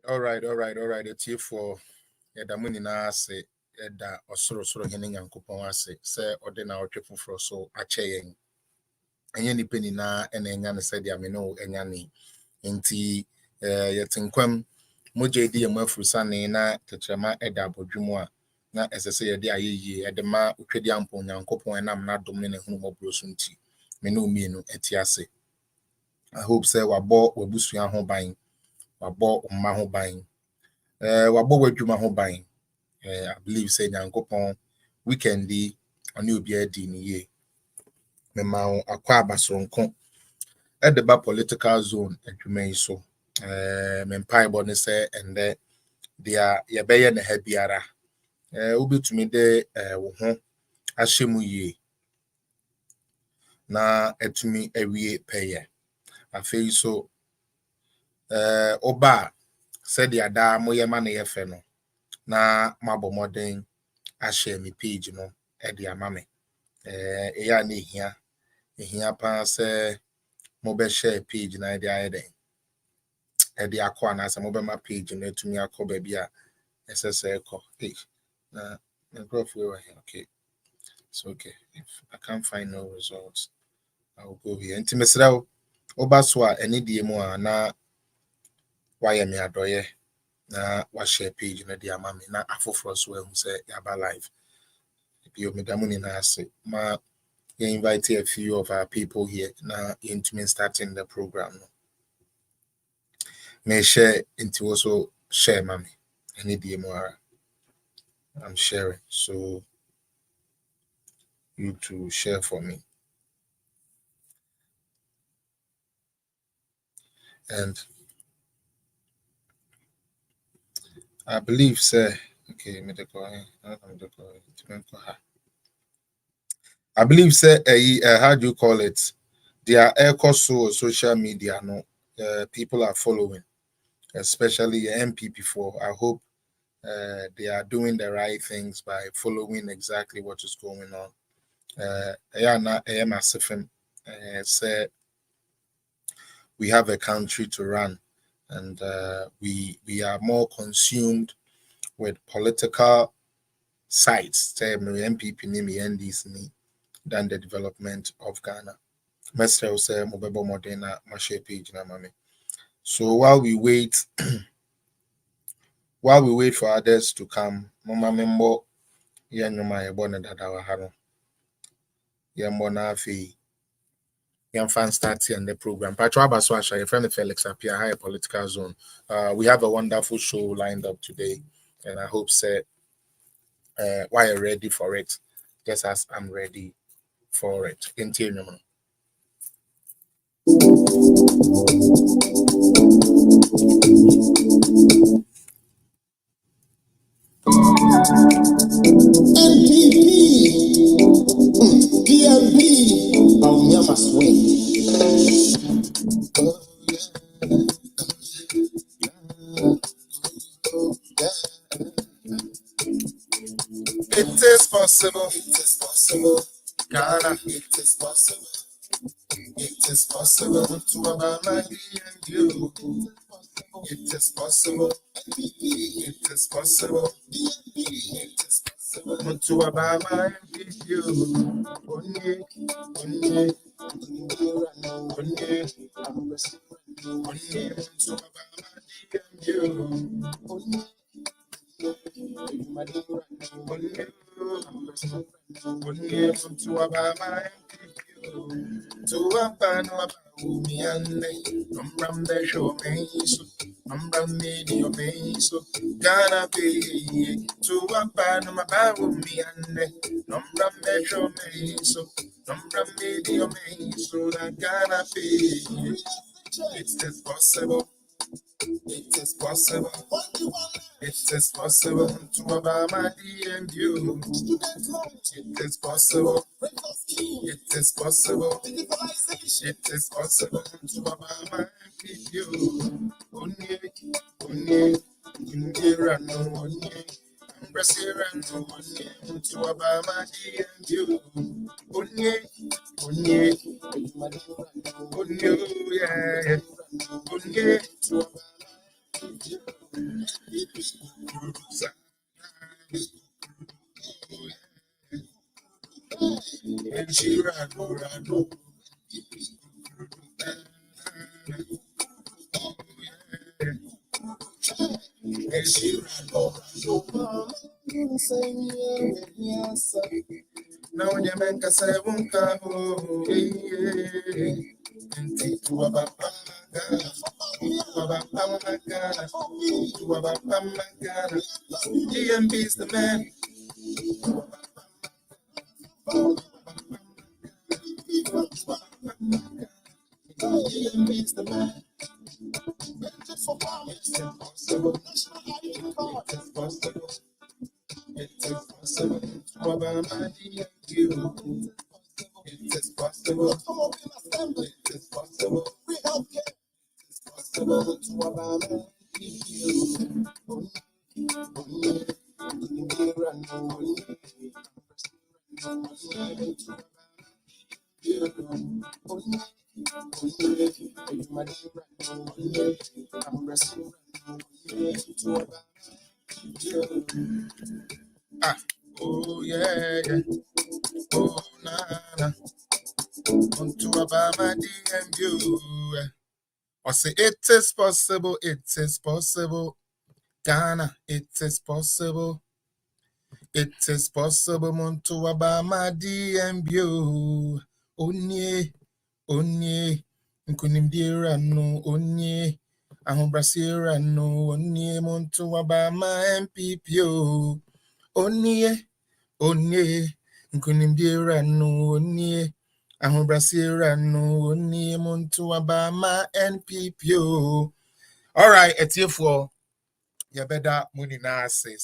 All right. The tea for Yadamuni say that or sort of henning and coupon say or then our trip for so a chain. And any penny na and then said, Yamino and Yanni. Inti yet in quem Mujadi and Murfusani na Tetrama Eda Bojumwa. Na as I say, a day ye at the ma Ukrediampon and coupon and I'm not dominant whom of Brusunti. Menu etiase. I hope say wabo wabusuya ho ban. Wabo umma ho ban. Wabo wadwuma ho ban. I believe say Nyankopon weekendi oni obi adi ni ye. Mema akwa abasonko at the ba political zone adwuma yi so. Mempai bo ne say ende dia ye beye ne ha biara. Obetumi de wo ho ahyemu ye. Na etumi awie peye. Afei so oba said the ada moye ma na ye fe no na mabo modern share me page no e de ama me eya na ehia pa se mo be share page na e de ayede e de akọ na se mo be ma page no etumi akọ ba bia ss ekọ na graph we were here. Okay, so okay, if I can't find no results I'll go here enti mesra oba so a eni die mu a na why me adoye na wa share page na dia mama na afoforo so ehun say yaba live bio medamuni na ase ma you invite a few of our people here na into starting the program no may share into also share mami any DM I'm sharing so you to share for me and I believe say okay I believe say how do you call it their echo social media no people are following especially MPP4 I hope they are doing the right things by following exactly what is going on say we have a country to run and we are more consumed with political sites say MPP NDC than the development of Ghana. Mestre say mobile modena share page na mami. So while we wait for others to come, mama membo ya nyuma ya bona dada wa hano. Ya mbona afi ya fan start in the program. Patro Abaswasha, your friend Felix Apia, high political zone. We have a wonderful show lined up today, and I hope say why you're ready for it, just as I'm ready for it. Continue. PMP, Bawumia must win. It is possible. It is possible. Ghana. It is possible. It is possible to Obama and you. It is possible. It is possible. It is possible to Obama and you. Onye, onye, onye, onye to Obama and you. Onye to Obama and you. To Bawumia, Ram the show me so, Ram media me so, Ghana be to Bawumia, Ram the show me so, Ram media me so, that Ghana be. It is possible. It is possible. It is possible to Obama and you. It is possible. It is possible. It is possible to Obama and you. Onye, Rano, Onye, Rano, Onye, to Obama and you. Onye, yeah. Onye, to Obama. Now you make a seven cabo, GMB's the man. GMB's the man. It's impossible. It's possible. It is possible to Obama you. It is possible. It is possible. It's possible to Obama oh yeah, yeah. Oh na. Unto Obama you. I say it is possible, it is possible. Ghana, it is possible. It is possible, Monto Obama DMU. Onye, Nkunimdira no, Onye, Ahombrasira no, Onye, Monto Obama MPPO. Onye, Nkunimdira no, Onye, Ahombrasira no, Onye, Monto Obama NPPO. All right, it's here for you better Munina say.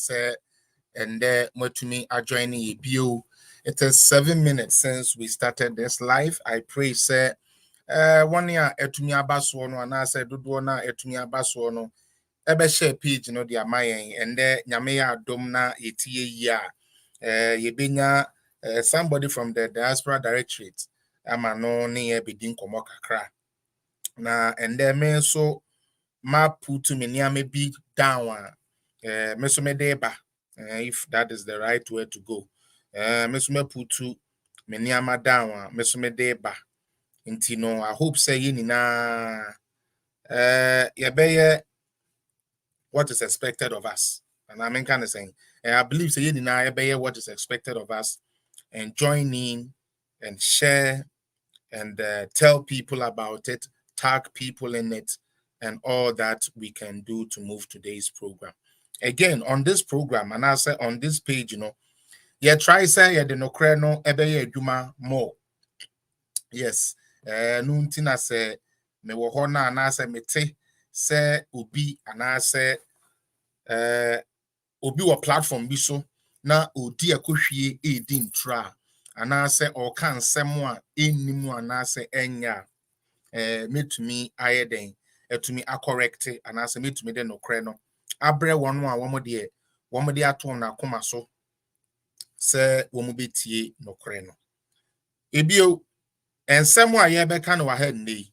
And Motumi are joining a bio. It is 7 minutes since we started this live. I pray, say, 1 year etumi abaswono, and I said, Dudwana etumi abaswono, ebe share page, no, dear Mayan, and Nyamea Domna etie ya, Yebenya, somebody from the Diaspora Directorate, Amano near Bedin Komokakra. Na, and me so, ma put to me near me be down, Mesomedeba. If that is the right way to go. Mesume putu meniama down, mesume deba. Intino, I hope say na yabeye what is expected of us. And I mean kind of saying, I believe say na yabeye what is expected of us, and join in and share and tell people about it, tag people in it, and all that we can do to move today's program. Again, on this program, and I say on this page, you know, try say the no creno ebe juma more. Yes, nuntina say me wo hona and I say mete say obi and I say obi wa platform bi so na odi akohwie edin tra and I say or can semwa enimu and I say enya metumi ayeden etumi acorrect and I say metumi de no creno abre one a womo de ato na akoma so se womo betie no kre no ebio ensem a ye beka no wa ha nei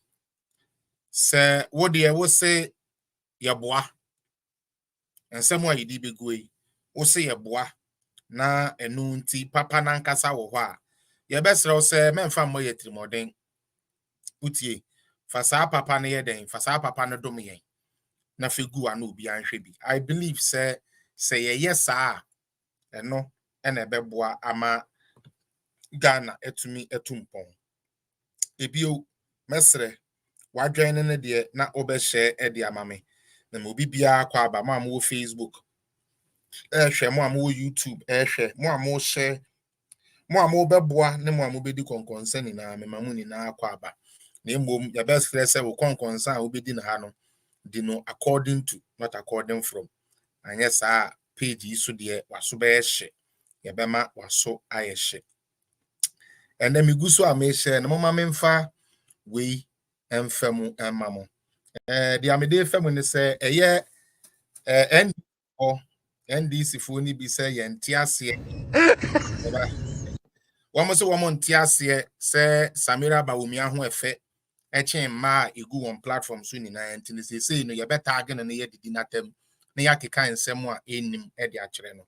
se wo de wo se ye boa ensem a yidi begui wo se ye boa na enu nti papa na nkasa wo ho a ye besre wo se memfa mo ye trimoden utie fa sa papa na ye den fa sa papa no dom yen na fegu a na obi anhwe bi. I believe say ye yesa eno ene beboa ama Ghana etumi etumpon ebio mesre wadwen ne de na obehye e de amame na mo bibia kwa aba ma mo Facebook hwe mo am YouTube hwe mo am share mo am beboa ne mo am bedi konkonsa ni na mema mu ni na kwa aba na embom ya best friend say wo konkonsa a obedi na ha no di no according to not according from anya sa page iso de waso be hye ya bema waso ayehye. And then miguso a me share no mama memfa we emfemu emamo the amede femu ne say eye NDC fo ni bi say ye ntiase womo so womo ntiase say Samira Bawumia ho efe echen ma egu on platform so ni na ntini say no ye beta age no ye didi natem na ya keka ensem a enim e de akere no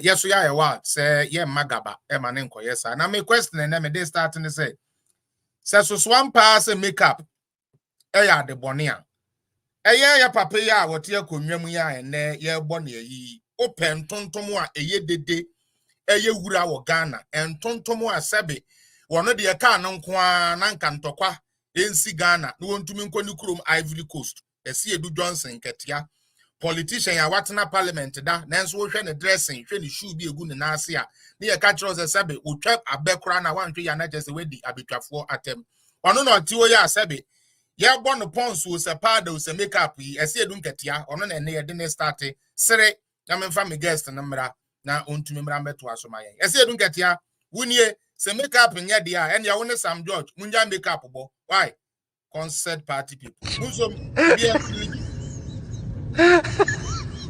yes ya ye what say ye magaba e ma ne nkoye sa na me question na me dey start ne say so one pass makeup e ya de bone a ya papa ya wote akonwam ya ene ye bɔ ne yi open tontom a eye dede eye wura wo Ghana entontom a sebe wono de ka no nko a na nka ntokwa ensi Ghana no wontumi nko ni kurom Ivory Coast esi Edu Johnson ketia politician ya watena parliament da nanso wo hwɛ ne dressing hwɛ ne shoe bi egu ne naase a ne ye ka kyerɛ sebe wotwa abekora na wanhwɛ ya na jese wedi abetwafo atem ono no tiwo ya sebe ya bɔ no pons wo se powder wo se makeup yi ese Edu nketia ono na ne ye de ne start sere na memfa me guest na mra na ontumi mra meto asoma yen ese Edu nketia wunie se makeup nya dia and ya wone Sam George munja makeup bo why concert party people unso be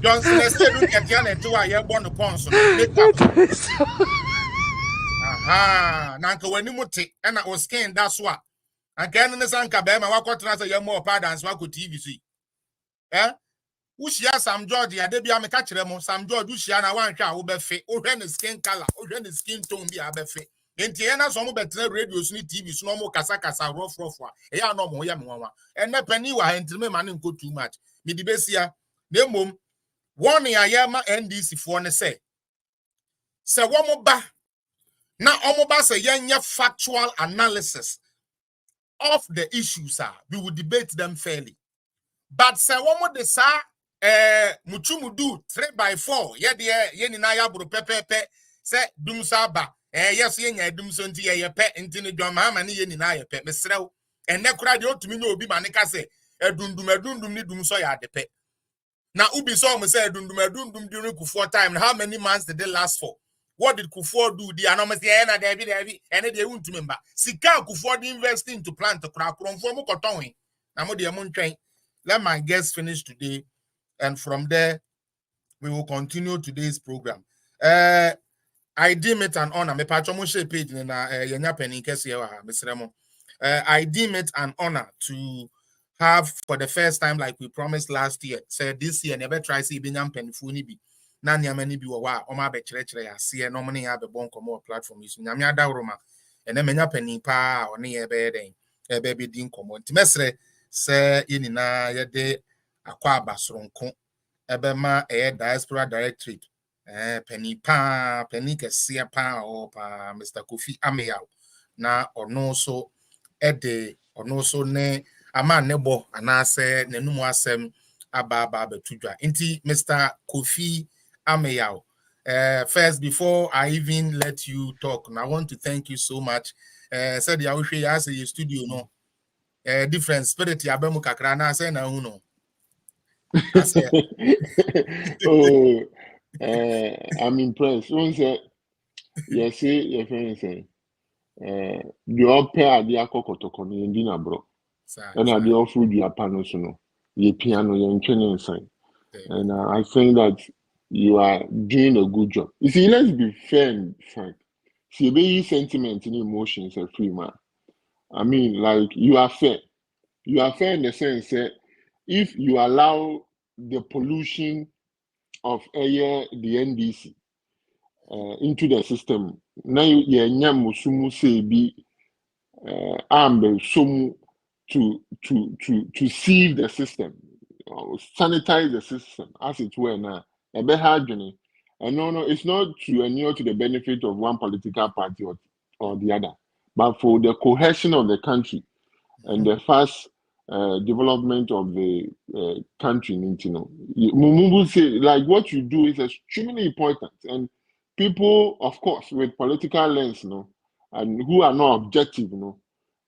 Johnson ese Edu nketia na eto a ye bɔ no pons no makeup aha na nka wani muti na o skin da so a anka ne sanka be ma wakotena say ye mo pa dance wako TV si Ushia Sam George ya de bia me ka kire mo Sam George ushia na wanhwa a wo be fe wo hwe ne skin color wo hwe ne skin tone bia be fe enti ye na so mo betena radio so ni TV so no mo kasa rough a ya no mo ya me wanwa enne pani wa enti me ma ne nko too much me di besia na mom won ya ye ma NDC fo ne se wo mo ba na omo ba se yenye factual analysis of the issues we will debate them fairly but se wo mo de sa muchumudu 3x4 ye ni na ya buru pepepe se dumsa ba yes ye nya dumso nti ye pe nti ne dwon Mahama ne ye ni na ye pe mesrew enne kura de otumi na obi ma ne ka se edundum ni dumso ya de pe na ubi so mo se edundum during Kufuor time how many months did they last for? What did Kufuor do? The anonymous na David and they won't remember. Sika Kufuor invest into plant to crack from Kotonwi. Now the moon train. Let my guests finish today, and from there we will continue today's program. I deem it an honor. Me patromo share page na yenya penny kesi wa Mr. Mo. I deem it an honor to have for the first time, like we promised last year, said this year never try see binyam penny bi. Na nyamani bi wo wa o ma be kyerɛkyerɛ ya se no mo ne ya be bon komo platform is nyame adawroma ene menya pani pa o ne ye be den e be di nkomo ntimesre se ye nyina ye de akwa abasoronko e be ma e diaspora directorate pani kese pa o pa Mr. Kofi Ameyaw na ono so ne ama nebo anase nanumu asem aba betudwa nti Mr. Kofi Ameyaw. First, before I even let you talk, and I want to thank you so much. Said I wish you as a studio no different spirit ya bemu kakra na say na hu no. Oh, I'm impressed. One say, you say your friend say, the opera the akokotoko ni ndina bro. And I the offer the panel so no. The piano you inside. And I think that you are doing a good job. You see, let's be fair and frank. See, be sentiment and emotions are free, man. I mean, like, you are fair. You are fair in the sense that if you allow the pollution of air, the NDC, into the system, now you musumu say be sumu to sieve the system, sanitize the system as it were now. A bit hard journey. And no, it's not to inure to the benefit of one political party or the other, but for the cohesion of the country and the fast development of the country. Mumubu say, like, what you do is extremely important, and people, of course, with political lens, and who are not objective,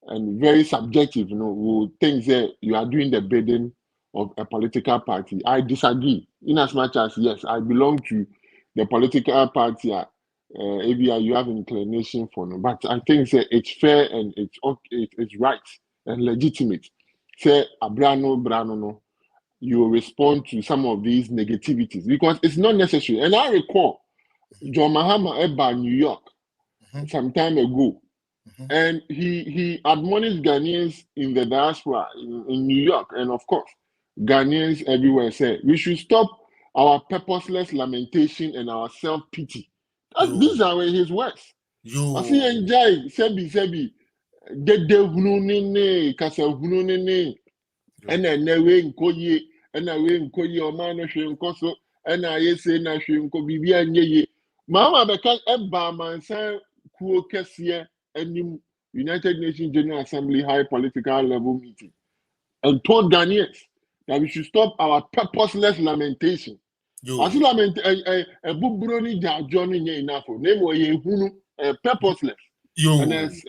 and very subjective, will think that you are doing the bidding of a political party. I disagree. In as much as, yes, I belong to the political party, maybe you have inclination for no, but I think that it's fair and it's right and legitimate. Say Brano no, you respond to some of these negativities because it's not necessary. And I recall John Mahama about New York some time ago. And he admonished Ghanaians in the diaspora in New York, and of course, Ghanaians everywhere said we should stop our purposeless lamentation and our self-pity. These are his words. I see enjoy sebi. Dede hununene, kasa hununene. and then we nkoye and we nkoye o man no hwe nkoso and I say na hwe nko bibia nyeye mama beka eba mansan kuo kese anim United Nations General Assembly high political level meeting and told Ghanaians that we should stop our purposeless lamentation. As you lament a bubroni journey enough name or ye purposeless.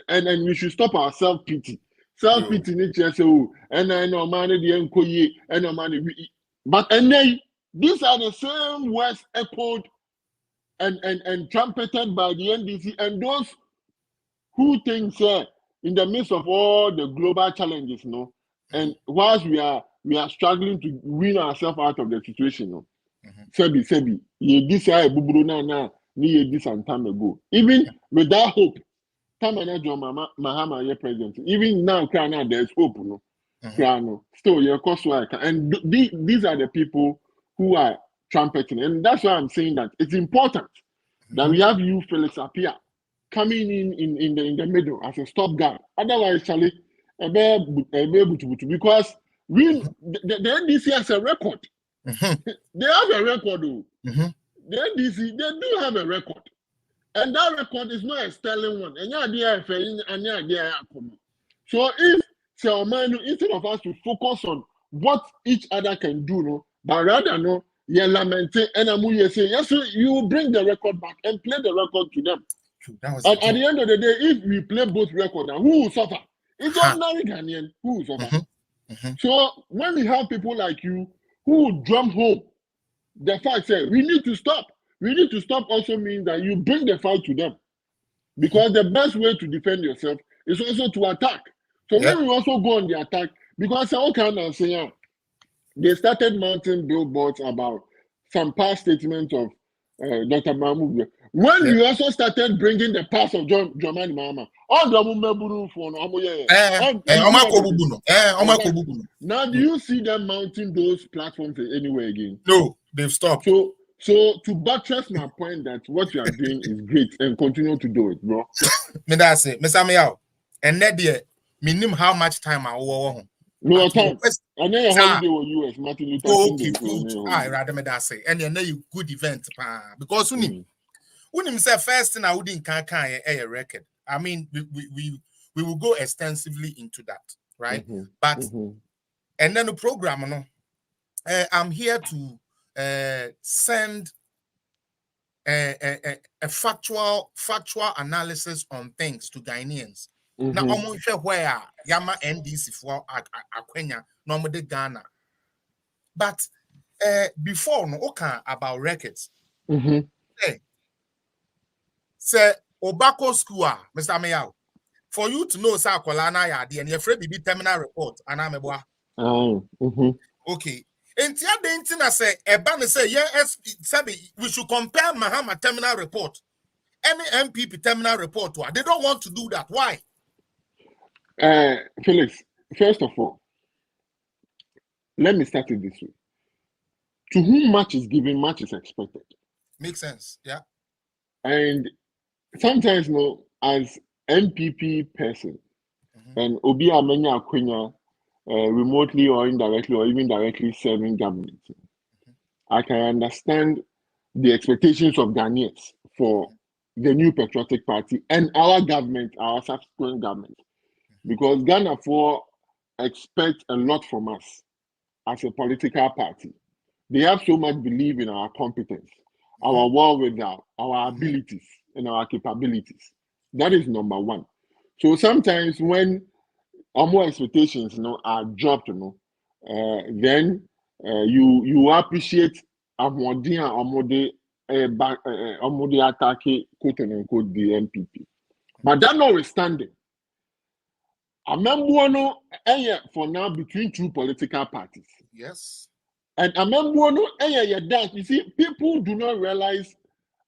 And we should stop our self-pity. Self-pity nature so and I know man the enkoye and no man but and then these are the same words echoed and trumpeted by the NDC and those who think in the midst of all the global challenges, and whilst we are struggling to win ourselves out of the situation, Sebi, ye this year buburu na ni this and time ago. Even with that hope, time and Mahama ye president. Even now, there's hope, Still, your cost work, and these are the people who are trumpeting, and that's why I'm saying that it's important that we have you, Felix Apia, coming in the middle as a stopgap. Otherwise, Charlie, because the NDC has a record. They have a record, though. The NDC, they do have a record. And that record is not a sterling one. So if instead of us to focus on what each other can do, but rather you lament and you say, yes, you bring the record back and play the record to them. And at the end of the day, if we play both records, who will suffer? It's ordinary Ghanaian who will suffer. So when we have people like you who drum home the fact that we need to stop. We need to stop also means that you bring the fight to them. Because the best way to defend yourself is also to attack. So when we also go on the attack, because they started mounting billboards about some past statements of Dr. Mahmoud. When we also started bringing the past of Dramani Mahama, all the now do you see them mounting those platforms anywhere again? No, they've stopped. So to buttress my point that what you are doing is great and continue to do it, bro. Me that's it. Mr. Miao. And that day, minimum how much time I owe. No time. And then a holiday was US, Martin Luther King. Okay, good. I rather me that say. And then you good event, because when himself first thing I wouldn't can a record. I mean, we will go extensively into that, right? But and then the program, I'm here to send a factual analysis on things to Ghanaians. Now, I'm sure where Yama NDC for Aquenya, no de Ghana. But before about records, say Obako School, Mr. Mayao, for you to know Sakolana Yadi and you're afraid to be terminal report, and I'm a okay. And the other thing I say, Ebane say, yes, we should compare Mahama terminal report. Any MPP terminal report, they don't want to do that. Why? Felix, first of all, let me start it this way. To whom much is given, much is expected. Makes sense, yeah. And sometimes, as MPP person, and Obi Amenya Akwenya, remotely or indirectly or even directly serving government, I can understand the expectations of Ghanaians for the new patriotic party and our government, our subsequent government, because Ghana expect a lot from us as a political party. They have so much belief in our competence, our wherewithal, our abilities, and our capabilities. That is number one. So sometimes when our expectations, are dropped, then you appreciate amode attack, quote unquote, the MPP. But that notwithstanding, I remember for now between two political parties. Yes. And I remember that you see, people do not realize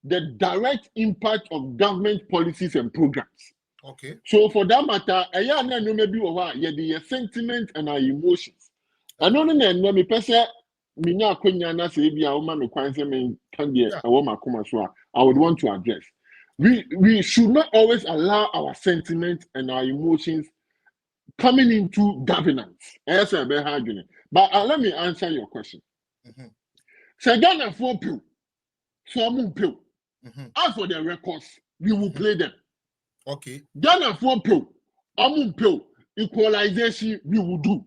the direct impact of government policies and programs. Okay. So for that matter, maybe your sentiment and our emotions. I don't know me person minya kwenya na say bia o ma me kwan say me can dey e wo makoma so I would want to address. We should not always allow our sentiment and our emotions coming into governance. Yes, I be arguing. But let me answer your question. Say Ghana for pill, so I'm pill. As for the records, we will play them. Okay. Ghana for pill, I'm pill. Equalization we will do.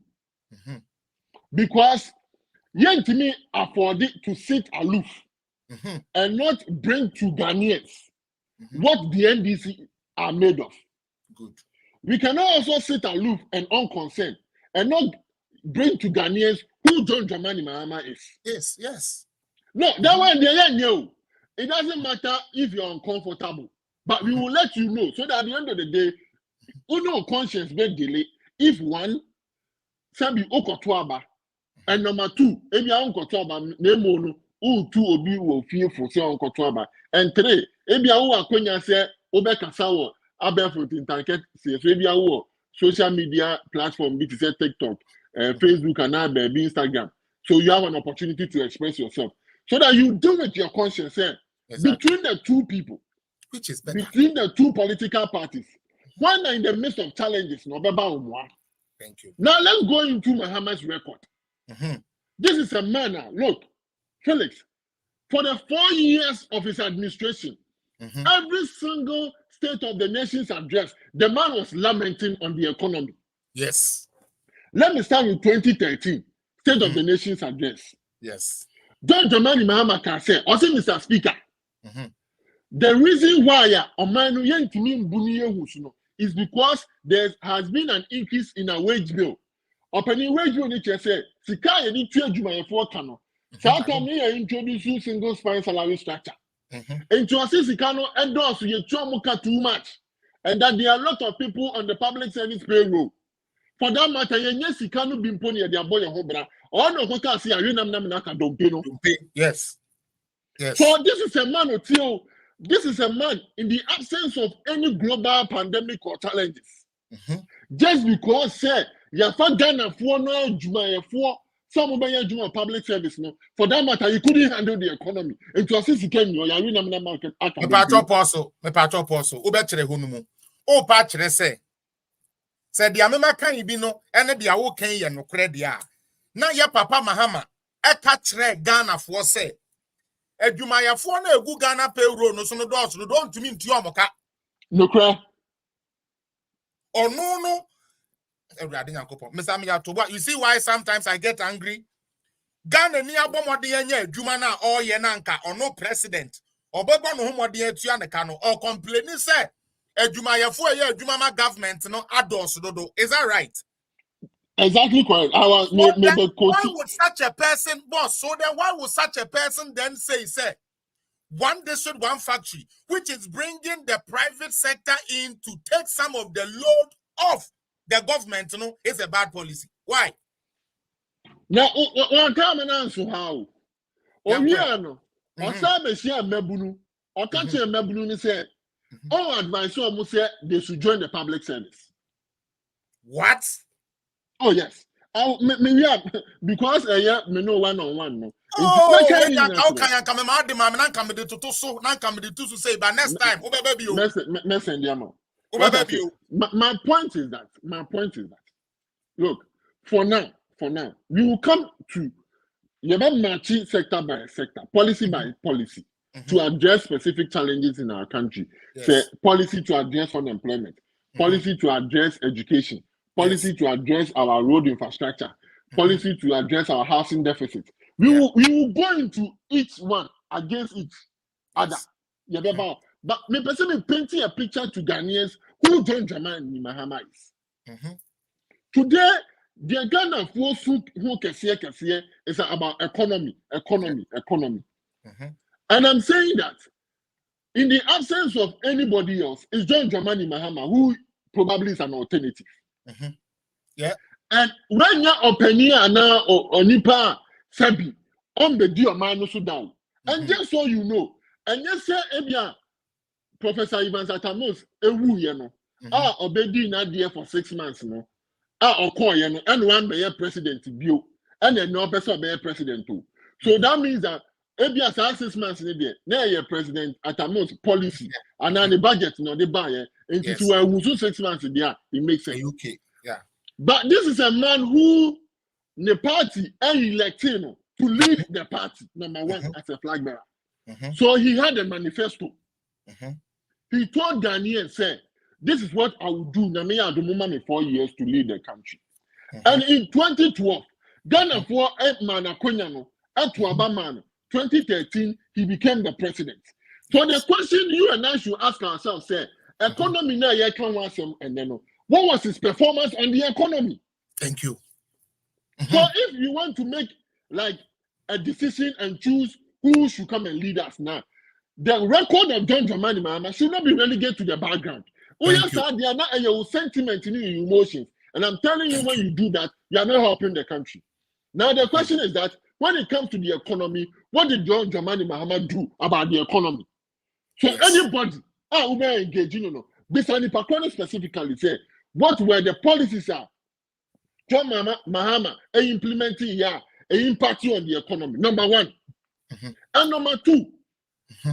Because yen to me afford it to sit aloof and not bring to Ghanaians what the NDC are made of. Good. We cannot also sit aloof and unconcerned and not bring to Ghanaians who John Dramani Mahama is. Yes. No, that one they know. It doesn't matter if you're uncomfortable, but we will let you know so that at the end of the day, no conscience may delay. If one, Sabi Okotuaba, and number two, if you are Okotuaba, Nemono, two obi will feel for say Okotuaba, and three, if you are Akwenya say Obeka Sawa, Aberfoot in Tanket, say if you are social media platform, it is TikTok, Facebook, and now Instagram. So you have an opportunity to express yourself. So that you deal with your conscience between the two people, which is better. Between the two political parties. When they're in the midst of challenges, no thank you. Now let's go into Mahama's record. This is a man, look, Felix, for the 4 years of his administration, every single State of the Nation's address, the man was lamenting on the economy. Yes. Let me start with 2013, State of the Nation's address. Yes. John Dramani Mahama can say, also Mr. Speaker, the reason why is because there has been an increase in a wage bill. Opening wage bill, they say, Sika yedi tuye jumayefo kano. Saka me introduce single spine salary structure. Into a Sikano endorse ye muka too much, and that there are a lot of people on the public service payroll. For that matter, ye Sikano bimponi ya boy hobra. All no hoka si arinam naka dompeno. Yes. So this is a man until. This is a man in the absence of any global pandemic or challenges. Just because, say, you for Ghana for no Juma for some of Juma public service, no. For that matter, you couldn't handle the economy. It was since you came, you are in a market. Me patro poso. Ubechere hunumu. O patre say the amema kan ibi no, ene dia wo kan ye no kre dia. Na ye papa Mahama, e ka kire Ghana for say. Edumayafo na egu Ghana payroll no so no do so don't ntumi nti omoka no cry no everybody nyankopon Mr. Miyato, you see why sometimes I get angry. Ghana ni abomode anya adwuma na oye na nka ono president obebo no homode atua ne ka no or complain say edumayafo ye adwuma ma government no adults dodo. Is that right? Exactly correct. Why would such a person, boss? So then why would such a person then say, one district, one factory, which is bringing the private sector in to take some of the load off the government, is a bad policy? Why? Now, one time and answer how? Oh, yeah, no. Or some share Mebunu, or can't say Mebunu say, all advice almost say they should join the public service. What? Oh yes. Because me know one-on-one. No. Oh, how can you come out the man and come to so now come to say, but next time, my point is that look, for now, we will come to matching sector by sector, policy by policy, to address specific challenges in our country. Say policy to address unemployment, policy to address education. Policy to address our road infrastructure, policy to address our housing deficit. We will go into each one against each other. But me personally painting a picture to Ghanaians who John Dramani Mahama is. Today, the Ghana force who kesiye is about economy. And I'm saying that in the absence of anybody else, it's John Dramani Mahama who probably is an alternative. Yeah. And when you're opinion now or nipa sabi on the deal man so down. And just so you know, and yes, sir, Ebia Professor Ivan Zatamos, ewu ye no. Obedi na there for 6 months no. Okoye no, and one be president bio, and then no person be president too. So that means that Ebia 6 months in there, na ye president Atamos policy, and then the budget no they buy. And to 6 months there, it makes sense. Okay. Yeah. But this is a man who the party elected to lead the party, number one, as a flag bearer. So he had a manifesto. He told Ghanaians, said, this is what I will do. Namia Adumuma 4 years to lead the country. And in 2012, Ghana for Manakonyano, at Wabamano, 2013, he became the president. So the question you and I should ask ourselves, say, economy now, and then what was his performance on the economy? Thank you. So if you want to make like a decision and choose who should come and lead us now, the record of John Dramani Mahama should not be relegated to the background. Oh yes, sir, they are not your sentiment in your emotions. And I'm telling you, when you do that, you are not helping the country. Now the question is that when it comes to the economy, what did John Dramani Mahama do about the economy? So anybody who may engage, Bisani Pakone specifically say, what were the policies are John Mahama implementing here, impacting on the economy? Number one. And number two,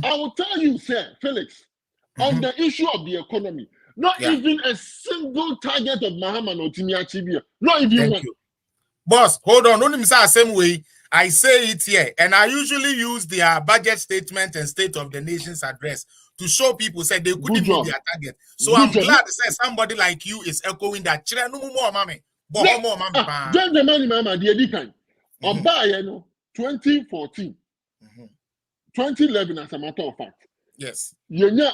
I will tell you, sir, Felix, on the issue of the economy, not even a single target of Mahama no Timi Achibia. Not even one. You. Boss, hold on. Don't say the same way. I say it here, and I usually use their budget statement and State of the Nation's address to show people say they couldn't meet their target. So I'm glad to say somebody like you is echoing that. John Dramani Mahama, the Edikan, Oba, 2014, 2011, as a matter of fact. Yes.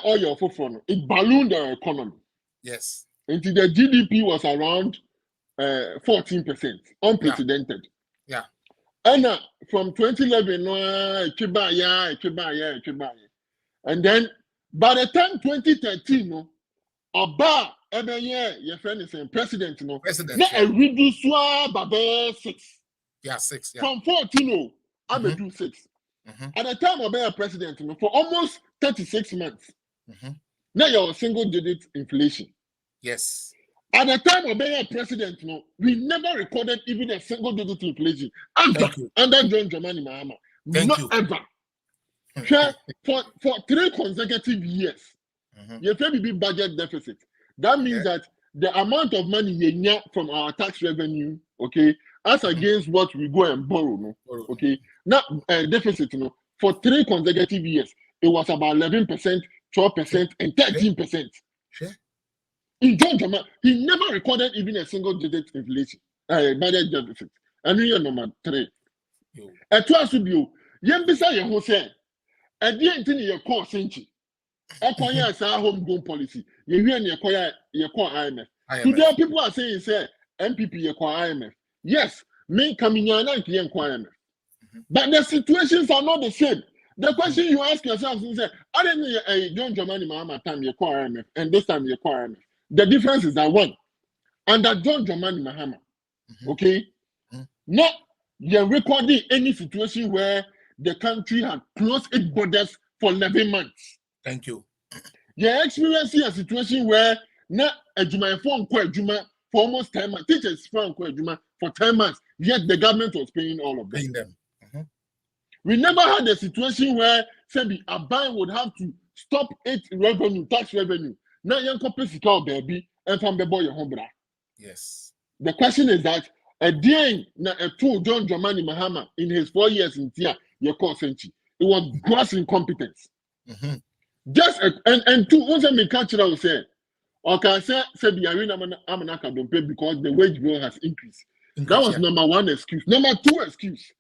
All your phone, it ballooned the economy. Yes. Until the GDP was around 14%, unprecedented. Yeah. And from 2011, and then by the time 2013, Oba, your friend is president, not a reduce by 6. Yeah, 6. Yeah. From 14, I will do 6. At the time of being president, for almost 36 months, now you're single-digit inflation. Yes. At the time of being president, we never recorded even a single-digit inflation under John Dramani Mahama. Not ever. For 3 consecutive years, you have a big budget deficit. That means that the amount of money you get from our tax revenue, okay, as against what we go and borrow, okay, now deficit, for 3 consecutive years, it was about 11%, 12%, and 13%. Sure. In John Dramani, he never recorded even a single-digit inflation, budget deficit. And here number 3. At twice with you, Yembisa Yehose, at the end of your core century, acquire our homegrown policy. You hear your core IMF. Today, people are saying, say, MPP, your core IMF. Yes, me coming here and IMF. But the situations are not the same. The question you ask yourself is, I didn't know John Dramani Mahama time your core IMF, and this time your core IMF. The difference is that one, under John Dramani Mahama, okay, not you're recording any situation where the country had closed its borders for 11 months. Thank you. You're experiencing a situation where not a Juma for almost 10 months, teachers for 10 months, yet the government was paying all of them. Paying them. We never had a situation where Sebi Aban would have to stop its revenue, tax revenue. Now young companies call baby and from the boy your home. Yes. The question is that a day na a tool John Dramani Mahama in his 4 years in Tia, your core century. It was gross incompetence. Just and two also me cultural say, or can say the arena amanaka don't pay because the wage bill has increased. That was number 1 excuse. Number 2 excuse.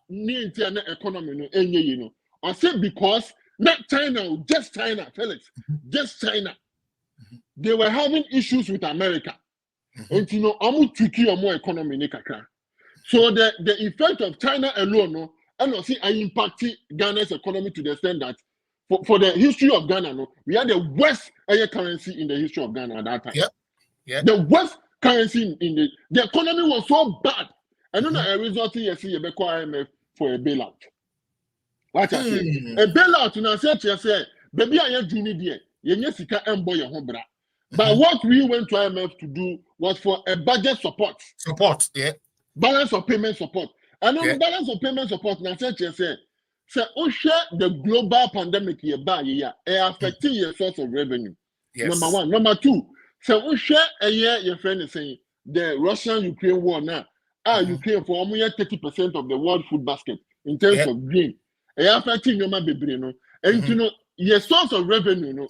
Near economy no enye you know. I said because not China, just China, Felix, just China. They were having issues with America. And you know, amu tricky or more economy ne kakra. So the effect of China alone, no, and I see I impacted Ghana's economy to the extent that for the history of Ghana, no, we had the worst currency in the history of Ghana at that time. Yeah. The worst currency in the economy was so bad. And then a result here see a IMF for a bailout. What I say? A bailout in a sense, you say, baby, I am doing it. You sika embo your home bra. But what we went to IMF to do was for a budget support. Balance of payment support. And on the balance of payment support, now say, the global pandemic here by year, affecting your source of revenue. Number 1. Number 2, so we share a year your friend is saying the Russian-Ukraine war now, Ukraine for almost 30% of the world food basket in terms of grain. Affecting your man and you know your source of revenue, no,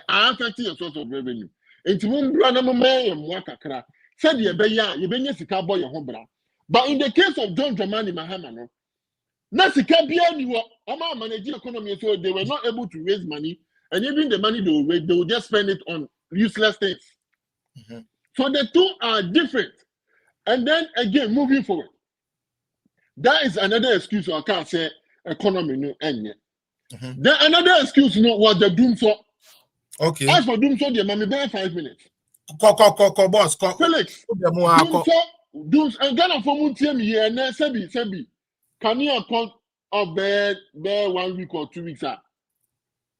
affecting your source of revenue. And to run a man and work a said you be sika boy your home. But in the case of John Dramani Mahama, no, Nasika Bia, Oma managing economy, so they were not able to raise money, and even the money they will raise, they will just spend it on useless things. So the two are different. And then again, moving forward, that is another excuse I can't say economy no end yet. Then another excuse was the doom so. Okay. As for doom so, the mommy bear 5 minutes. Boss, Felix, doom and Ghana for Mutium here and then Sebi. Can you account of there 1 week or 2 weeks?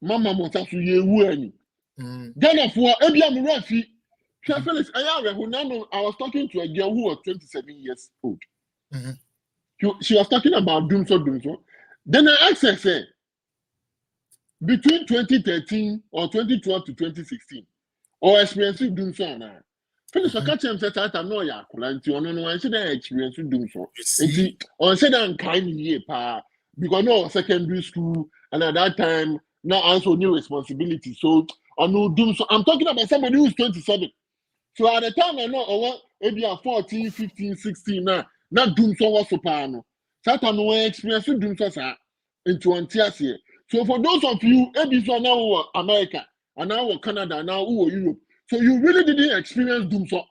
Mama Motasu ye wuani. Ghana for Ebiam Rafi. Felix, I was talking to a girl who was 27 years old. She was talking about doom so. Then I asked her, say, between 2013 or 2012 to 2016, or experiencing doom so now. Felix, I catch him said that I know ya kulanti on no one said I experience doom so. On said I'm kind year pa because no secondary school and at that time now also new responsibility. So on no doom so I'm talking about somebody who's 27. So at the time I know I want maybe 14, 15, 16 now. Not doom so was so no. Satan no experience doom so into 20 years. So for those of you, maybe so now America and now Canada now Europe. So you really didn't experience doom so.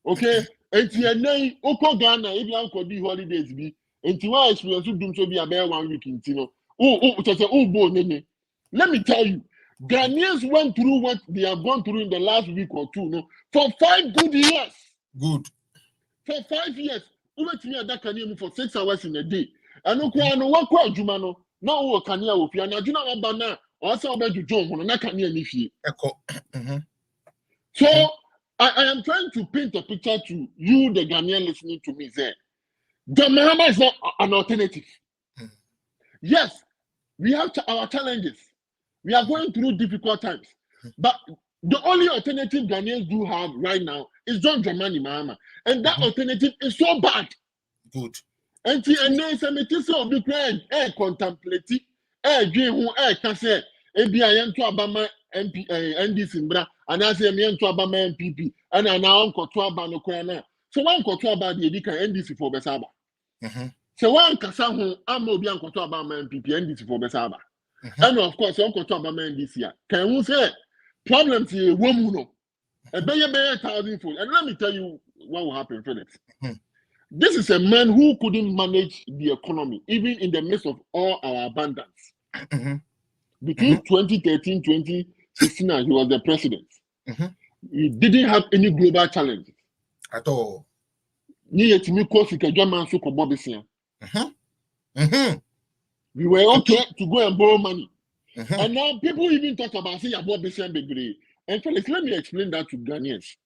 Okay? And you know, Oko Ghana, if you have the holidays be, and you want experience doom so be about 1 week in Tino. Let me tell you, Ghanaians went through what they have gone through in the last week or two, no, for 5 good years. Good. For 5 years. That can for 6 hours in a day. And no one quite Jumano. No, can you open and I do not banana or so about to join on a can you. So I am trying to paint a picture to you, the Ghanaian listening to me there. The Mahama is not an alternative. Yes, we have our challenges. We are going through difficult times. But the only alternative Ghanaians do have right now is John Dramani Mahama. And that alternative is so bad. Good. And then some it is of the grand contemplate dream who can say ABI to Abama MP NDC Mbra and I say me to Abama MPP and I now uncle to Abano Kwana. So one got to about the NDC for Besaba. So one Kasahu Amobi uncle to Abama MPP NDC for Besaba. And of course, uncle to Abama NDC. Can we say problems here woman? A better 1,000 fold. And let me tell you what will happen, Felix. This is a man who couldn't manage the economy, even in the midst of all our abundance. Between 2013 2016, he was the president. He didn't have any global challenges at all. We were okay to go and borrow money. And now people even talk about say and Felix, let me explain that to Ghanaians.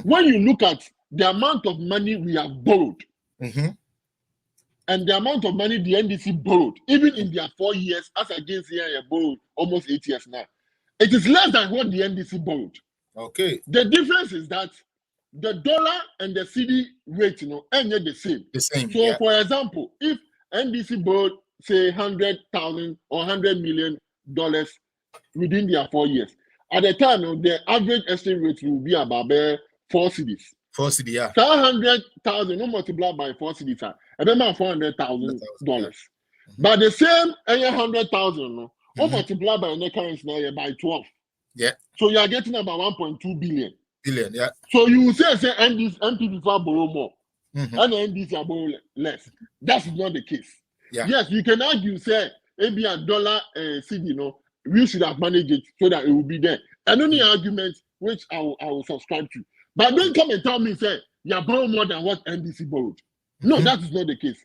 When you look at the amount of money we have borrowed, and the amount of money the NDC borrowed, even in their 4 years, as against here, borrowed almost 8 years now, it is less than what the NDC borrowed. Okay. The difference is that the dollar and the cedi rate, ain't the same. The same. So, for example, if NDC borrowed, say, $100,000 or $100 million within their 4 years, at the time, the average exchange rate will be about 4 cedis. 4 cedis, yeah. 100,000, no multiplied by 4 cedis, about $400,000. But the same 100,000, no, multiplied by the currency now by 12. Yeah. So you are getting about 1.2 billion. Yeah. So you say NPP borrow more, and NDC borrow less. That's not the case. Yeah. Yes, you can argue say maybe a dollar CD, we should have managed it so that it will be there. And only argument which I will subscribe to. But don't come and tell me, say, you borrow more than what NDC borrowed. No, that is not the case.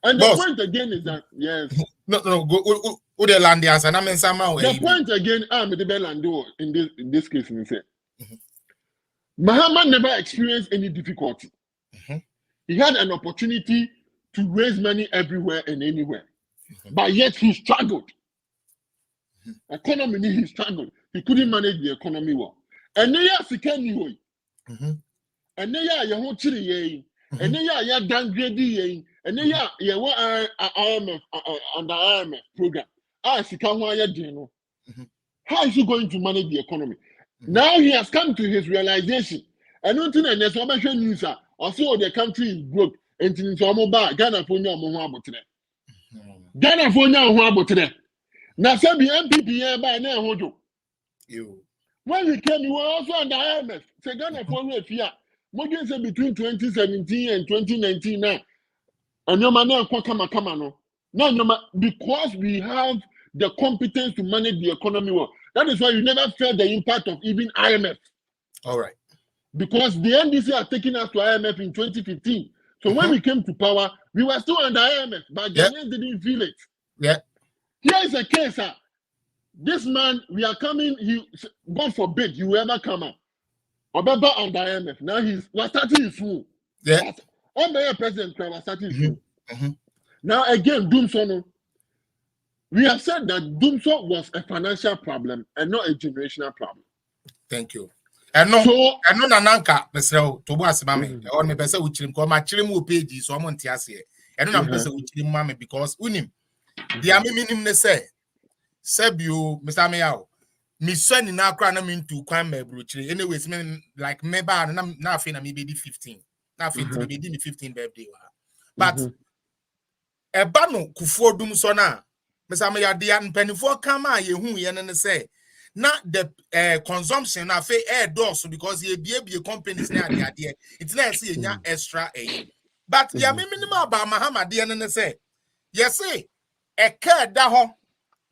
And the point again is that, yes. Go the land answer. The point again, I'm the Belando in this case, Mahama never experienced any difficulty. He had an opportunity to raise money everywhere and anywhere. But yet he struggled. Economy, he struggled. He couldn't manage the economy well. And and they are your whole chili, and they are your downgrade, and they are your IMF and the IMF program. As you come where you how is he going to manage the economy? Now he has come to his realization. And nothing and there's no better news. Also, the country is broke. And in some mobile, Ghana for no more today. Ghana for no more today. Now, some MPP by now, Hojo. When we came, you were also on the IMF. Say Ghana for no fear. What say between 2017 and 2019 now? And your man now come on. No, because we have the competence to manage the economy well. That is why you never felt the impact of even IMF. All right. Because the NDC are taking us to IMF in 2015. So when we came to power, we were still under IMF, but Ghanaians didn't feel it. Yeah. Here is a case, sir. This man, we are coming, God forbid, he will ever come out. Obeba under IMF. Now we're starting his move. Yeah. Under President, we're starting his move. Now again, Doomsono. We have said that Doomso was a financial problem and not a generational problem. Thank you. And no, Nananka, Mr. Tobias Mammy, or me person with him, call my children pages, or Montiasi. And no person with him, Mammy, because Unim. The Aminim say, Sebu, Mr. Mayao, Miss Son in our crown into crime, brutally. Anyways, like maybe I'm nothing, maybe 15. Nothing to be 15 birthday. But a bano kufor Doomsona. Mr. Mayadi and Pennyford come out, you who you say. Not the consumption of air doors because you be a company's near the idea. It's not see extra a. But ya minimum about Mahama dear and say, yes, say a care daho,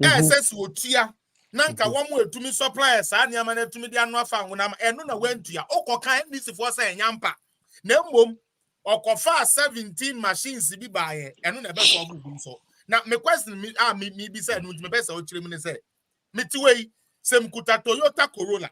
says would tia. Nanka one way to me suppliers, and Yaman to me the annual fan when I'm and went to ya. Oko kind this for saying Yampa. No mum or cofa 17 machines to be by and never saw do so. Now, my question me be said, which my best out to say, Mitiway, some kuta Toyota Corolla,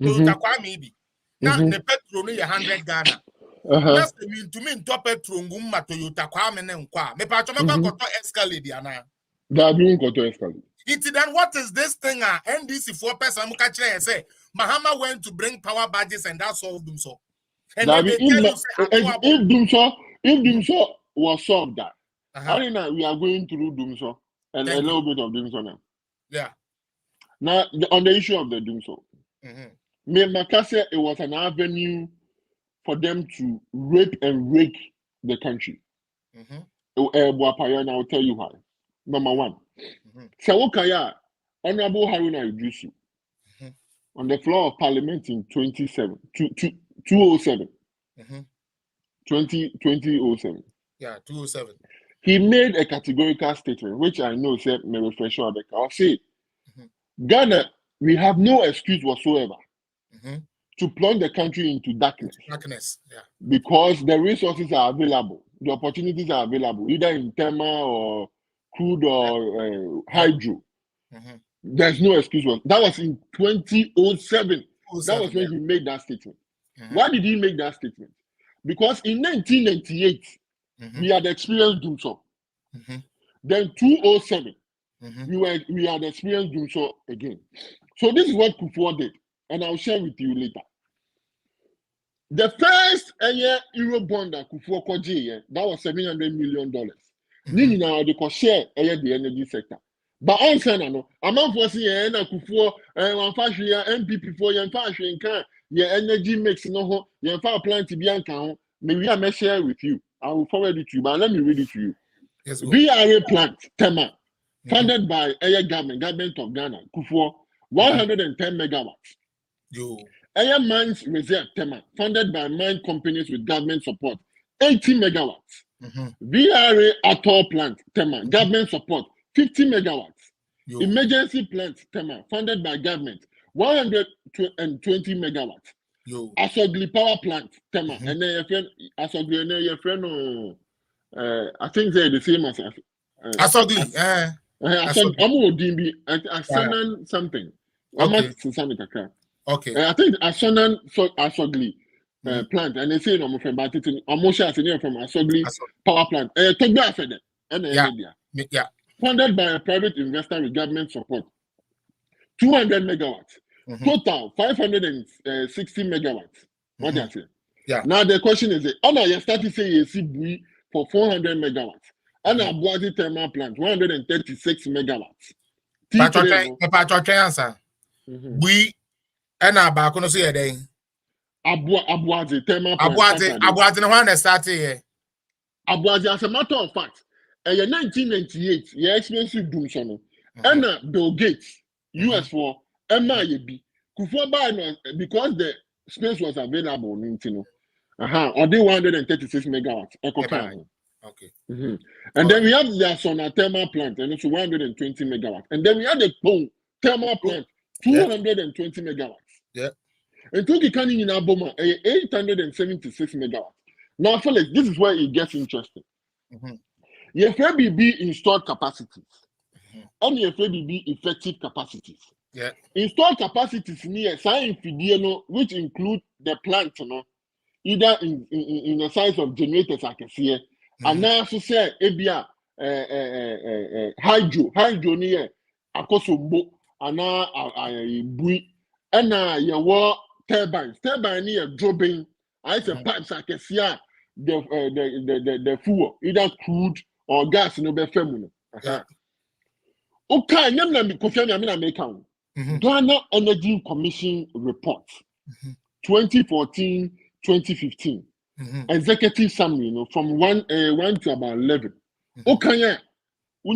Toyota maybe. Now, the petrol near 100 Ghana. That's the mean to me, top petrol, Gumma, Toyota, Kwame, and Kwa. Me Patoma got to escalate, Diana. That being got to escalate. It's then what is this thing? NDC 4% Mukache and say, Mahama went to bring power badges and that solved them so. And then they tell you, if Doomso was solved that. I think that we are going through Doomso and a little bit of Doomso now. Yeah. Now, on the issue of the Doomso, me Makase, it was an avenue for them to rape and rake the country. I'll tell you why. Number one, Sawokaya, Honorable Haruna Idrisu, on the floor of Parliament in 2007. 2007. Yeah, 207. He made a categorical statement, which I know said may refresh on the car. Say, Ghana, we have no excuse whatsoever to plunge the country into darkness. Because the resources are available, the opportunities are available, either in thermal or crude or hydro. There's no excuse. That was in 2007. That was when he made that statement. Why did he make that statement? Because in 1998, we had experienced Doomso. Then 2007, we had experienced Doomso again. So this is what Kufuor did, and I'll share with you later. The first Euro bond that Kufuor Koji, that was $700 million. Nini now they could share the energy sector. But I'm saying, I'm not forcing Kufuor and MPP for your fashion can your energy mix no your plant to be account. Maybe I may share with you. I will forward it to you, but let me read it to you. Yes, VRA plant, Tema, funded by Air Government of Ghana, Kufuor, 110 megawatts. Air Mines Reserve, Tema, funded by mine companies with government support, 80 megawatts. VRA Atoll plant, Tema, government support, 50 megawatts. Emergency plant, Tema, funded by government, 120 megawatts. Asogli power plant, Tema, and then your friend Asogli, and then your friend, I think they're the same as Asogli. Asonan something. Okay. I think Asogli plant, and they say no friend, but it's almost as from Asogli power plant. Yeah. Funded by a private investor with government support. 200 megawatts. Total 560 megawatts. What do you say? Yeah. Now the question is, you start to say you see bui for 400 megawatts. And a Boise thermal plant, 136 megawatts. But answer. We and our back on say a day. Abuazi thermal plant. Abuazi no one that started here. Abuazi, as a matter of fact, in 1998, you expensive doom sono. And Bill Gates, US for MIAB, because the space was available, or they 136 megawatts. Okay. And then we have the Sona thermal plant, and it's 120 megawatts. And then we have the Pong thermal plant, 220 megawatts. Yeah. And Toki Kani in Aboma, 876 megawatts. Now, Felix, this is where it gets interesting. Your FBB installed capacities, and your FBB effective capacities. Yeah. Installed capacities near science, which include the plant, either in the size of generators, I can see. And now, so say, ebia hydro near akosombo, and now bui, and now your turbines near dropping. I say pipes, I can see the fuel, either crude or gas, no be feminine. Okay, I'm confirming. I'm American. Ghana Energy Commission report, 2014-2015. Executive summary, from 1 to about 11. Okay, yeah. For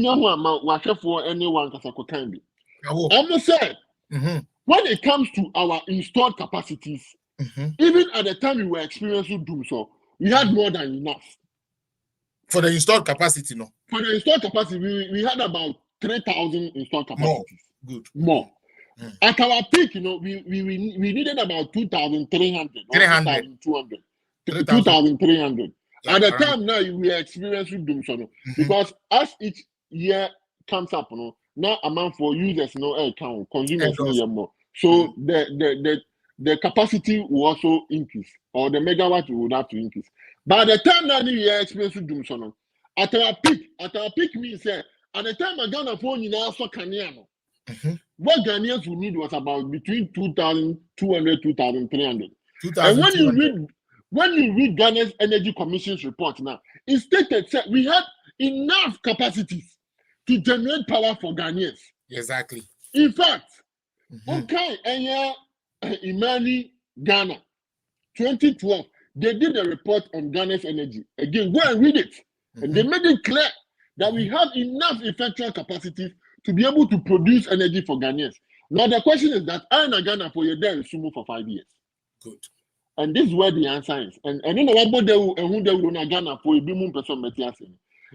anyone can be. Almost said, when it comes to our installed capacities, even at the time we were experiencing doom, so we had more than enough. For the installed capacity, no. For the installed capacity, we had about 3,000 installed capacities. More. At our peak, we needed about 2,300 or 2,200. 2,300. At the time now, we are experiencing doom, because as each year comes up, now amount for users count, consumers more. So the capacity will also increase, or the megawatt would have to increase. By the time now we are experiencing doom, at our peak means at the time I got a phone in also Kanyano. What Ghanaians would need was about between 2,200, 2,300. And when you read Ghana's Energy Commission's report now, it stated that we had enough capacities to generate power for Ghanaians. Exactly. In fact, okay, and Imani Ghana, 2012, they did a report on Ghana's energy. Again, go and read it. And they made it clear that we have enough effectual capacities to be able to produce energy for Ghanaians. Now, the question is that I and Ghana for your day in Sumo for 5 years. Good. And this is where the answer is. And you know what they will Ghana for a bimun person Metias.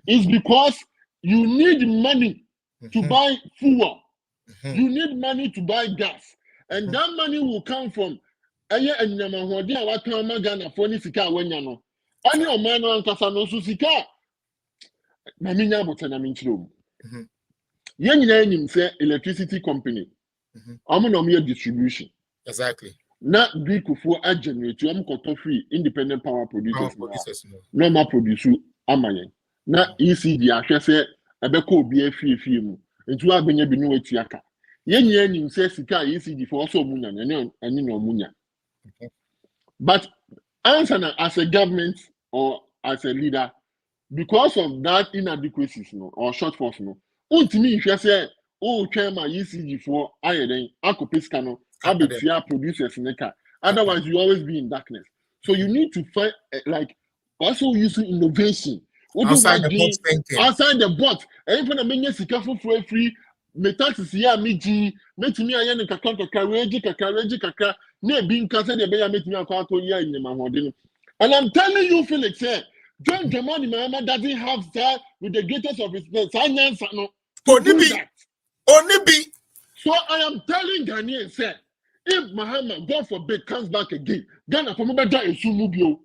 It's because you need money to buy fuel. You need money to buy gas. And that money will come from Ghana for Nisika Wenyano. Any of man on Casano Susika. Naminya Botanamichum. Yen say electricity company. I'm distribution. Exactly. Not big for a generator, I'm called free independent power producers. No more produce Amayan. Not ECD, I say, a beko be a free film. And to have been a binu etiaka. Yen says Sika ECD for also Munan and Munya. But answer as a government or as a leader, because of that inadequacies or shortfalls, to me, if you say, oh, chairman, ECG for iron, Akopescano, Abetia producers in the car. Otherwise, you always be in darkness. So you need to find, also using innovation. Outside the box thinking. Outside the box. And if I'm a sicker for free, metaxis here, me, I am a kakaka, ne being casted the bear, make me a car to year in my model. And I'm telling you, Felix, John Jamani Mahama doesn't have that with the greatest of his science. Only be. So I am telling Ghanaians, if Mahama, God forbid, comes back again, Ghana for better is Sumubio.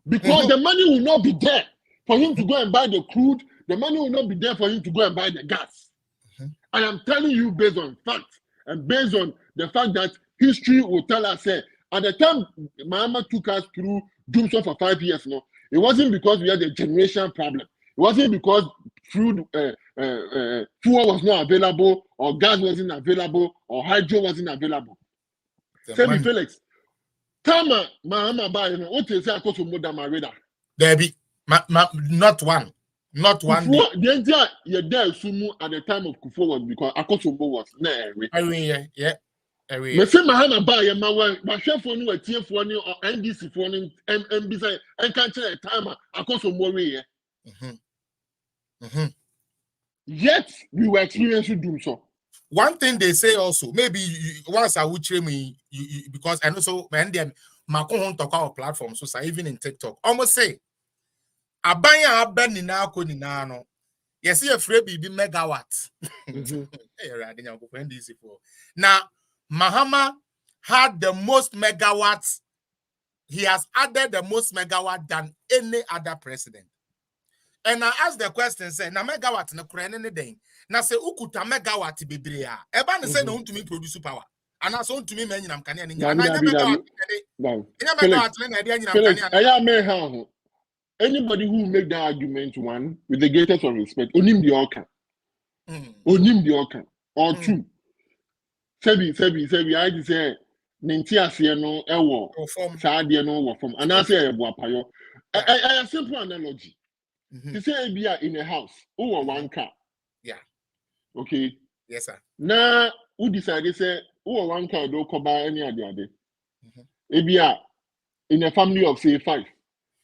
Because the money will not be there for him to go and buy the crude, the money will not be there for him to go and buy the gas. I am telling you based on facts and based on the fact that history will tell us, at the time Mahama took us through doomsday for 5 years now, it wasn't because we had a generation problem. It wasn't because fuel was not available, or gas wasn't available, or hydro wasn't available. Tell me, Felix, Tama Mahama buy no. What is say akoso moda marida? There be not one. Not one day. Kufuor, the entire ye there sumu at the time of Kufuor was because akoso was na every. Yeah. Me say Mahama buy ye ma hwefo no atiefo no NDC fo no MB say enka kire time akoso mo we ye. Yet we were experiencing doom so. One thing they say also, maybe once I would train me, because I know so when then my home talk our platform, so even in TikTok, almost say abaya aben ni na ko ni na no. Yes, you afraid be megawatt. Now, Mahama had the most megawatts. He has added the most megawatt than any other president. And I asked the question, say, na megawatt na kura any day. Na say ukuta megawatt bibria. Eba ne say no to me produce power. And I so to me men nyam kania nya. Na megawatt. Nya megawatt na idea nyam kania. Anybody who make that argument one with the greatest of respect, onim the oka. Onim the oka. Or two. Sebi, I just say Ninti ase no ewo saade no wo from and I say ebo apayo. A simple analogy. You say in a house, who one car. Yeah. Okay. Yes, sir. Now, who decided say who one car don't come by any other day? In a family of say 5,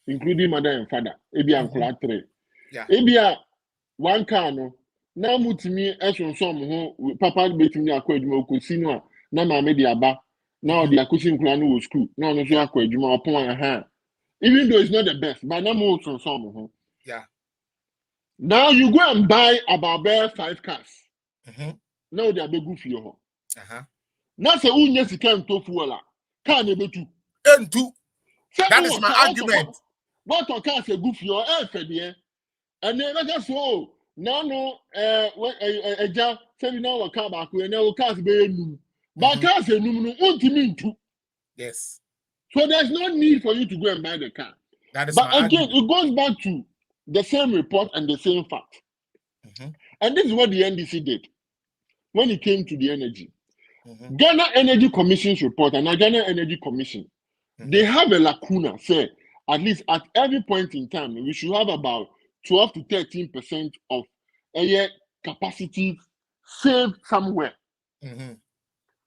including mother and father. Uncle 3. Yeah. One car no. Now mutimi eson som ho papa betimi akwadwuma okosino na mama de aba. Now the akusin kula no school. Now no so akwadwuma opon aha. Even though it's not the best, but now more some ho. Yeah. Now you go and buy about 5 cars. Now they are big good for you. Now say unye sika nto fuola. Car na betu. Entu. That is my argument. What car say good for you fede. And then that's so no eja say now wa car back we na cars be enum. But cars enum no untimi ntu. Yes. So there's no need for you to go and buy the car. That is but my again, argument. it goes back to the same report and the same fact. And this is what the NDC did when it came to the energy. Ghana Energy Commission's report and the Ghana Energy Commission, they have a lacuna, say, at least at every point in time, we should have about 12 to 13% of air capacity saved somewhere.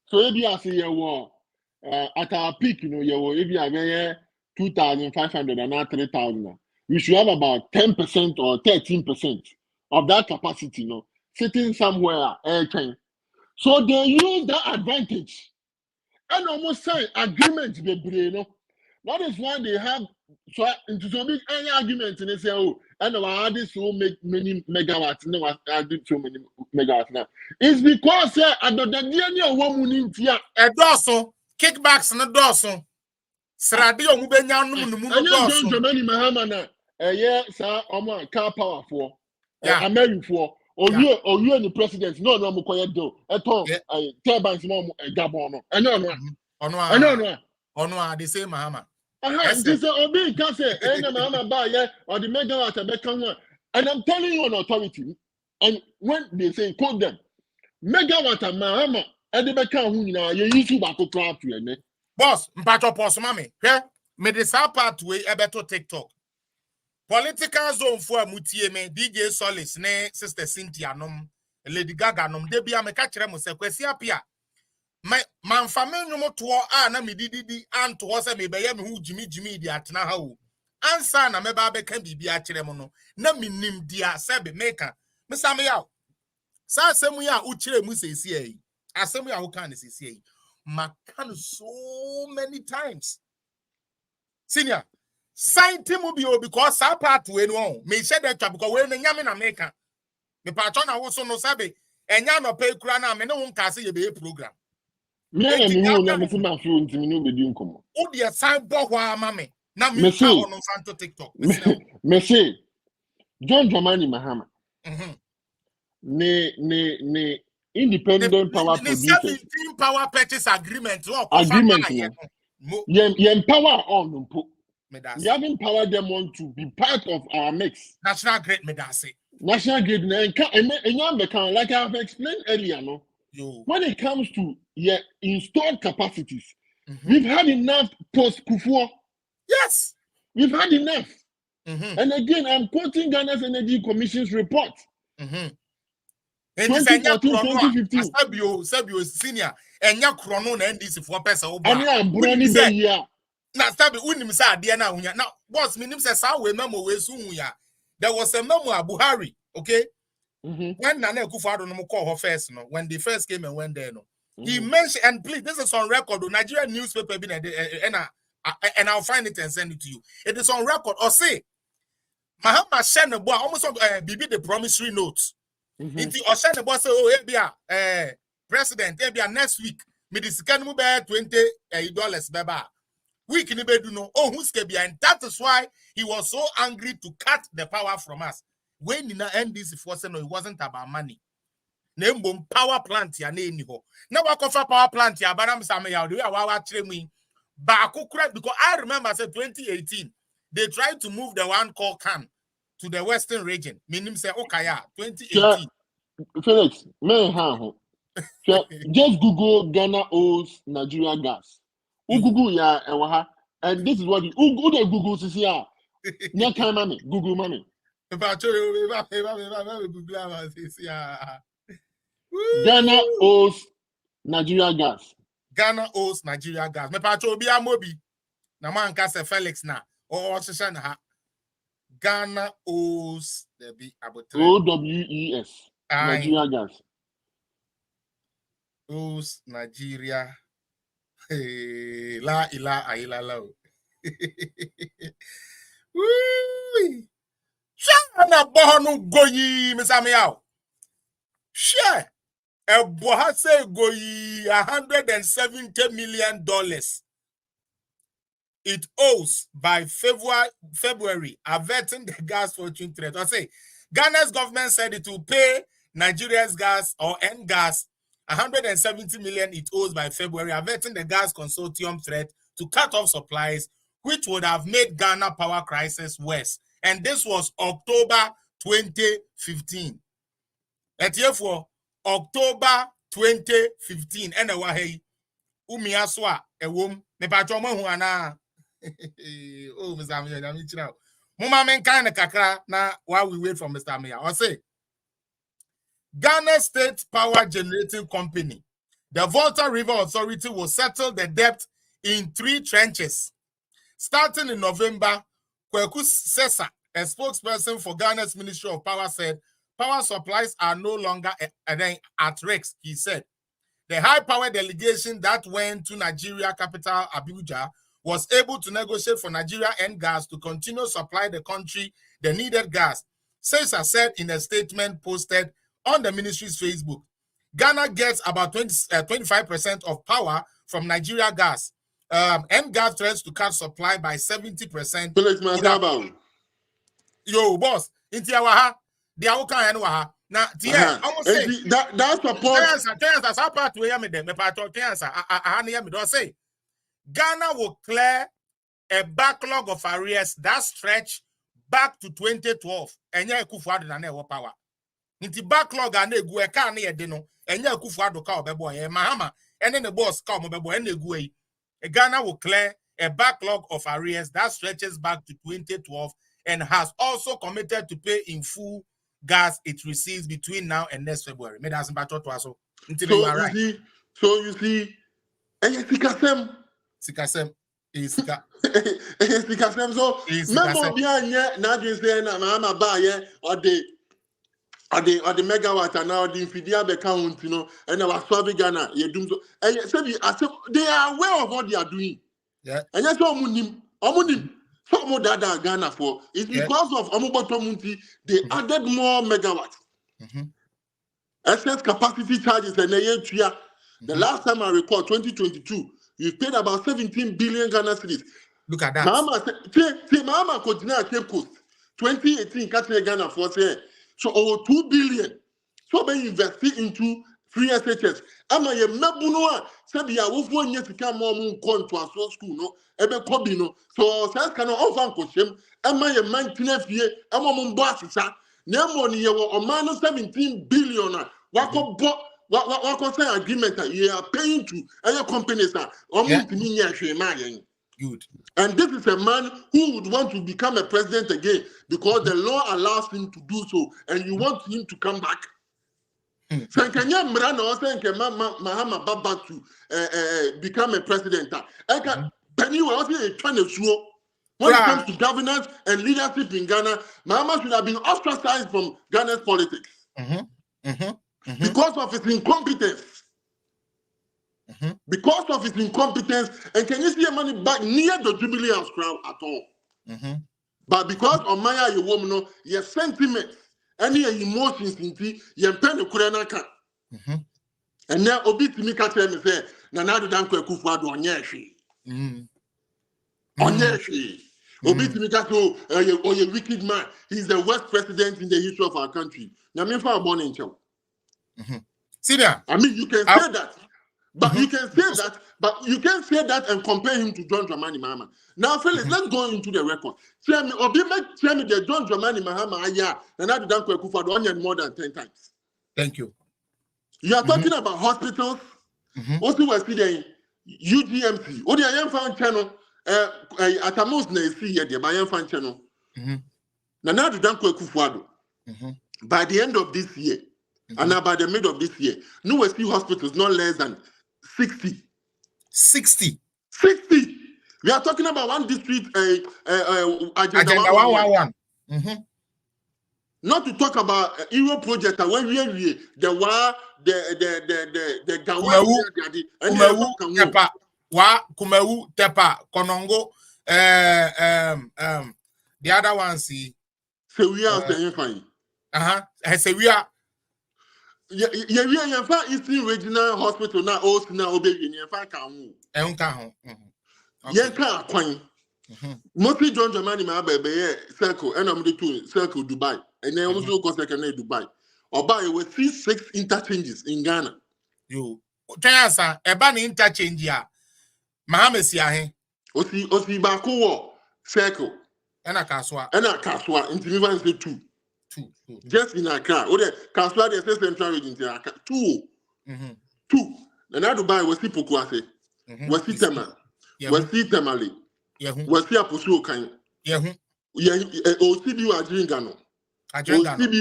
So maybe I say, at our peak, if you have 2,500 and now 3,000, we should have about 10% or 13% of that capacity, sitting somewhere airtime. So they use that advantage and almost say agreement with the That is why they have so into so big any argument and they say, oh, and I this will make many megawatts. No, I did so many megawatts now. It's because I don't know woman in here. A dorsal kickbacks and a dorsal. Sradio Mubenya John Germany Mahama na sir car power for American for or you and the president no mo koye do eto turbines mo Gabon no ono they say Mahama this obi can say Mahama buy or the megawatt be kan one and I'm telling you on authority and when they say quote them megawatt Mahama e de be kan hu nyina ye use ba ko kra to ene boss mpacho post mame me de sa part we ebeto TikTok political zone for mutie me DJ Solis ne sister Cynthia nom Lady Gaga nom de bia me ka kire mo se kwasi apia manfa menwom to na me dididi anto se me be ye me hu jimi di atena ha o ansa na me ba be ka bibia kire mo no na minim dia se be meka me sam ya sa asemu ya u kire mu sesi yi asemu ya ho kan sesi yi makan so many times senior sign timubio because sa part we no me share that because we nyame na meka me patcho na wo so no sabe enya no pay kura na me ne won ka se ye be program me hu na me se ma feel ntimi no be di nkomo o de sign bo hwa ama me na me ka on santo TikTok me say John Dramani Mahama ne independent power producers 17 power purchase agreement yen power on mpo we haven't empowered them on to be part of our mix. National Grid Medase. National Grid, like I have explained earlier, when it comes to installed capacities, We've had enough post Kufuor. Yes. We've had enough. And again, I'm quoting Ghana's Energy Commission's report. 2014, 2015. Sabio senior and ya chrono na NDC for person oba. And I'm brony be here. Na Sabio unim say ade na unya. Now boss minim say sa we memo we su unya. There was a memo Buhari, okay? When Nana Akufo-Addo no call her first, no, when they first came and went there, no, he mentioned, and please, this is on record, the Nigerian newspaper, and I'll find it and send it to you. It is on record. Or say, Mahama sent a boy almost on the promissory notes. Into or send a boy say, oh, Ebia, President, Ebia next week, me this can move $20 beba. Week in the bed, no, oh, who's Kebia, and that is why he was so angry to cut the power from us. When in the NDC force, no, it wasn't about money. Name power plant ya name ho. Now I offer power plant ya banam samaya do ya wa tremi. Ba because I remember say 2018 they tried to move the one called Can to the western region. Meaning say Okaya 2018. Felix, just Google Ghana owes Nigeria gas. Google ya and this is what you Google to see ya. Google money. Ghana owes Nigeria gas. Ghana owes Nigeria gas. Me pacho obi amobi. Na man ka se Felix na. O shisha na ha. Ghana owes there be abotre. OWES. Nigeria gas. Owes Nigeria. La ila aila la. Woo! Shana bohonu goyi misami yao. Share. A bohase goyi $170 million. It owes by February, averting the gas fortune threat. I say, Ghana's government said it will pay Nigeria's gas or N-Gas $170 million it owes by February, averting the gas consortium threat to cut off supplies, which would have made Ghana power crisis worse. And this was October 2015. At therefore, October 2015. And hey, umiaswa ewom me patro mo hu ana. Oh, Mr. Amia, I'm chira. Mama men kind kakra na while we wait for Mr. Amia. I say Ghana State Power Generating Company, the Volta River Authority will settle the debt in 3 tranches. Starting in November, Kweku Sesa, a spokesperson for Ghana's Ministry of Power, said power supplies are no longer at risk, he said. The high-power delegation that went to Nigeria capital Abuja was able to negotiate for Nigeria N-Gas to continue to supply the country the needed gas. Sesa said in a statement posted on the ministry's Facebook. Ghana gets about 25% of power from Nigeria gas. N-Gas threatens to cut supply by 70%. Yo, boss, into our ha, the Awoka and Waha. Now, I almost say that's a point. That's how part we am them. I say Ghana will clear a backlog of arrears that stretch back to 2012. And ya Akufo-Addo na na power. Inti backlog and egu e ka na ye de no. And ya Akufo-Addo ka obebo ye Mahama. And then the boss ka obebo and egu e. Ghana will clear a backlog of arrears that stretches back to 2012 and has also committed to pay in full gas it receives between now and next February. So you see, Sikasem is Sika. Sikasem. So member behind here, now you say na Mahama buy or the megawatt and now the infidia account, you know, and our Swabi Ghana, you do so. And they are aware of what they are doing. Yeah. And that's all Omunim. So more data Ghana for it's because of Omubotomunti, they added more megawatts. Excess capacity charges and the last time I recall, 2022, you paid about 17 billion Ghana cedis. Look at that. Mahama continue Cape Coast. 2018, Katina Ghana for say so over 2 billion. So they invested into 3 SHS. Ama ye mebunoa sabi ya wofo nye sika mo mu nko to aso school no ebe kobi no so sense kana ofan koshem ama ye mantine fie ama mo mbo asesa na mo ni ye wo o man 17 billion wakọ bo what concern agreement that you are paying to other companies are almost Good. and this is a man who would want to become a president again because the law allows him to do so, and you want him to come back. So can you Mahama back to become a president? Penny was trying to show when it comes to governance and leadership in Ghana, Mahama should have been ostracized from Ghana's politics because of his incompetence. Because of his incompetence, and can you see a money back near the Jubilee House crowd at all? But because of Maya, you woman, your sentiments, any emotions into your pen of Kurenaka. And now Obi to me catch him and say, Nanado Danko Kufado on Yashi. On Yashi. Obi to me catch or you wicked man. He's the worst president in the history of our country. Now, me for a born in Chow. See there. I mean, you can say that. But you can say that, but you can say that and compare him to John Dramani Mahama. Now, Felix, let's go into the record. Tell me, Obi tell me the John Dramani Mahama, and I done Kufa more than 10 times. Thank you. You are talking about hospitals. Also, we're seeing UGMC. Odi I found channel. At a most, na see here the Bayan fan channel. Now done Kufa. By the end of this year, and now by the middle of this year, no we see hospitals not less than 60. 60. We are talking about one district, Agenda 111. Not to talk about Euro project when we the Gawa Tepa Kumewu Tepa Konongo the other one see so we are saying fine. I say we are Eastern Regional Hospital now also now obey mostly John Dramani Mahama circle and I'm the circle Dubai and then also go second Dubai or by with 6 interchanges in Ghana. You Tayasa Eban interchange ya Mahama siahe Osi Bako circle and a Kaswa into me say 2. Just in Accra, or the Kaswa the central region 2. And I Dubai was people Kwase was Tema was Temali was here Pusu Kan OCB was Gano OCB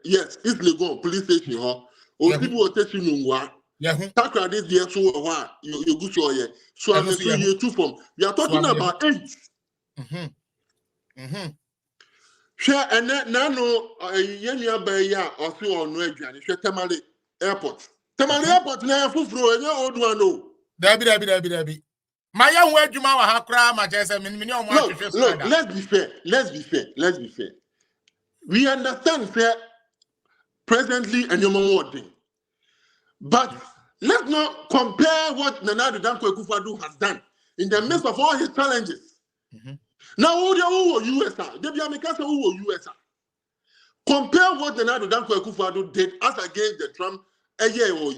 yes it's Legon police station OCB was taking Takra this year so you go so here so I'm you 2 from we are talking about 8. Share and nano yenya baya or so on no aduane share Tamale Airport Airport na fufuro enya old one no Debbie my young word you ma ha kra ma chese mini o ma look, let's be fair we understand sir presently and your wording but let's not compare what Nana Danko Akufo-Addo has done in the midst of all his challenges. Now, who USA? Debbie America who USA? Compare what the Nana Danko Akufo-Addo did as against the Trump a year or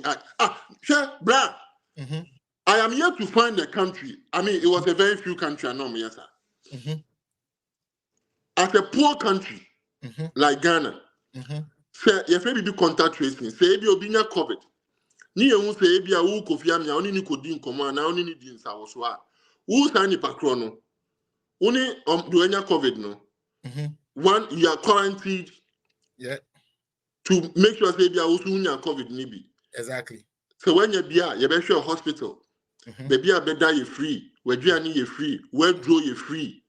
sure, Brad. I am here to find a country. I mean, it was a very few country, I know me, yes, sir. As a poor country like Ghana, say if you do contact tracing, say if you be near COVID, ni who say if you are who Kofi Amia only ni kodin command, now only ni din sa oswa. Who say ni pakrono? Only do any COVID no. One, you are quarantined. Yeah. To make sure say you are also in COVID maybe. Exactly. So when you be you be sure hospital. Baby a better you free. Where you free. Where draw you free.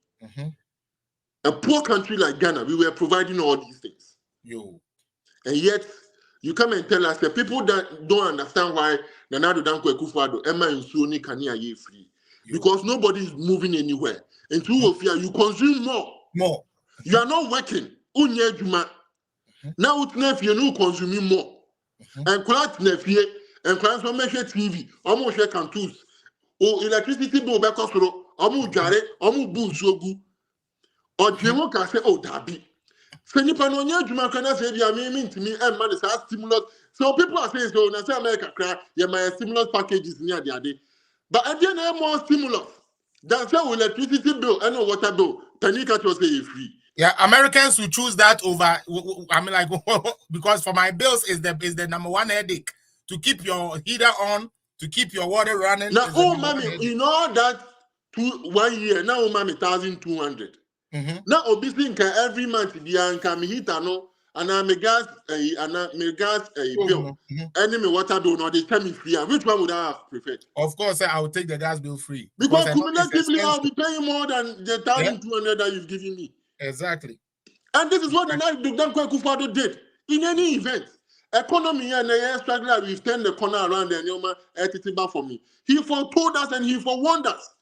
A poor country like Ghana, we were providing all these things. And yet you come and tell us that people that don't understand why Nana Danko Akufo-Addo Emma and Suni Kania ye free. Because nobody is moving anywhere. And two of you consume more. You are not working. Unye juma. Now it's you know consuming more. And quite nefie and quite so measure TV. Almost share cantus. Oh, electricity bill back off. Almost jare. Almost boo sogu. Or Jemo can say, oh, Dabi. So you can only juma can say, you are meaning to me and money as stimulus. So people are saying, so now America cry. Yeah, my stimulus packages near the day. But at the end, more stimulus. That's how electricity bill and water bill. Panika to say free. Yeah, Americans will choose that over. I mean, like, because for my bills is the number one headache. To keep your heater on, to keep your water running. Now, Is the oh, number one mommy, headache. you know that 1 year now, mommy, 1,200. Now, obviously, every month, the anchor me heater no, and I'm a gas, and I'm a gas bill. Enemy water bill, no, they tell me free. Which one would I have preferred? Of course, I would take the gas bill free Because I know it's cumulatively, I'll expensive. be paying more than the 1,200 that you've given me. Exactly. And this is what the night Dr. Kwakufado did. In any event, economy and the struggle, we've turned the corner around and Yoma back for me. He foretold us and he forewarned us.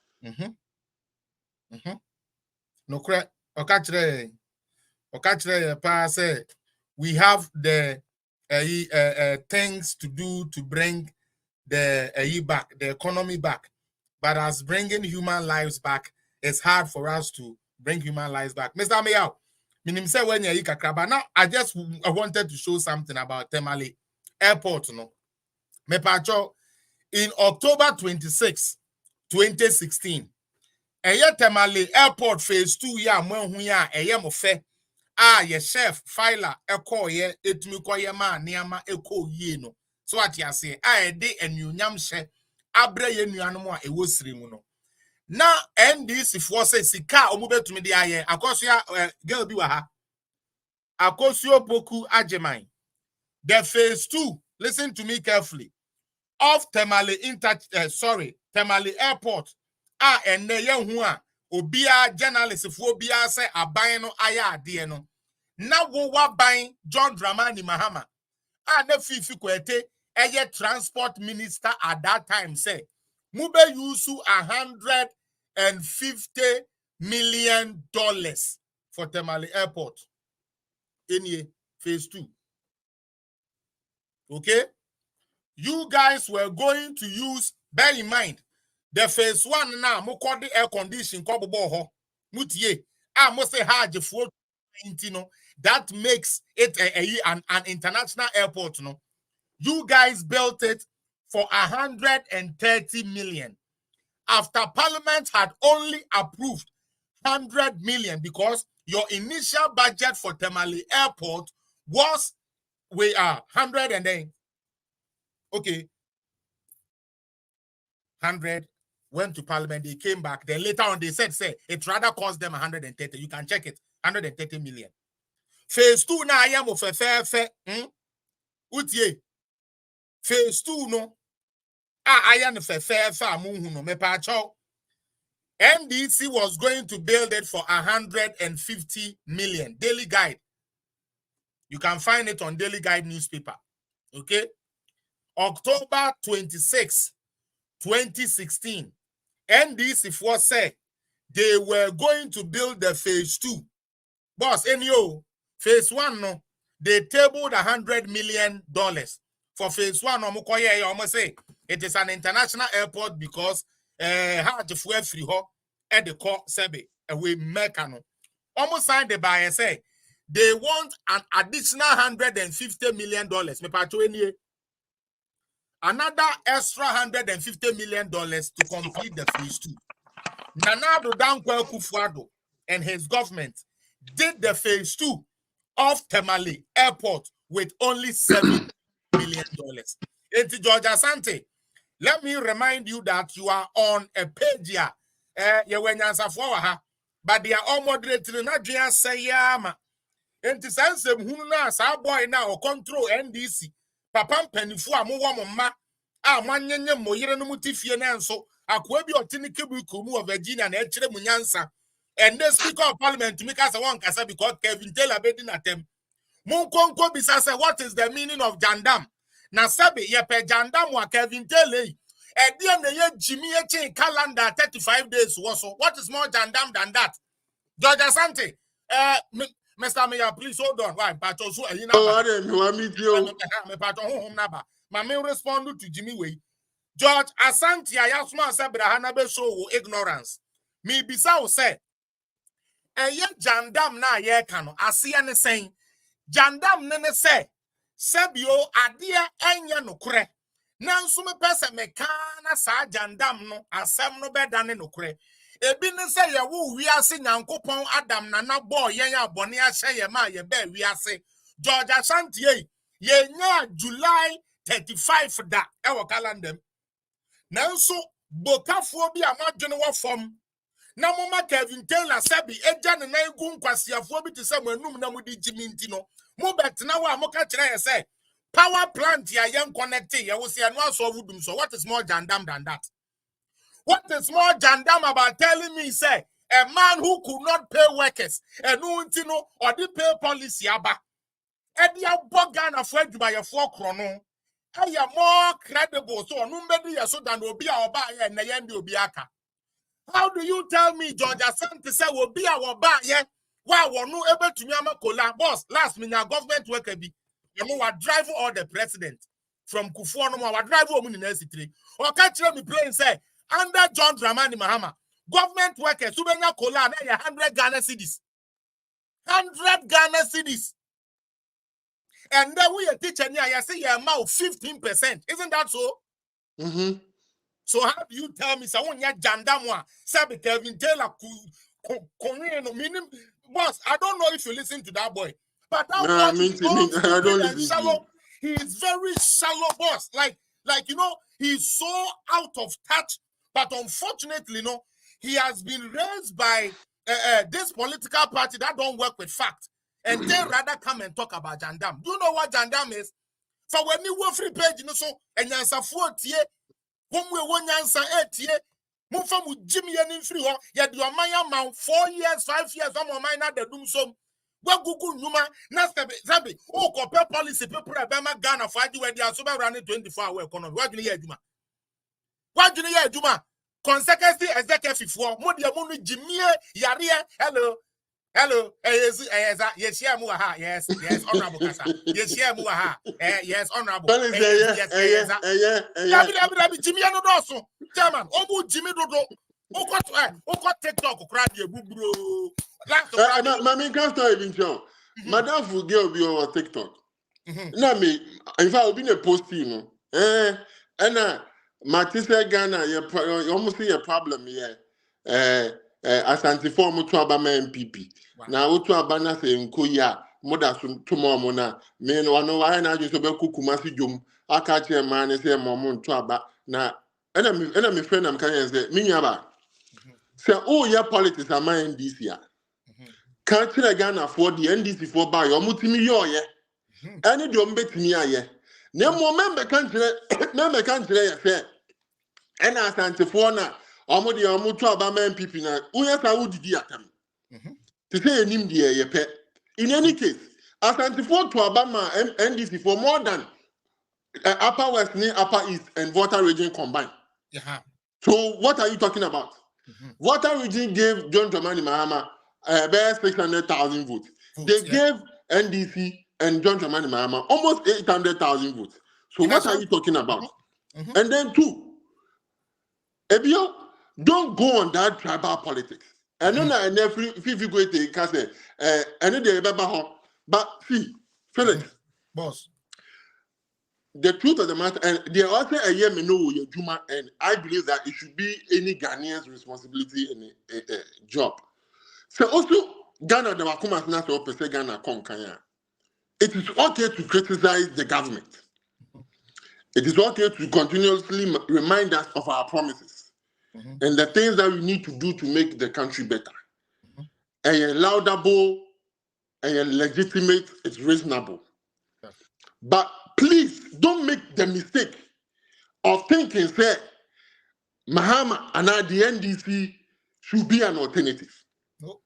No crap. Okachre pa say we have the things to do to bring the economy back, but as bringing human lives back, it's hard for us to bring human lives back. Mr. Meow, minim say when you kakraba. Now I wanted to show something about Temale Airport. No, me pacho in October 26, 2016. Temale Airport phase 2 ya mwenhu ya mo fe ye chef filer eko ye etumi koye ma niama eko yie no so ati ase de enunyam hye abre ye nuanom a ewo siri mu no na NDC for say sika omu betumi de aye akoso ya girl bi wa ha akosio boku ajeman the phase 2 listen to me carefully of Temale Temale Airport enne ye hu a obia journalist fo obia say aban no aya ade no na wo waban John Dramani Mahama na fifi kwete eye transport minister at that time say mube use $150 million for Temale Airport in phase 2. Okay, you guys were going to use, bear in mind, the phase 1 now, mo call the air condition, ko bobo ho, mutie, mo say hard for that makes it an international airport. No, you guys built it for 130 million after Parliament had only approved 100 million because your initial budget for Temale Airport was 100 and then okay. 100 went to Parliament, they came back. Then later on, they said, it rather cost them 130. You can check it, 130 million. Phase 2 now, I am of a fair. Phase 2 no. I am a fair no me pacho. NDC was going to build it for 150 million. Daily Guide. You can find it on Daily Guide newspaper. Okay. October 26, 2016. NDC for said they were going to build the phase 2. Boss, phase 1 no, they tabled $100 million for phase 1. Almost say it is an international airport because hard to free ho at the court sebe we mekano. Almost signed the buyer say they want an additional $150 million. Another extra $150 million to complete the phase 2. Nanado Dankwa Kufuado and his government did the phase 2 of Temale Airport with only $7 million. Enti George Asante, let me remind you that you are on a page here. But they are all moderating. Not just say yama. Enti sense huna sa boy now control NDC. Papa penifu amuwa mama. Manyenye moyere no mutifie na nso akwa bi otini kebuku mu of Virginia na echire munyansa and the speaker of parliament make us one kasa because Kevin Taylor bedi na tem munkonko bisa say what is the meaning of jandam na sabe ye pe jandam wa Kevin Taylor e dia na ye Jimmy eche calendar 35 days so what is more jandam than that? George Asante Mr. Mayor, please hold on. Why? But also, I me respond to Jimmy Way. George Asante, I asked myself, Brahanabe show ignorance. Me bisa say, ye jandam na ye kano. Asiya ne saying, jandam nene say, sebio adia enya no kure. Nansu me pese me kana sa jandam no asem no bedane no kure. Ebi ne say ye wo wiase Nyankopon Adam nana boy yen abone ahye ye ma ye ba wiase. George Asante ye nya July 35 da e wo calendar. Nanso bokafo bi amadwene wo fom. Na mama Kevin Taylor sabi eja ne nan gu nkwasiafo bi te se manum na mudi jiminti no. Mo betena wa mo ka kire ye say power plant ya yen connect ye wo se no aso wudum so what is more jandam than that? What is more jandam about telling me, say, a man who could not pay workers, and no or the pay policy aba, and the abogan afraid by a 4 chrono. I am more credible, so nobody so than will be our buyer and the end will be aka. How do you tell me, George Asante say will be our buyer? Why we're not able to nyama kola boss? Last minute government worker be, you know, what drive all the president from Kufuor no more, drive home in the city. Or catch me playing say. Under John Dramani Mahama, government workers, Subenya Kola, 100 Ghana cedis. 100 Ghana cedis. And then we a teacher here, you say your amount 15%. Isn't that so? Mm-hmm. So how do you tell me, someone ya jandamwa, Sabi Kevin Taylor, meaning, boss, I don't know if you listen to that boy, but that boy is so stupid and shallow. He is very shallow, boss. Like, you know, he's so out of touch. But unfortunately, no, he has been raised by this political party that don't work with facts. And they rather come and talk about Jandam. Do you know what Jandam is? For when you were free page, you know, so, and answer 40, when we won't answer 8 years, move from Jimmy and free, yet your man 4 years, 5 years, I'm on mine at the doom so. Well, Google Numa, Nastabi, oh, compare policy, people at Bama Ghana, fight you where they are so running 24 hour economy. What do you hear, Juma? What do you hear, Juma? Consequently, executive for Modia Munu Jimmy, Yaria, hello, yes, honorable Kasa, yes, yes, honorable, Jimmy and Dosso, German, Obu Jimmy Dodo, Oko TikTok, crowd your boo, Mammy can't tell even John. Madame Fugel be over TikTok. No, me, if I will be a post, you know, and Matisse Ghana, you almost see a problem here. Asante form to Abama MPP. Now, to Abana saying, Kuya, Moda tomorrow, Mona, men, one no why not just about Kukumasi Jum. I catch a man and say, Momon to Abba. Now, enemy friend, I'm kind of say, Minyaba. Say, oh, your politics are mine this year. Can't you again afford the NDC for buy or mutimi yo ye? Any drum bet me ye. No more member country, say. And as Antiphona, Omodi Omutu Abama MPP na, Uyasa would be at him. To say him dear ye pet. In any case, as Antiphon to Abama NDC for more than Upper West, Upper East, and Water Region combined. So, what are you talking about? Water Region gave John Dramani Mahama about 600,000 votes. They gave NDC and John Dramani Mahama almost 800,000 votes. So, what are you talking about? And then, two, Ebio, don't go on that tribal politics. I know that every if you go to Kase, I know they remember, but see, Felix, boss. The truth of the matter, and they also a year me know your Juma, and I believe that it should be any Ghanaian's responsibility in a job. So also Ghana, the Wakumas National per se Ghana Konkaya. It is okay to criticize the government. It is okay to continuously remind us of our promises and the things that we need to do to make the country better. And laudable and legitimate, it's reasonable. But please don't make the mistake of thinking that Mahama and the NDC should be an alternative. No.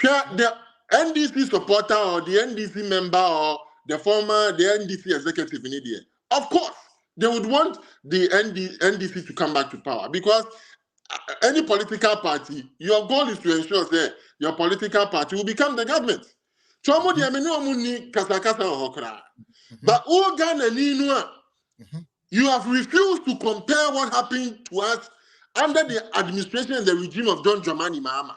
The NDC supporter or the NDC member or the NDC executive in India, of course, they would want the NDC to come back to power because any political party, your goal is to ensure that your political party will become the government. But you have refused to compare what happened to us under the administration and the regime of John Dramani Mahama.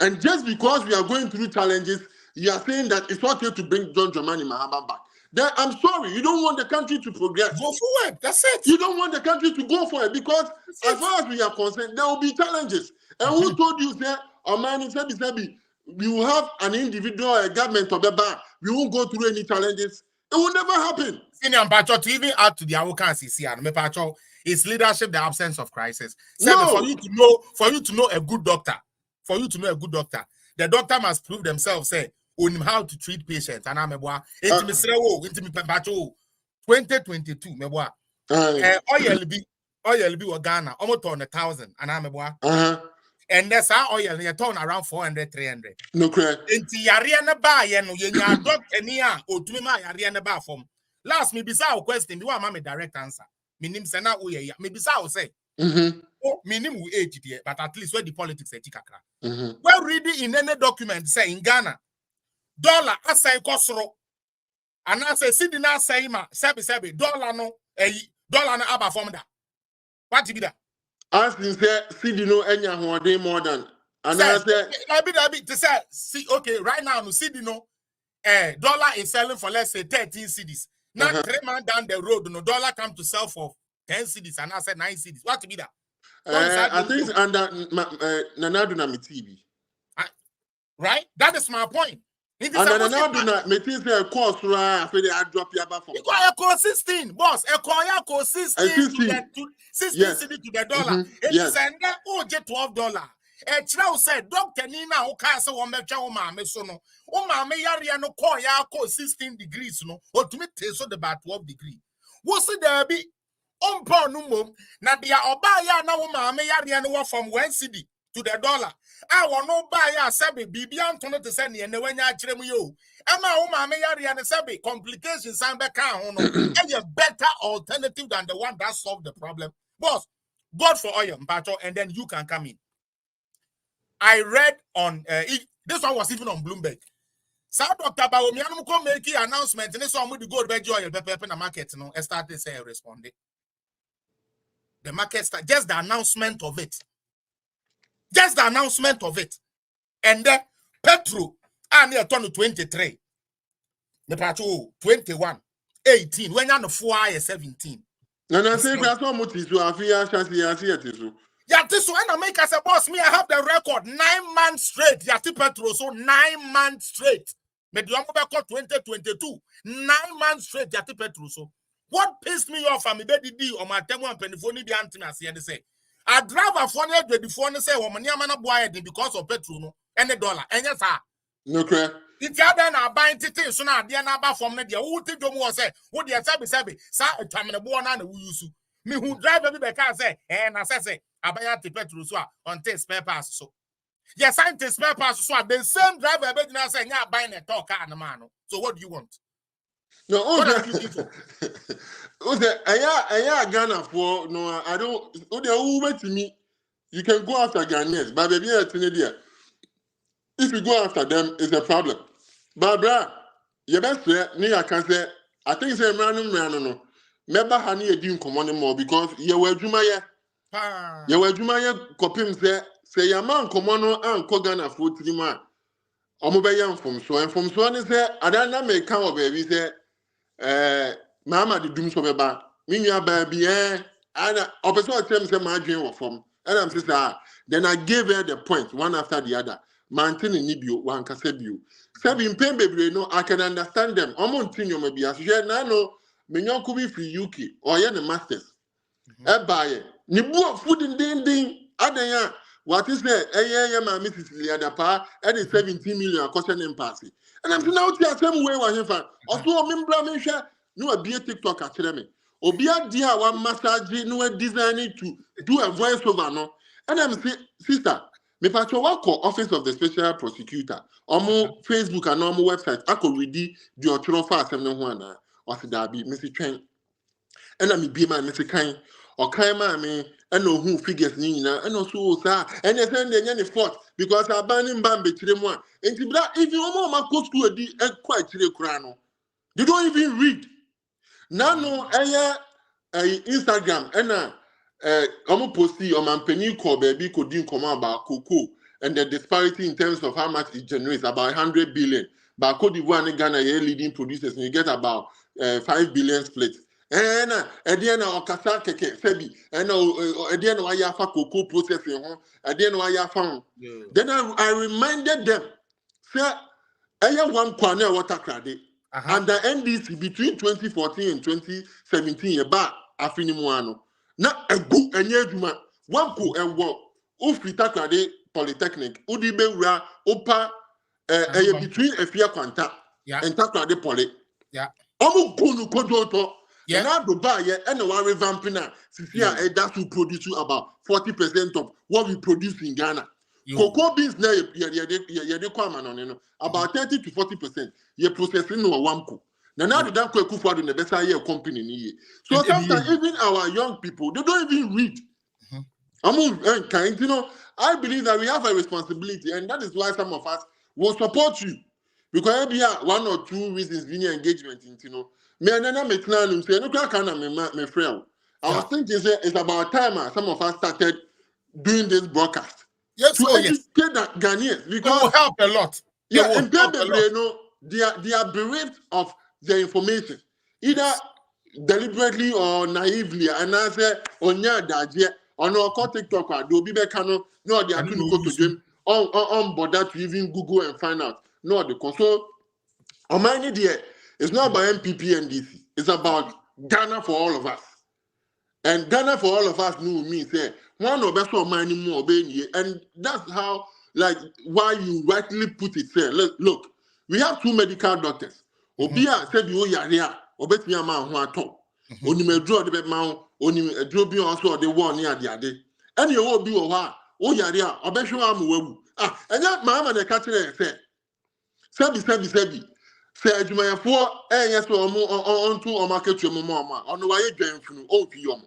And just because we are going through challenges, you are saying that it's okay to bring John Dramani Mahama back. Then I'm sorry, you don't want the country to progress. Go forward. That's it. You don't want the country to go for it because as far as we are concerned, there will be challenges. And who told you that man sabi we will have an individual a government of the bar. We won't go through any challenges. It will never happen. Senior Pacho, to even add to the Awokansi and Mepacho, is leadership the absence of crisis. No. For you to know a good doctor, the doctor must prove themselves, say, on how to treat patients. And I'm a boy, 2022, meboa. Oil be Ghana, almost on 1,000, and I'm a boy. And that's how oil you turn around 400, 300. No correct. Inti yariana ba yeno yenya doctor niya otumima yariana ba from. Last me bisa question me wa ma me direct answer. Minim se na wo ye me bisa o say. Oh, minim we age there, but at least where the politics e tikakra. Well reading in any document say in Ghana dollar asai kosoro. And I say cedi na asai ma sebi dollar no aba from that. What be that? As you say, cedi no enya hoade more than. And I say, to say, see, okay, right now, no cedi no, dollar is selling for let's say 13 cedis. Now 3 months down the road, no dollar come to sell for 10 cedis, and I said 9 cedis. What to be that? I think it's under Nanaduna TV. Right? That is my point. And Nanaduna means a course right after I drop your back from. You got a course 16, boss. A course 16 cedis to the dollar. It's $12. Now said Dr. Nina who can't say one mecha so no. Me yari no call ya 16 degrees no or to me so the about 12 degree. What's it there be on no mum na dia oba ya na me yari no from 1 cedi to the dollar. I want no buy ya sabi bibian to not send and when ya chirem yo. Ama me yari and sabi complications and back on a better alternative than the one that solved the problem. Boss, God for oil, and then you can come in. I read on this one was even on Bloomberg. So Dr. Bawumia no make an announcement and this one with the gold bag oil pepper in the market, you know, and started say responding. The market start just the announcement of it. Just the announcement of it. And then petrol and near turn to 23. The petrol 21, 18. When you're on 4 hours 17. No, I say that's what much to Afia Yeah, this one I make as a boss. Me, I have the record 9 months straight. Yeah, petrol so 9 months straight. Medium back 2022. 9 months straight. Yeah, petrol so. What pissed me off? I'm a baby D or my temo and penifoni be anti and say. I drive a phone with the phone and say, "Oh, man, I'm boy because of petrol no and the dollar and yes, sir." No correct. If you then are buying tickets, so now they are not from media. Who think you more say? What you say? Sir, a time in the born and who use me who drive every car say, and I say. I buy the petrol so on take spare parts so. Yes, I take spare parts so the same driver but now say yeah buying a talk car no man. So what do you want? No, I Ghana for no I don't who wait to me. You can go after Ghanaians, but baby if you go after them it's a problem. Barbara, you best me I can say I think say no. Member honey a doing common more because you were Jumaya. You were Jumaya copying say your man common and Kogana for 3 months. Omobayan from so and from so and say I don't make count of baby say Mahama the doom so beba. Minya baby and opposite terms say my dream from and I'm saying then I gave her the point one after the other. Maintaining Nibio, one Casabio. 7 pen baby no I can understand them. I'm on Tino maybe as you know. Minyon could be free UK or the masters. Buy Nibu food in ding. Adaya. What is there? My Mrs. Liadapa and 17 million caution in passing. And I'm saying out here same way what fan. Also, Mimbra no a beer TikTok at me. Obia dear one massage no designing to do a voiceover no. And I'm saying, sister, me patcho work office of the special prosecutor. Omo Facebook and omo website. I could read the author fast and no one. What's that be Mr. Train? And I'm be my Mr. Kind or kind mammy, and no who figures Nina, and also, sir, and I send any fault because I ban him Bambi to them one. And if you want my coach to a quite to the crano, you don't even read. Now, no, Instagram, and I'm posting on my penny call baby could do come about cocoa and the disparity in terms of how much it generates about 100 billion. But Cote d'Ivoire and Ghana are leading producers, and you get about 5 billion splits. Ediana or Kasa Keke, Sebi, and Ediana Wayafa cocoa processing, Ediana Wayafa. Then I reminded them, sir, I have one corner water credit. And the NDC between 2014 and 2017, about Afinimuano. Not a good and yet, one cool and walk. Ufita Krade Polytechnic, Udibe Ra, Opa, between a fear quanta and Takrade Poly. Yeah. Omu Kunu Kodoto. Yeah, now Dubai and the one revamping. Sisia, that will produce about 40% of what we produce in Ghana. Cocoa beans now, about 30 to 40%. You're processing no one co. Now the damn quick for the best year company. So sometimes even our young people, they don't even read. I believe that we have a responsibility, and that is why some of us will support you. Because maybe one or two reasons video engagement, me and then me say no can me friend. I was thinking it's about time some of us started doing this broadcast. Yes, to educate the Ghanaians, because it will help a lot. Yeah, in they are bereft of the information, either deliberately or naively. And I say, onya daje, or no TikTok, do be no, they are going to go to them on bother to even Google and find out. No, the console. On my idea, it's not about MPP and DC. It's about Ghana for all of us. And Ghana for all of us means one of us or money more obeying, and that's how, like, why you rightly put it there. Look, we have two medical doctors. Obia said you are obet me a man who are top. Only me draw the bed mount, only a draw be also the one near the other. And you will be a while. Oh, yeah, I bet you am and that Mahama the catcher said, Sebi. Say adwumayefo yes on to o market your mama on why you dwanfunu o piyom.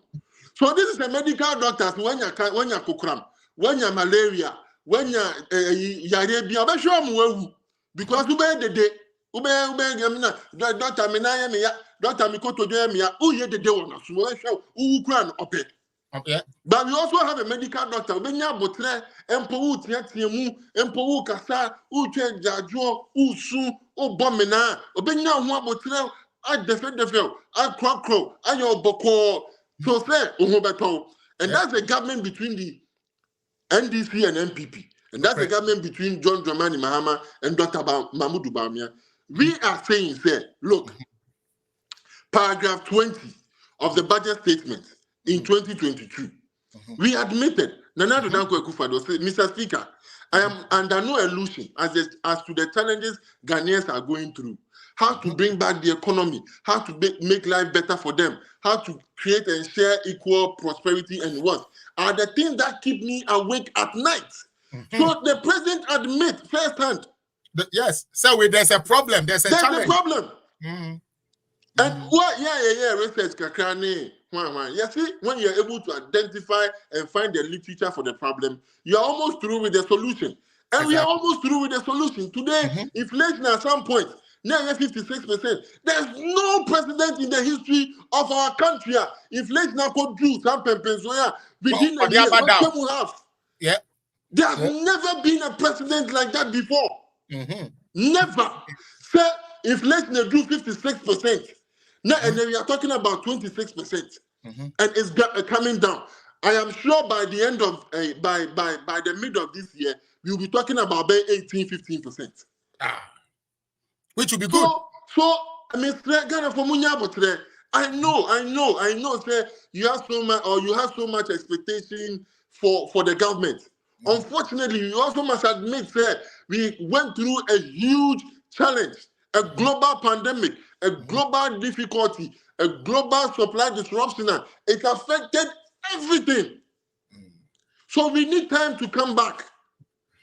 So this is a medical doctors when you kokram, when you malaria, when you yare bia be show am wawu, because ube the day ube gamna doctor me na me ya doctor me koto dwe me ya uye the day wona so we show u kura no ope. Okay. But we also have a medical doctor. Ubenya botre, empo tiatiemu, empo kasa, uche jajo, usu, bomena. Ubenya huwa botre, I defend, I crow, I your boko. So say, and that's the government between the NDC and MPP. And that's the government between John Dramani Mahama and Dr. Mahmoud Bawumia. We are saying, say, look, paragraph 20 of the budget statement in 2022, we admitted, Mr. Speaker, I am under no illusion as to the challenges Ghanaians are going through. How to bring back the economy, how to make life better for them, how to create and share equal prosperity and wealth are the things that keep me awake at night. So the president admits firsthand. Yes, so there's a problem, there's a challenge. There's a problem. And what? Yeah. Research kakrane. You see, when you're able to identify and find the literature for the problem, you're almost through with the solution. And we are almost through with the solution. Today, inflation at some point, now 56%. There's no precedent in the history of our country. Inflation now could do something within a year. What can we have? Yeah. There's never been a precedent like that before. Never. Sir, inflation do 56%. Now, and then we are talking about 26%, and it's coming down. I am sure by the end of by the middle of this year, we'll be talking about 18-15%. Which will be good. So Mr. Ghana for Munya, I know. Sir, you have so much expectation for the government. Unfortunately, you also must admit, sir, we went through a huge challenge, a global pandemic, a global difficulty, a global supply disruption. It affected everything. So we need time to come back.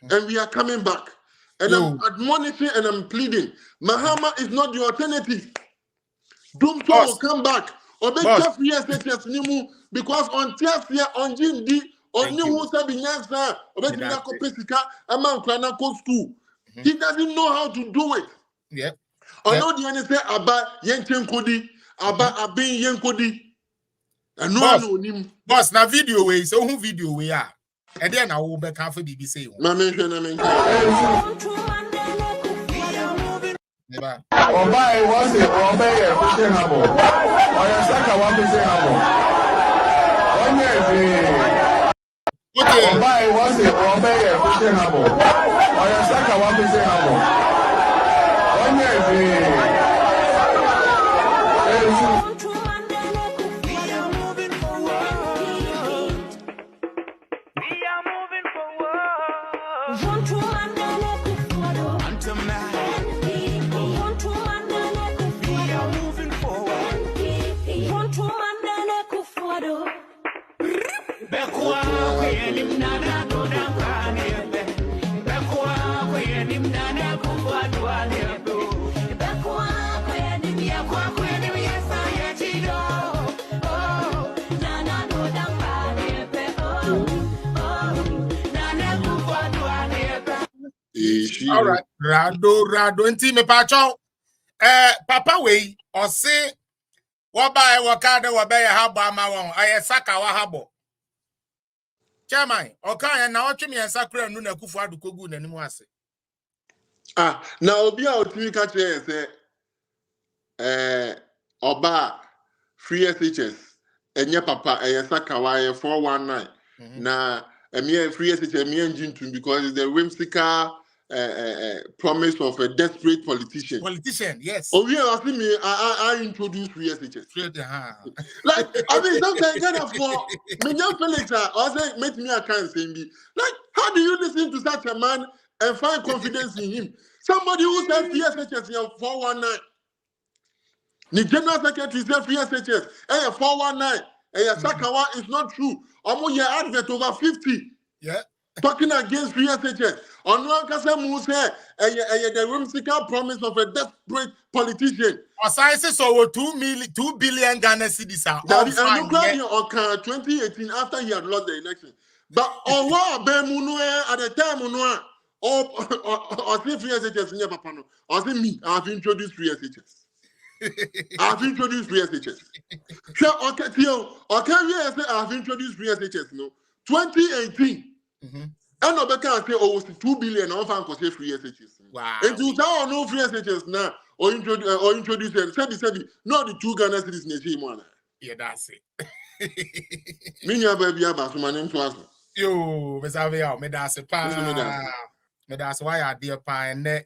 And we are coming back. And I'm admonishing and I'm pleading. Mahama is not the alternative. Dumso will come back. Because on Tiasia, on Jindi, on New Sabinasa, he doesn't know how to do it. Yeah. I know the answer about Yenchen Kodi, about Abin Yenkodi. And no him. Boss, now video way, so who video we are. And then I will back half of BBC. Obai was it Obey Habo. Or a second one to say Habo. 1 year. Obai was it Obey Habo. Or a second one to say Habo. 1 year. All right, Rado, and team Pacho. Papa way or say what by Wakada or by a habo amount. I saka wahabo. Chairman, okay, and now to me and Sakura Nuna Kufa to Kugun and Mwase. Now be out to catch Oba free SHS and your papa a Sakawa 419. Now a mere free SHS me engine because it's the whimsical promise of a desperate politician. Politician, yes. Oh, yeah, I think me, I introduced free SHS. Like, I mean, sometimes kind of for me, young Felix, I say, make me a kind of thing. Like, how do you listen to such a man and find confidence in him? Somebody who said free SHS in 419. The general secretary said free SHS. And 419. And Sakawa is not true. Almost your advert over 50. Yeah. Talking against free SHS. On one case, Muse, the whimsical promise of a desperate politician. Sciences over 2 billion Ghana cedis. That is on 2018 after he had lost the election. But on what at the time, or free SHS in your papa. Or me, I've introduced free SHS. I've introduced free SHS. Sure, okay, I've introduced free SHS. No, 2018. And no better say, oh, 2 billion of unconscious free SHS. Wow. And you tell no free SHS now, or introduce them. Said, not the 2 Ghana cities nation one. Yeah, that's it. Minya baby, about my name to us. Yo, Mesavia, Medase Pa. Medase, why are dear Pa, and then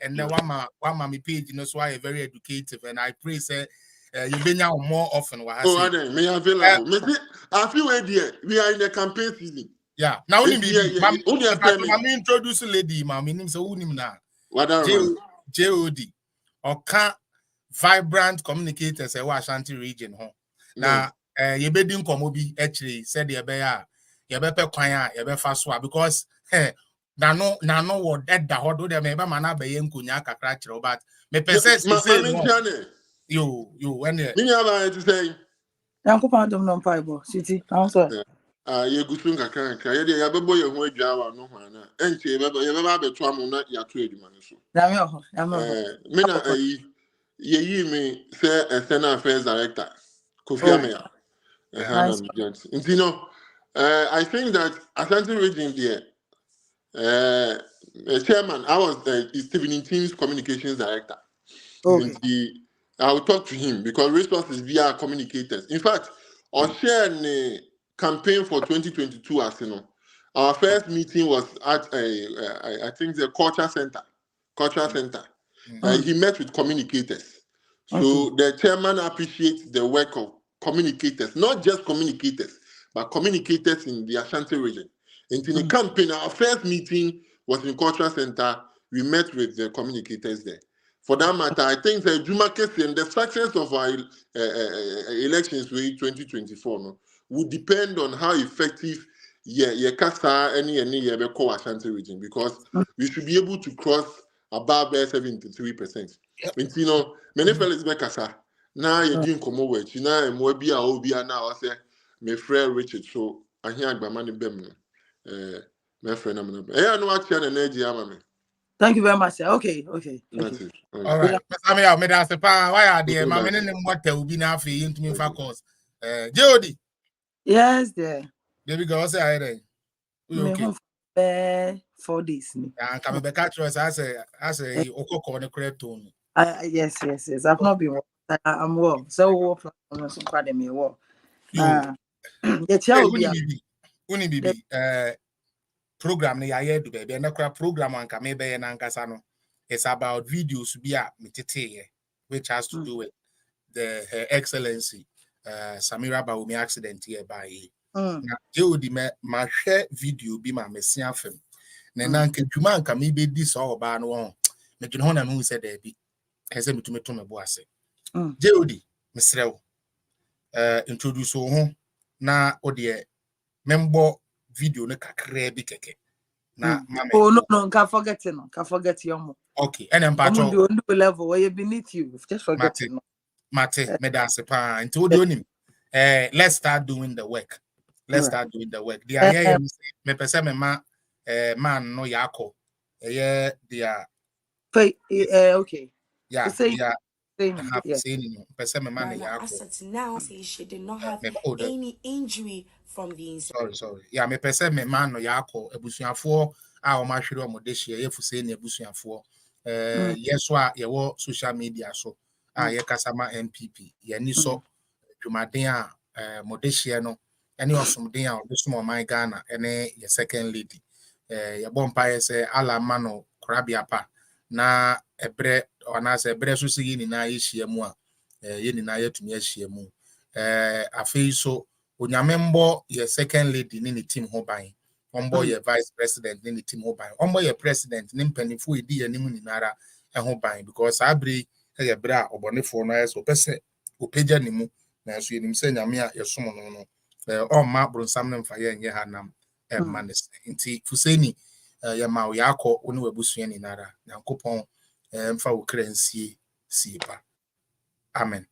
one mammy page, you know, so I very educative, and I pray, say, you've been out more often. Oh, I may available. I feel idea. We are in the campaign season. Yeah, now only me introduce a lady, my name so now. What are JOD or can vibrant communicators a Ashanti region home. Now, you be doing Komobi actually said the bear, you better quiet, you better fast because no what that the hot do them ever mana be yen kunya kakra but me persist you when me have to say Uncle Pandom non fiber city answer. You go soon kakra ya be boy you ho adwa no ho na enche you be to am na ya to aduma no so me na ye me say external affairs director Kofi Amaya you know I think that Ashanti region there chairman I was Stephen Team's communications director. I will talk to him because resources via communicators. In fact, our share campaign for 2022 as you know, our first meeting was at I think the cultural center. He met with communicators. So the chairman appreciates the work of communicators, not just communicators, but communicators in the Ashanti region. And in the campaign, our first meeting was in cultural center. We met with the communicators there. For that matter, I think the Juma case and the success of our elections in 2024 would depend on how effective Kasa any Ashanti region, because we should be able to cross above 73%. And you know, many fellows be Kasa. Now you're doing Commonwealth. You know, and be a now. I say, my friend Richard. So I hear Gbamani Bem. My friend, I'm not. I know what you're energy, Thank you very much, sir. Okay. That's it. All right. Why are they? My name what will be now for you to me for course. Jody. Yes, there. Baby girl, say I there. Okay. 4 days. And come back at us as a okoko on the crab tone. Yes. I've not been. I'm well. So what from some academy well. Yo, The hey, child be uni bibi, program ne yaye do baby, and the program on Kamebe and Ankasano. It's about videos be which has to do with Her Excellency Samira Bawumia accident here by na Jodi ma share video bi ma mesia fam na nanka dwuma anka me be di so oba no ho me dwene ho na me say da bi ese metumi to me bo ase Jodi mesrew introduce wo ho na ode membo video no kakra bi keke na mama no, can't forget it. No, can't forget your okay and empacho do level where you beneath you. Just forget it. No. Mate me dance pa nti odi onim let's start doing the work. Let's start doing the work. The idea me pese me ma man no yako. Dia okay. yeah, Saying saying pese me man yako. Now say she did not have any injury from the incident. Sorry. Yeah, me pese me man no yako ebusuafo a o ma hwere o mo de hye yefu say na ebusuafo yeso a ye wo social media so a ye kasama MPP ye ni so dwumaden a mo de hye no ene osomden a obesom man Ghana ene ye second lady ye bompa ye say ala mano korabia pa na ebre ona se ebre so sigi ni na ye hye mu a ye ni na ye tumi hye mu afei so onyamembo ye second lady ni team ho ban ombo ye vice president ni team ho ban ombo ye president ni mpanifo edi anim ni nara ho ban because abri ye bra obonefo no yeso pese opeja ni mu na so yenim se nyame a yesom no no ma bronsam ne mfa ye nye hanam manes nti fuseni ye ma o yakọ oni wabusua ni nara yankopon mfa wo kransie sipa amen.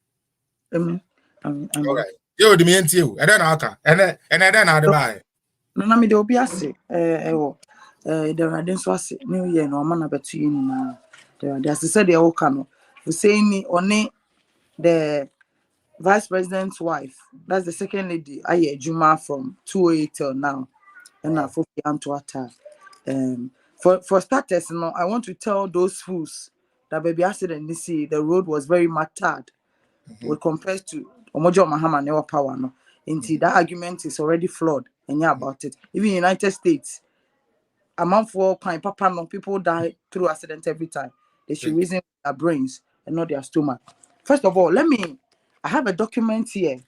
Amen. All right. Yo, the me ntie o. E dey na aka. Ene dey na ade bai. No na me de obi ase the radin so ase new year no man abetu yi na the as said the woka no we say ni one the vice president's wife, that's the second lady aye Juma from 2008 till now and now for to attack for starters no I want to tell those fools that baby accident this see the road was very mattered when compared to Omojo Mahama never power no until that argument is already flawed and yeah about it even United States amount for kind papa no people die through accident every time they should reason their brains and not their stomach. First of all, I have a document here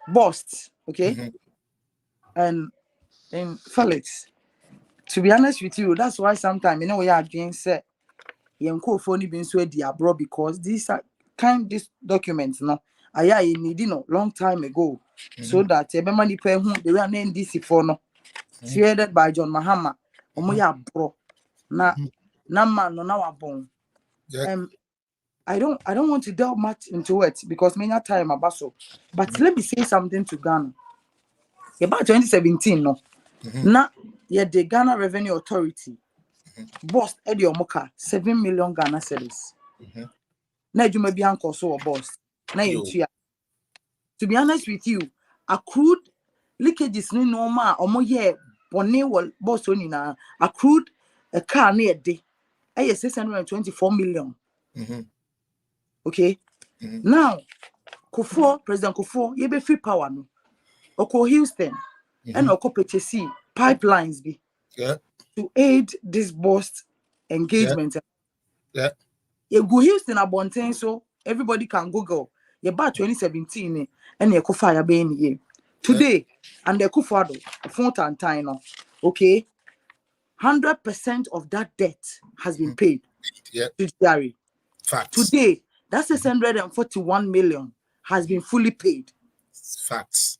bust okay and Felix, to be honest with you, that's why sometimes you know we are against phone being so diabro because these documents no I need long time ago so that everybody pay who they were named DC for no created by John Mahama omoya bro na man no now born I don't want to delve much into it because many time about so but let me say something to Ghana about 2017 no na the Ghana Revenue Authority boss Eddie Omoka 7 million Ghana cedis. Na ejuma bi anko so boss. Na yentua. To be honest with you, accrued leakages ni normal omo ye bone wol boss oni na accrued a car na ede. 624 million. Okay. Now, President Kufuor, ye be free power no. Oko Houston and oko purchase pipelines be. To aid this bust engagement. You go Houston abonten so everybody can Google. You back 2017 and you fire be in here. Today and the Kufuor front and time okay. 100% of that debt has been paid to Jerry. Today, that 641 million has been fully paid. Facts.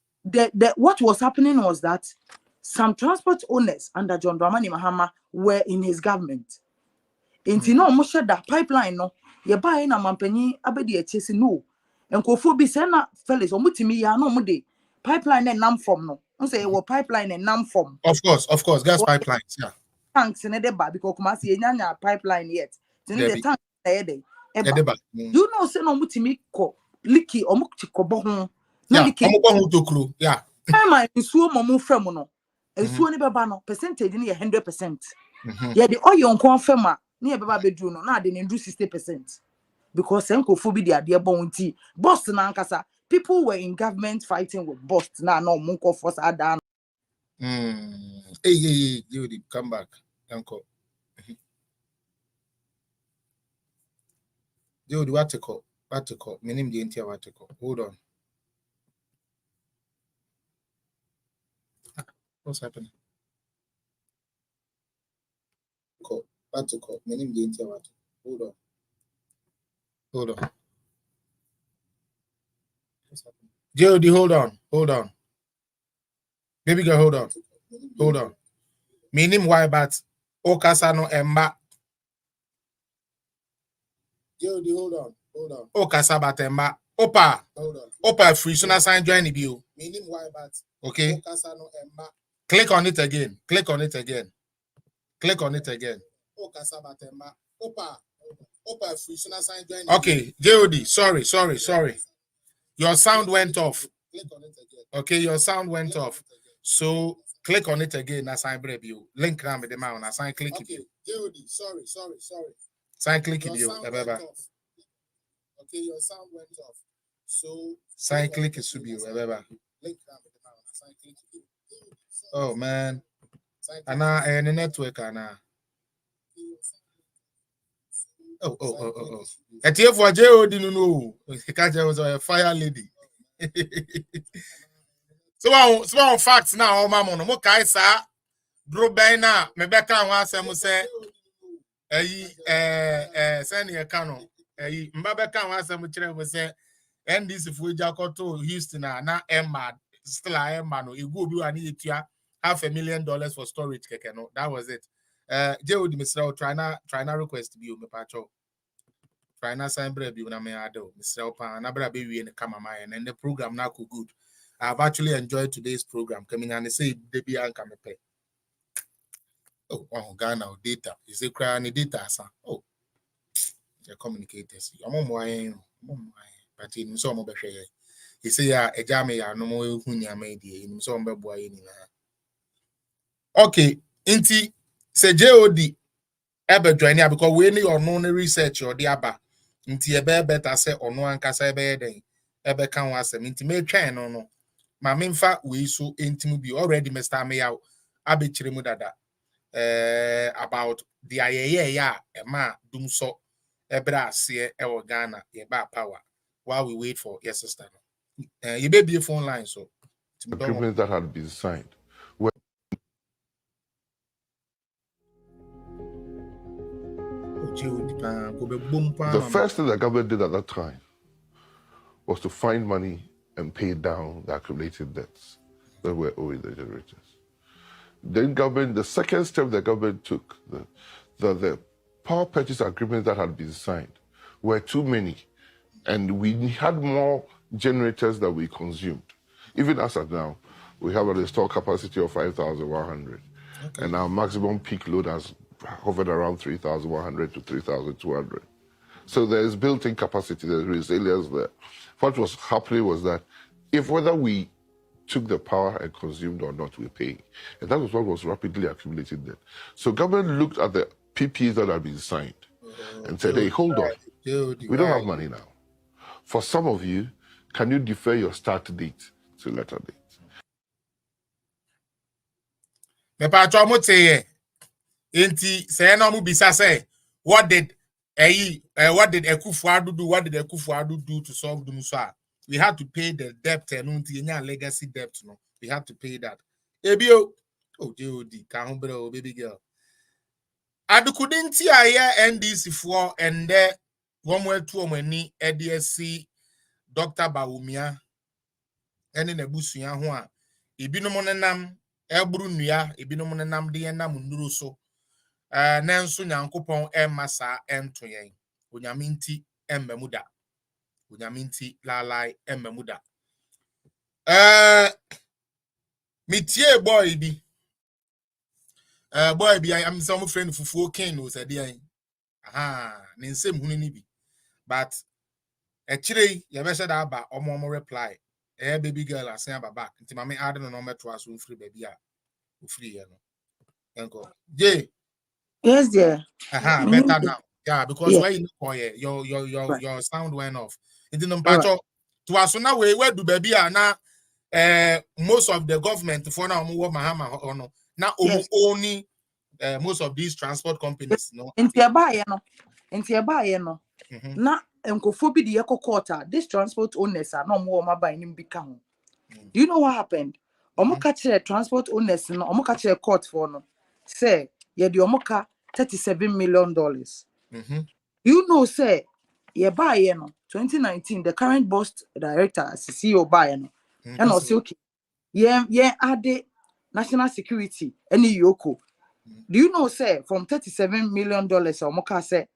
What was happening was that some transport owners under John Dramani Mahama were in his government. And you know, Moshe that pipeline no, you buy na mampeni abedi echesi no. And kofu bi say na fellas omutimi ya no mude pipeline and nam form no. I say we pipeline and nam form. Of course, gas pipelines, yeah. Tanks in the bar because kumasi nyanya pipeline yet. The tank you know say no mutimi ko liki omuchi ko bo ho. Na liki omo ho tokru, yeah. Time nsuo momu frem no. Nsuo ni beba no percentage ni 100%. Yeah, the oil on confirm near Baba bedroom, no, they didn't do 60%. Because Senko Fubi the idea bounty, Boston Ankasa, people were in government fighting with Boston. Now, no, Munko Force Adan. Hey, Jody, come back, Uncle. Jody, what to call? Meaning the entire what to call. Hold on. What's happening? What to call? Meaning the entire what? Hold on. What's happening? Jody, hold on. Baby girl, hold on. Meaning why, but Okasano Emba. Jody, hold on. Okasa Emba. Opa free. So now sign join the view. Meaning why, but okay. Okasano Emba. Click on it again. Okasa Emba. Opa free. So now sign join. Okay, Jody, sorry. Your sound went off. Okay, your sound went off. So click on it again. As I brave you. Link down with the mouse. As I click it. Jody, sorry. Sign click it. You. Okay, your sound went off. So sign click it should be. Link down with the mouse. As I click it. Oh man. Anna any network Anna. Oh. At here for Jody no. Kaja was a fire lady. So facts now, mama no mo kai sa dro ben na me beka ho asem se send your canon mba beka ho asem kire mo se NDC fu jakoto Houston na Emma still Emma no egu obi wa na yetua $500,000 for storage keke no. That was it. Jody Mr. try na request bi o me pa cho try na sign bread bi na me ado Mr. pa na bra be wi ne kama my and the program na ko good. I've actually enjoyed today's program. Coming and say Debbie and Kamepe. Oh, Ghana data. You say crying data, sir. Oh, the communicators. But in some of the you say, a jammy, no more who you made in some boy. Okay, Inti say JOD ever join here because we need or no research or the abba. Inti a better say or no one can say better. Ever can was a intimate train or no. Ma memfa we so intimu bi already Mr. Meyaw abechire mu dada about the ayeye ya ma dum so ebra ase e wo Ghana ye ba power while we wait for your sister you be phone line so agreements that had been signed. The first thing the government did at that time was to find money and pay down the accumulated debts that were owing the generators. Then the second step the government took, the power purchase agreements that had been signed were too many, and we had more generators than we consumed. Even as of now, we have an installed capacity of 5,100, and our maximum peak load has hovered around 3,100 to 3,200. So there is built-in capacity, there's resilience there. What was happening was that whether we took the power and consumed or not, we pay. And that was what was rapidly accumulating then. So government looked at the PPAs that had been signed and said, hey, hold on, we don't have money now. For some of you, can you defer your start date to later date? What did Akufo-Addo do? What did Akufo-Addo do to solve the Musa? We had to pay the debt and legacy debt. No, we had to pay that. Ebio, oh JOD, Kahumbre, baby girl. Adu couldn't see NDC for and there 1 way 2 many ADSC Dr. Bawumia and in a busuya hua. Ibinomonenam, Elbrunia, Ibinomonenam, Diana Munduruso. Nanso nyankopon emasa entoyen onyaminti emmemuda onyaminti lalai emmemuda mitie boy bi am some friend fufuo ken no said yan aha ne nsem hunu ni bi but ekire ye be said aba omo reply baby girl asen aba back nti mama add no number to aso free baby a free ye no enko je Yes, dear. Better now. Yeah, because Yeah. where you know Right. your sound went off. It didn't All right. patch to us now where do baby are now most of the government for now Mahama or no. Now Yes. only most of these transport companies, no. Nti eba ye no. Na enkofo bi de yeko court this transport owners are no more maba nim bi ka ho. Do you know what happened? Omo ka kire transport owners no, omo ka kire court for no. Say, ye de omo ka $37 million. You know, say, ye buy ye no. 2019, the current boss director, CEO buy no. And also okay. Yeah, add national security any yoko. Do you know, say, from $37 million omo ka say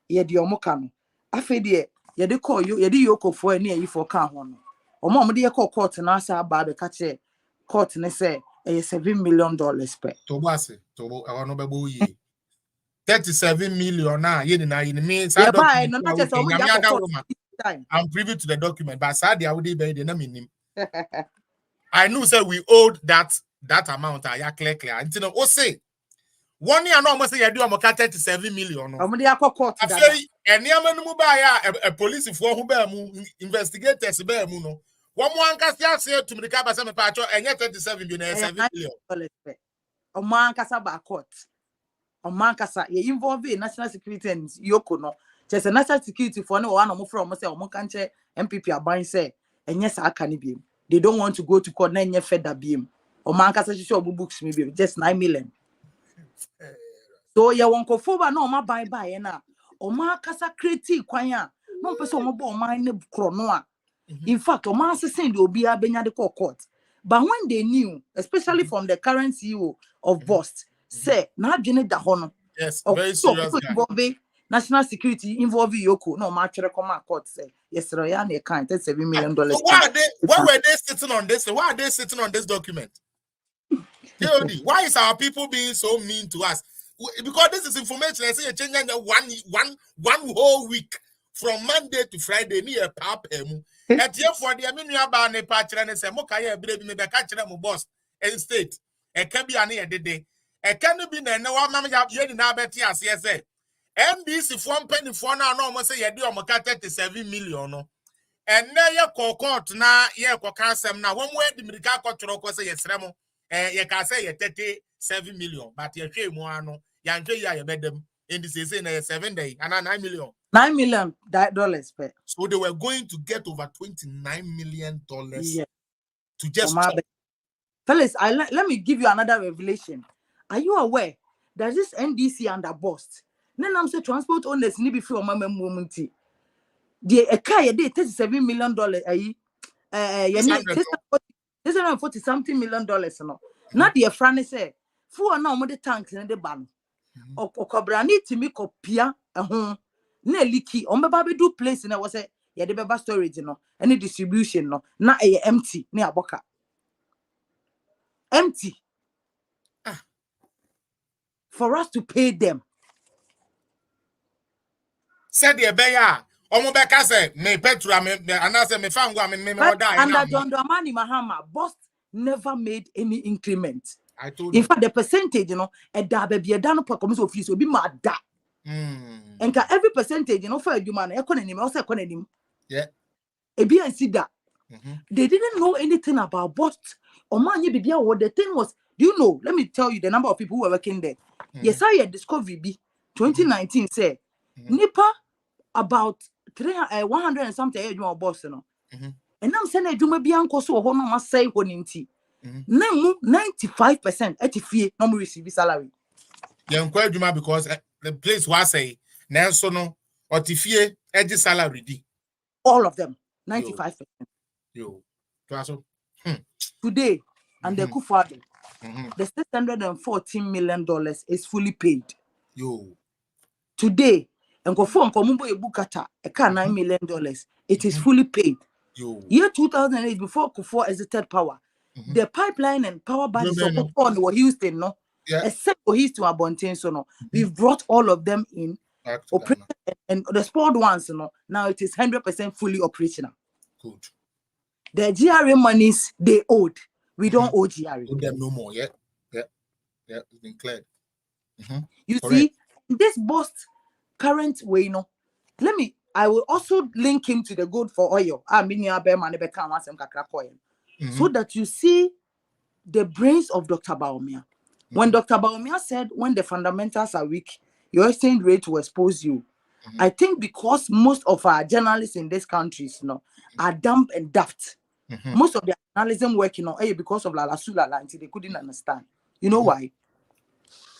ye de omo ka no. Afi de ye de call you, ye de yoko for any ye for ka ho no. Omo de ye call court na asa ba be ka kire court ne say $7 million per. Tobo I no bebo ye. 37 million now. You means Yeah, I buy document. no not just omo de court time. I'm privy to the document, but sadly I would be the name. I knew say we owed that amount. I clear. Until no, say 1 year no almost say you do almost 37 million. No. Omo de court I dada. say any amenu mu buy a police for who be mu investigators be mu no. One more can say to me the car me patch and 37 million 7 million. Omo ankasa ba court. Omo ankasa ye involve in national security and yoko no. Just a national security for no one omo from say omo kanche MPP aban say enye sa aka ni biem. They don't want to go to court na enye feda biem. Omo ankasa shisho obu books me biem just 9 million. So ye won ko foba na omo buy na. Omo ankasa create kwan a no pese omo bo omo ne kro no a. In fact, omo asese the obi abenya de court. But when they knew, especially from the current CEO of Bost, say na adwene da ho no. Yes, very serious guy. Involve national security, involve Yoko. No, match recommend court say yes, Royan they can't $7 million. So why were they sitting on this? Why are they sitting on this document? KOD, why is our people being so mean to us? Because this is information. I say you're changing one whole week from Monday to Friday. Near pap at year for the amino about a patch and say Mokaya baby me catch them boss and state. A can be an ear day. A can be no one mamma yet in Abetias. Yes, NBC for 1 penny for now. No, must say you do a 37 million. And now you court na ye cancel now. One way the medical court to say yes, Remo. You can say 37 million, but you pay more. No, you bet them in this is in 7 days and $9 million. $9 million per. So they were going to get over $29 million Yeah. to just chop. Fellas, let me give you another revelation. Are you aware that this NDC under Bost? Then I'm say transport owners need be free on my moment. The a car they $37 million. $640 something million no. Not the friend say for now the tanks in the ban. O cobra need to make copia home. Ne leaky on baby do place in a was a yeah the beba storage no any distribution no na empty near boka. Empty for us to pay them. Said the bear, Omobeka said, me Petra, me, and I said, me found one, me or die. Under John Dramani Mahama, Boss never made any increment. I told In you. fact, the percentage, a da baby, a dano per commission office will be mad da. And every percentage, for a human, economy, also economy. Yeah. A B and C that. They didn't know anything about Boss. Or man, what the thing was, do you know? Let me tell you the number of people who were working there. Yes, I had discovery B 2019 say Nipa about 100 and something age more boss no. And I'm saying I do maybe uncle so no must say one inti. 95% at fee no receive salary. You inquire Juma because the place was say Nelson no or Tifie edge salary di. All of them 95%. Yo. Today and the Kufado the $614 million is fully paid. Yo. Today and go for Komumbo Ebukata a car $9 million. It is fully paid. Yo. Year 2008 before Kufuor exited power. The pipeline and power bodies of on Houston, no, except for Houston Abontain, so no, we've brought all of them in operation and the spoiled ones, no. Now it is 100% fully operational. Good. The GRA monies they owed, we don't owe GRA. Owe them no more, yeah. It's been cleared. You Correct. see, this bust current way, I will also link him to the gold for oil. So that you see the brains of Dr. Bawumia. When Dr. Bawumia said, when the fundamentals are weak, your exchange rate will expose you. I think because most of our journalists in these countries, are dumb and daft. Most of their journalism work, because of Lala Sulala, until they couldn't understand. You know why?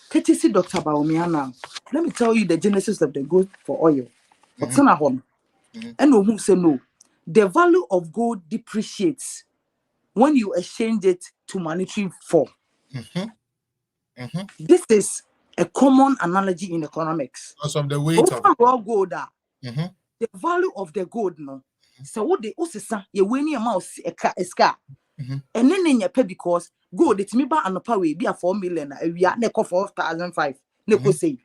Courtesy Dr. Bawumia now. Let me tell you the genesis of the gold for oil. What's on a home? And who say no? The value of gold depreciates when you exchange it to monetary form. This is a common analogy in economics. Because of the weight of raw gold, the value of the gold, so what they also say, you win your mouse a scar. And then in your pay because gold, it's me by an power be a 4 million, we are neck of 4,005. Say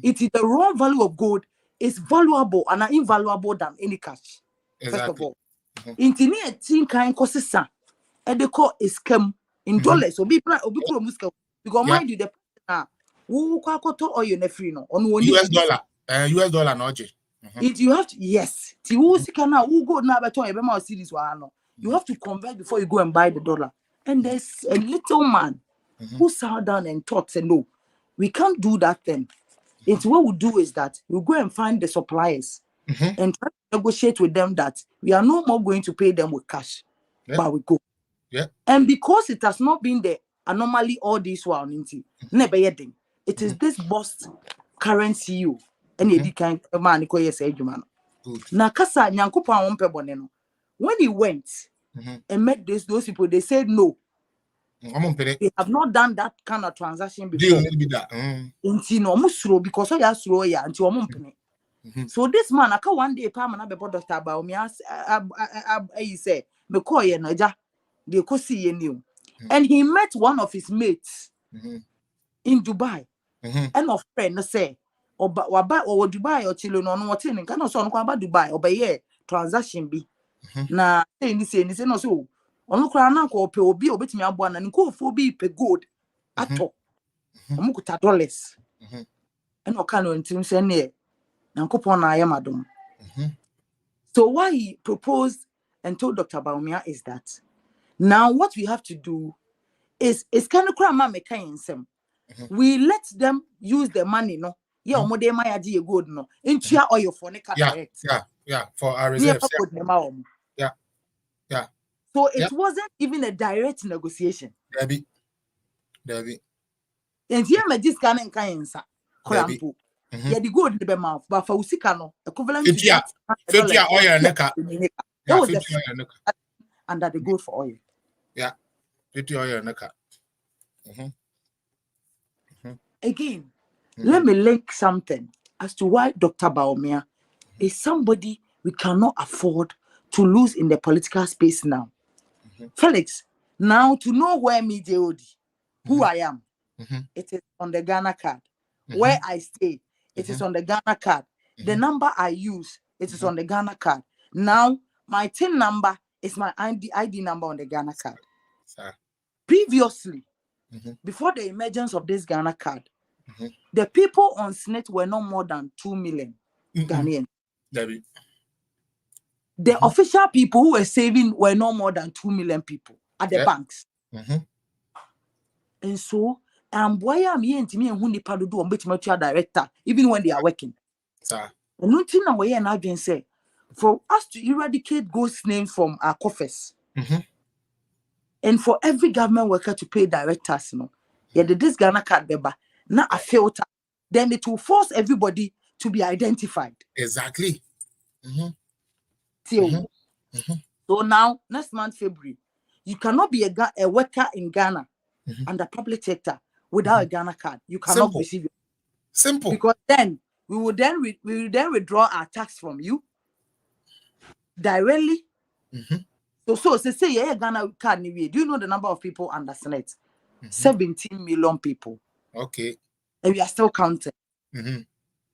it is the raw value of gold is valuable and are invaluable than any cash. exactly. First of all, intini a tin kind costs and the call is come in dollars or be muscle because mind you the who to oil na free no on US dollar no je. It you have to yes ti who sika na who go na beton e be ma series wa no you have to convert before you go and buy the dollar. And there's a little man who sat down and thought, say, no, we can't do that thing. It's what we do is that we go and find the suppliers and try to negotiate with them that we are no more going to pay them with cash, but we go. And because it has not been the anomaly all this while, never yet. It is this bust currency you and the kind of man who is a human. Now, Kasa Nyankupa won't pay boneno. When he went and met those people, they said no. They have not done that kind of transaction before. Because I asked so this man, I can one day Pam and Dr. Bawumia he said, McCoy and Naja, they could see you. And he met one of his mates in Dubai. And of friend say, or Dubai or Chile no what in cannot son about Dubai or by transaction be. Na say no so. On crana ko pe obi obetimi aboa na nko fo bi pe gold ato omukuta dollars and o kan ntim se ne nankopon na ayamadom. So what he proposed and told Dr. Bawumia is that now what we have to do is kind of crama mekansem. We let them use the money omo dey my agi gold no into oil for ne correct. Yeah, for our reserves. So it wasn't even a direct negotiation. Debbie. And here my this can kansa. Korampo. Yeah, the gold in the mouth, but for Usikano, equivalent to that. Oil neka. That was the under the gold for oil. Yeah. 50 oil neka. Again, let me link something as to why Dr. Bawumia is somebody we cannot afford to lose in the political space now. Felix, now to know where me J.O.D., who I am, it is on the Ghana card. Where I stay, it is on the Ghana card. The number I use, it is on the Ghana card. Now, my TIN number is my ID number on the Ghana card. Previously, before the emergence of this Ghana card, the people on SNET were no more than 2 million Ghanaians. The official people who were saving were no more than 2 million people at the banks. And so, why am I to me and who nipa do on betting director, even when they are working? And nothing away and I've been said for us to eradicate ghost names from our coffers. And for every government worker to pay directors, this Ghana card beba, not a filter, then it will force everybody to be identified. Exactly. So now, next month, February, you cannot be a worker in Ghana under public sector without a Ghana card. You cannot receive it. Simple. Because then we will then withdraw our tax from you directly. So say yeah, Ghana card. Do you know the number of people under SNET? 17 million people. Okay. And we are still counting.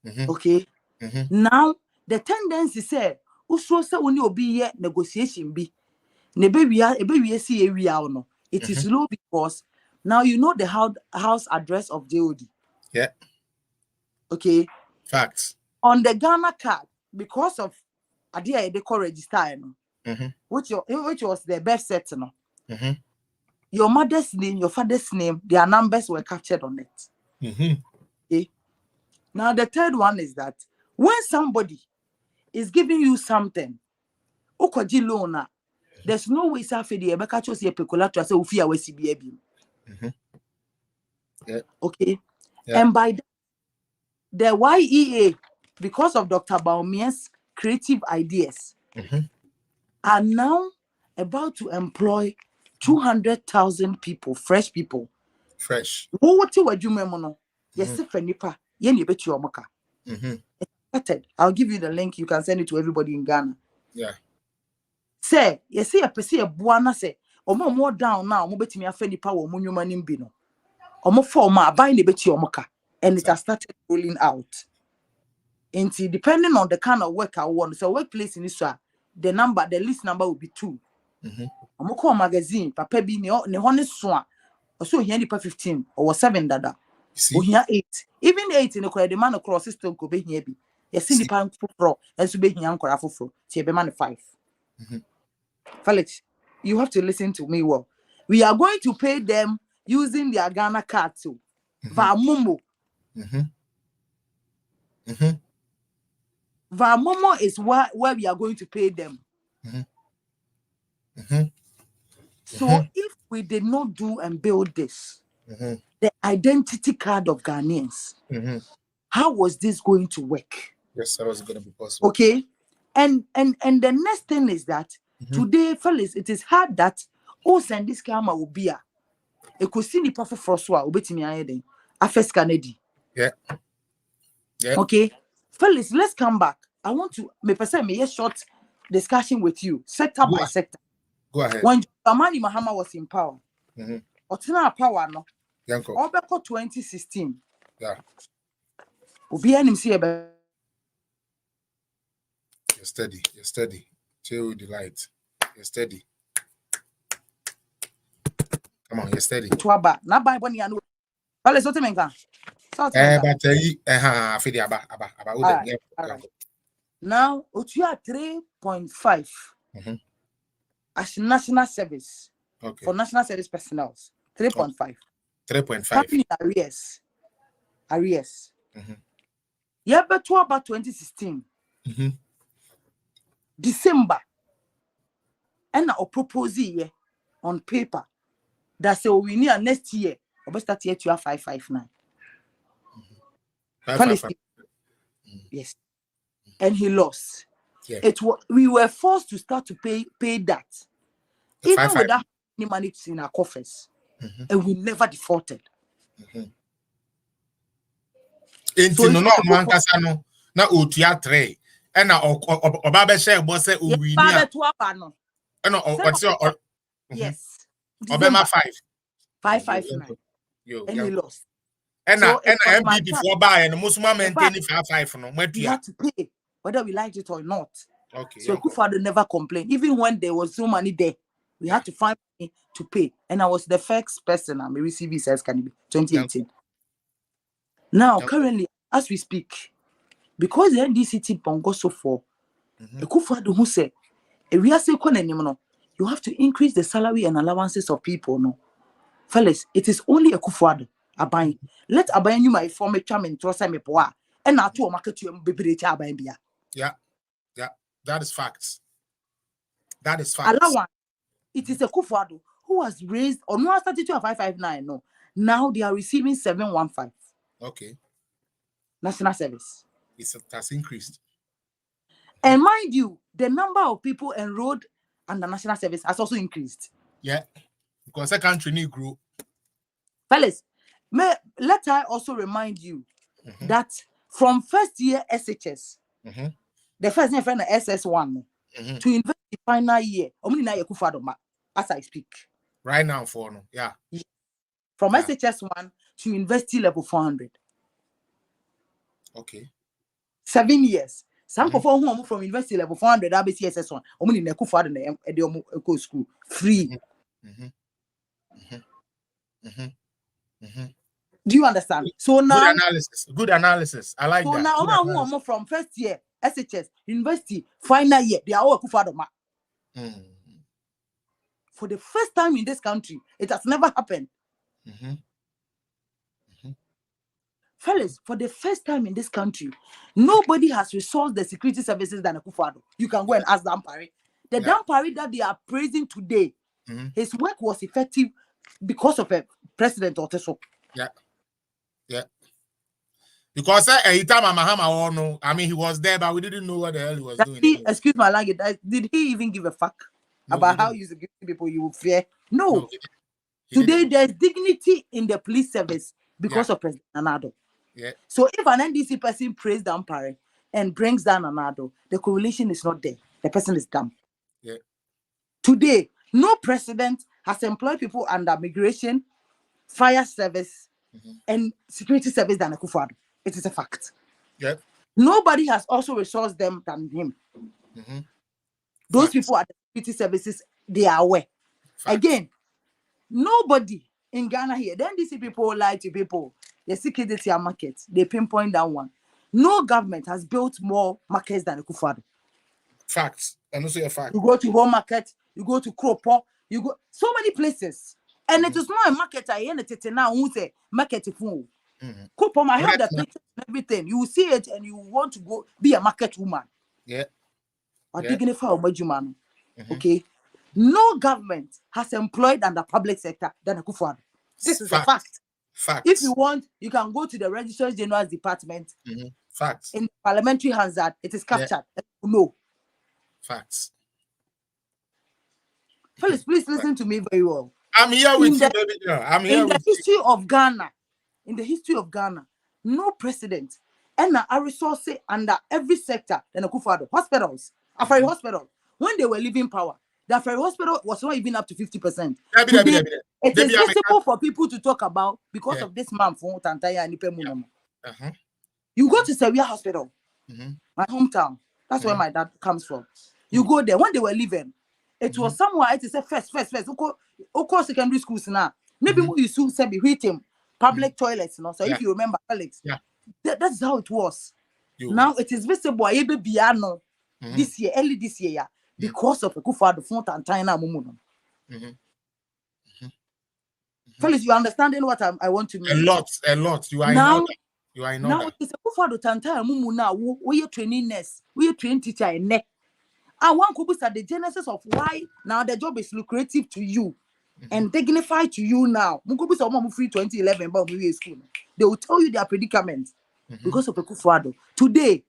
Okay. Now the tendency say, "Uso say only obi negotiation be." It is low because now you know the house address of JOD. Yeah. Okay. Facts. On the Ghana card, because of idea they call register, which was the best set, your mother's name, your father's name, their numbers were captured on it. Okay. Now the third one is that when somebody is giving you something, okoji loan, there's no way Safedi Ebeka chose a peculator say Ufia WCBA. Yeah. Okay. Yeah. And by the YEA, because of Dr. Bawumia's creative ideas, are now about to employ 200,000 people, fresh people. Fresh. What you do, yes, Fenipa, Yenny bet you moka. I'll give you the link, you can send it to everybody in Ghana. Yeah. Say, you see a pesi a buana say, or more down now, mobet me a Fenipa or Munuman in Bino. Or more forma, buying the bet you moka. And it has started rolling out. And depending on the kind of work I want, so workplace in Israel, the list number will be 2. I'm call magazine, Papa be ne honest swan, or so he only 15 or 7 dada. Or here 8. Even 8 in the man across system could be here. You see the pan for and so be here uncle for see be man 5. Felix, you have to listen to me well. We are going to pay them using their Ghana card too. Vamomo. Vamomo is where we are going to pay them. So if we did not do and build this, the identity card of Ghanaians, how was this going to work? Yes, that was going to be possible. Okay. And the next thing is that today, fellas, it is hard that send this camera will be a kusini pafu froswa ubetimi ayede afes Kennedy. Yeah. Yeah. Okay. Fellas, let's come back. I want to me a short discussion with you, sector by sector. Go ahead. When Mahama was in power, Otina power no. Yanko. Obeko 2016. Yeah. Obi anim see ebe. You're steady. You're steady. Chill with the light. You're steady. Come on, you're steady. Tuaba. Na buy boni anu. Wale sote menka. But fidi aba. Now, Otua 3.5 as national service for national service personnel. 3.5. 3.5. Arrears. Yeah, but to about 2016. December. And I propose here on paper that say we need next year. Or start year to 559. Yes. And he lost. Yeah. We were forced to start to pay that. Even without any money in our coffers. And we never defaulted. So no man kasano na otua 3 and na oba share boss say we ni yes. Obama 559. And he lost. And MPP for buy and most maintain 5 no. We had to pay whether we liked it or not. Okay. So Akufo-Addo never complained. Even when there was so money there, we had to find money to pay. And I was the first person I received his 2018. Now, currently, as we speak, because the NDCT bongo so for Akufo-Addo who said, you have to increase the salary and allowances of people. No, fellas, it is only Akufo-Addo Abayin. Let Abayin you my former chairman to me poa, and now to market you be Abayin. Yeah, that is facts. That is facts. Allowance. It is Akufo-Addo who has raised or no 559. No, now they are receiving 715. Okay. National service. It has increased. And mind you, the number of people enrolled under national service has also increased. Yeah, because the country need grow. Fellas, let I also remind you that from first year SHS, the first year friend SS1 to invest the final year, as I speak. Right now for no, yeah. From SHS1 to university level 400. Okay. 7 years. Some people who from university level 400 ABCSS1. Omuni na Akufo-Addo na school free. Do you understand? So now, good analysis. Good analysis. I like so that. now, who are from first year, SHS, university, final year, they are all Akufo-Addo. For the first time in this country, it has never happened. Fellas, for the first time in this country, nobody has resourced the security services than Akufo-Addo. You can go and ask Dampari. The Dampari that they are praising today, his work was effective because of a President Oteso. Yeah. Because Mahama, I mean, he was there, but we didn't know what the hell he was doing. Excuse my language. Did he even give a fuck about how you security people you will fear? No. Today, there's dignity in the police service because of President Nana-Addo. Yeah. So if an NDC person prays Dampari and brings down Nana-Addo, the correlation is not there. The person is dumb. Yeah. Today, no president has employed people under migration, fire service, and security service than Akufo-Addo. It is a fact. Yeah. Nobody has also resourced them than him. Those people at the security services, they are aware. Again, nobody in Ghana here. Then these people lie to people. The security market, they pinpoint that one. No government has built more markets than Akufo-Addo. Facts. And also a fact. You go to Home Market, you go to Kropo, you go so many places. And it is not a market. I hear it now. Who say market fool? Kropo, I have the pictures and everything. You will see it and you want to go be a market woman. Yeah. Or dignify man. Okay. No government has employed under public sector than Akufo-Addo. This is a fact. Facts. If you want, you can go to the Registrar General's department. Facts. In parliamentary Hansard, it is captured. No. Facts. Fellas, please listen to me very well. I'm here with you, baby girl. I'm here with you. In the history of Ghana, no president and a resource under every sector than Akufo-Addo. Hospitals, Afari Hospital, when they were leaving power, the Afari Hospital was not even up to 50%. It is visible for people to talk about because of this man from Tantaya and Ipemunamo. You go to Sevilla Hospital, my hometown. That's where my dad comes from. You go there. When they were leaving, it was somewhere. It is a first. Oko secondary schools now. Maybe you soon said be him public toilets. No? So if you remember, Alex, that's how it was. Now it is visible. This year, early this year, because of Akufo-Addo front and China Mumuno. Fellas, you understanding what I want to mean? A lot. You are now. You are in now it's Akufo-Addo Tantaya Mumu now. We are training nurse. We are training teacher and neck. I want to start the genesis of why now the job is lucrative to you and dignified to you now. Mukubu is free 2011, but we school. They will tell you their predicament because of Akufo-Addo. Today,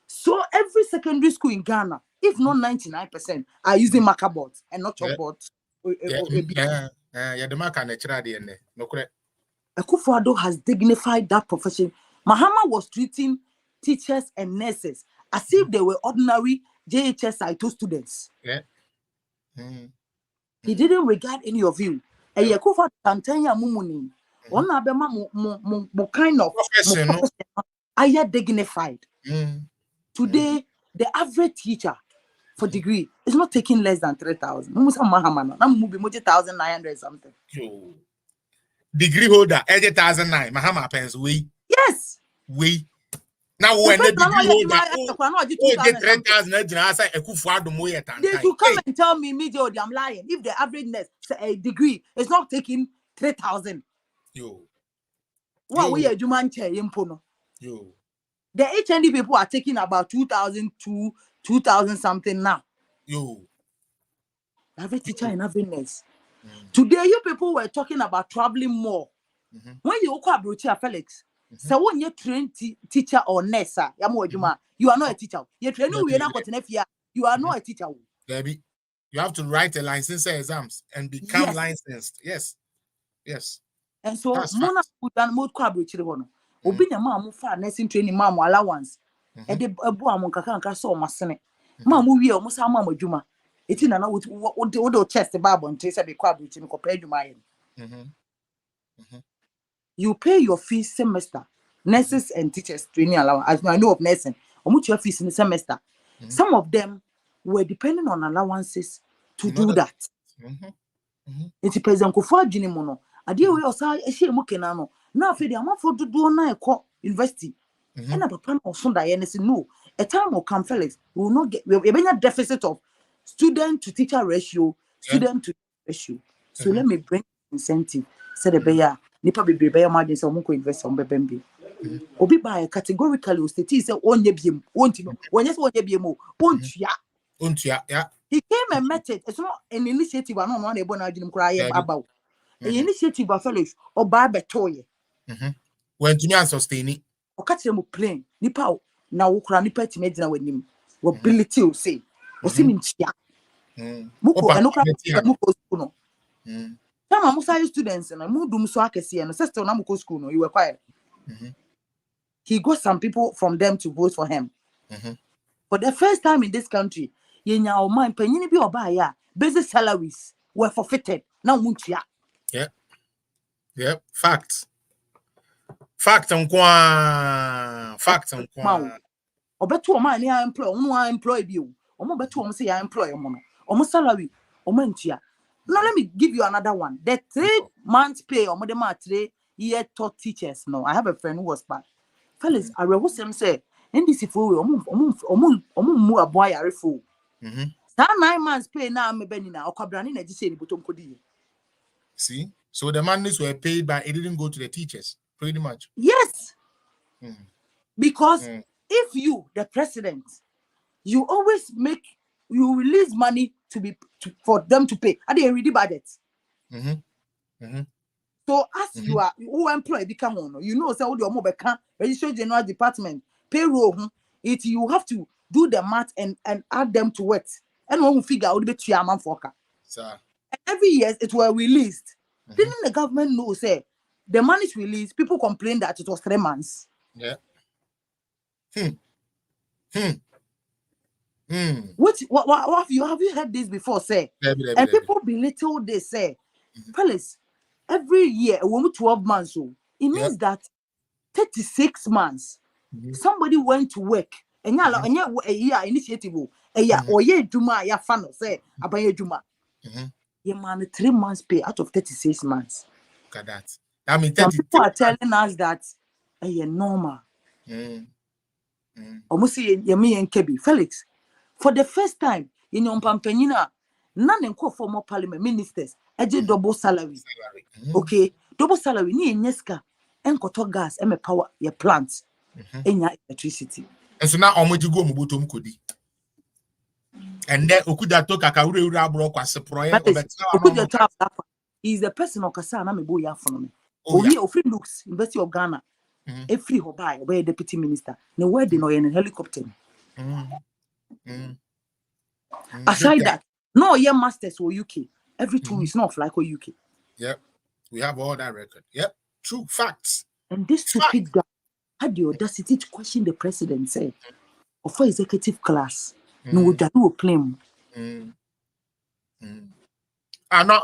so every secondary school in Ghana, if not 99%, are using marker boards and not chalkboards. The marker naturally no correct. Akufo-Addo has dignified that profession. Mahama was treating teachers and nurses as if they were ordinary JHS Saito students. He didn't regard any of you. And Akufo-Addo Tantaya Mumuni, one abema mo kind of are dignified. Today, the average teacher for degree is not taking less than 3,000. Mahama, I'm moving 1,900 something. Degree holder, 8,009. Mahama pens we. Yes. We. Now when the degree holder, 3,000, I say Akufo-Addo moye tan. They should come and tell me immediately I'm lying. If the average a degree is not taking 3,000. What we are doing the HND people are taking about 2,000 to 2,000 something now. Every teacher and every nurse. Today, you people were talking about traveling more. When you go to Felix, so when you train teacher or nurse, you are not a teacher. You train you are not a teacher. Debbie, you have to write a licensing exams and become licensed. Yes. And so, Mona put down more collaborative. Obi na ma mo fa nursing training ma mo allowance e de ebo amon kaka so mo sene ma mo wie o mo sa ma mo adwuma eti na wo chest bible nte se be kwa abuti no kopa adwuma yen. You pay your fees semester, nurses and teachers training allowance. As I know of nursing, omo your fees in the semester. Some of them were depending on allowances to do that. It's President Kufuor adwene mo no ade we osa ehie mo kena no Now, for the amount for do na eko university. And a papa or Sunday and say no. A time will come, fellas. We will not get we have a deficit of student to teacher ratio, student to ratio. So let me bring incentive. Said the bear, nipa be bear margin so moko invest on bebembi. Obi by categorically state say on ye biem, won't you know? When yes, one ye biem, won't ya? Yeah. He came and met it. It's not an initiative. I don't want to born Jim cry about an initiative of fellows or barber toy. When to me and sustain it. Or catch them plain. Nipa now ukra nipa to medina with him. What ability will say. Or seeming chia. Muko and Muko school. Some Amusa students and I moved so I can see and sister Namuko school. You were quiet. He got some people from them to vote for him. For the first time in this country, you know, my penny be or buy basic salaries were forfeited. Now, munchia. Yeah. Fact on kwa. Or bet to a man, I employ you. Or more bet to say I employ a woman. Or more salary, or mentia. Now, let me give you another one. The 3 months pay or more than 3 year taught teachers. No, I have a friend who was bad. Fellas, I was him say, and this if we a boy are full. That 9 months pay now, I'm a benina or cabrani, I just say, but see, so the monies were paid, but it didn't go to the teachers, pretty much. Yes, because if you, the president, you always you release money for them to pay. Are they already budget? So as you are who employee become on, you know, say all your mobile can register general department payroll. It you have to do the math and add them to it. And when we figure out the chairman for every year it was released. Didn't the government know say the money is released? People complain that it was 3 months. Yeah. What have you heard this before? Say and people belittle this say, fellas, every year a woman 12 months so it means that 36 months somebody went to work and a year initiative a year or ye juma ya fan say abaye juma. Ye man 3 months pay out of 36 months. Look at that. I mean, some people are telling us that normal. Almost ye me and Kebi Felix. For the first time in your pampenina, none and former parliament ministers edge double salary. Okay, double salary ni nyeska and koto gas and power your plants and your electricity. And so now omoji go mubutum kodi. And then Okuda took a Kauri broke as a project. He's the person of Kasana Meboya from me. Oh, he free looks, University of Ghana. A free hobai, obey deputy minister. No wedding or in a helicopter. Aside that, no, your masters or UK. Every 2 weeks, not like or UK. Yep, we have all that record. Yep, true facts. And this stupid guy had the audacity to question the president, say, of for executive class. No, that will claim. I know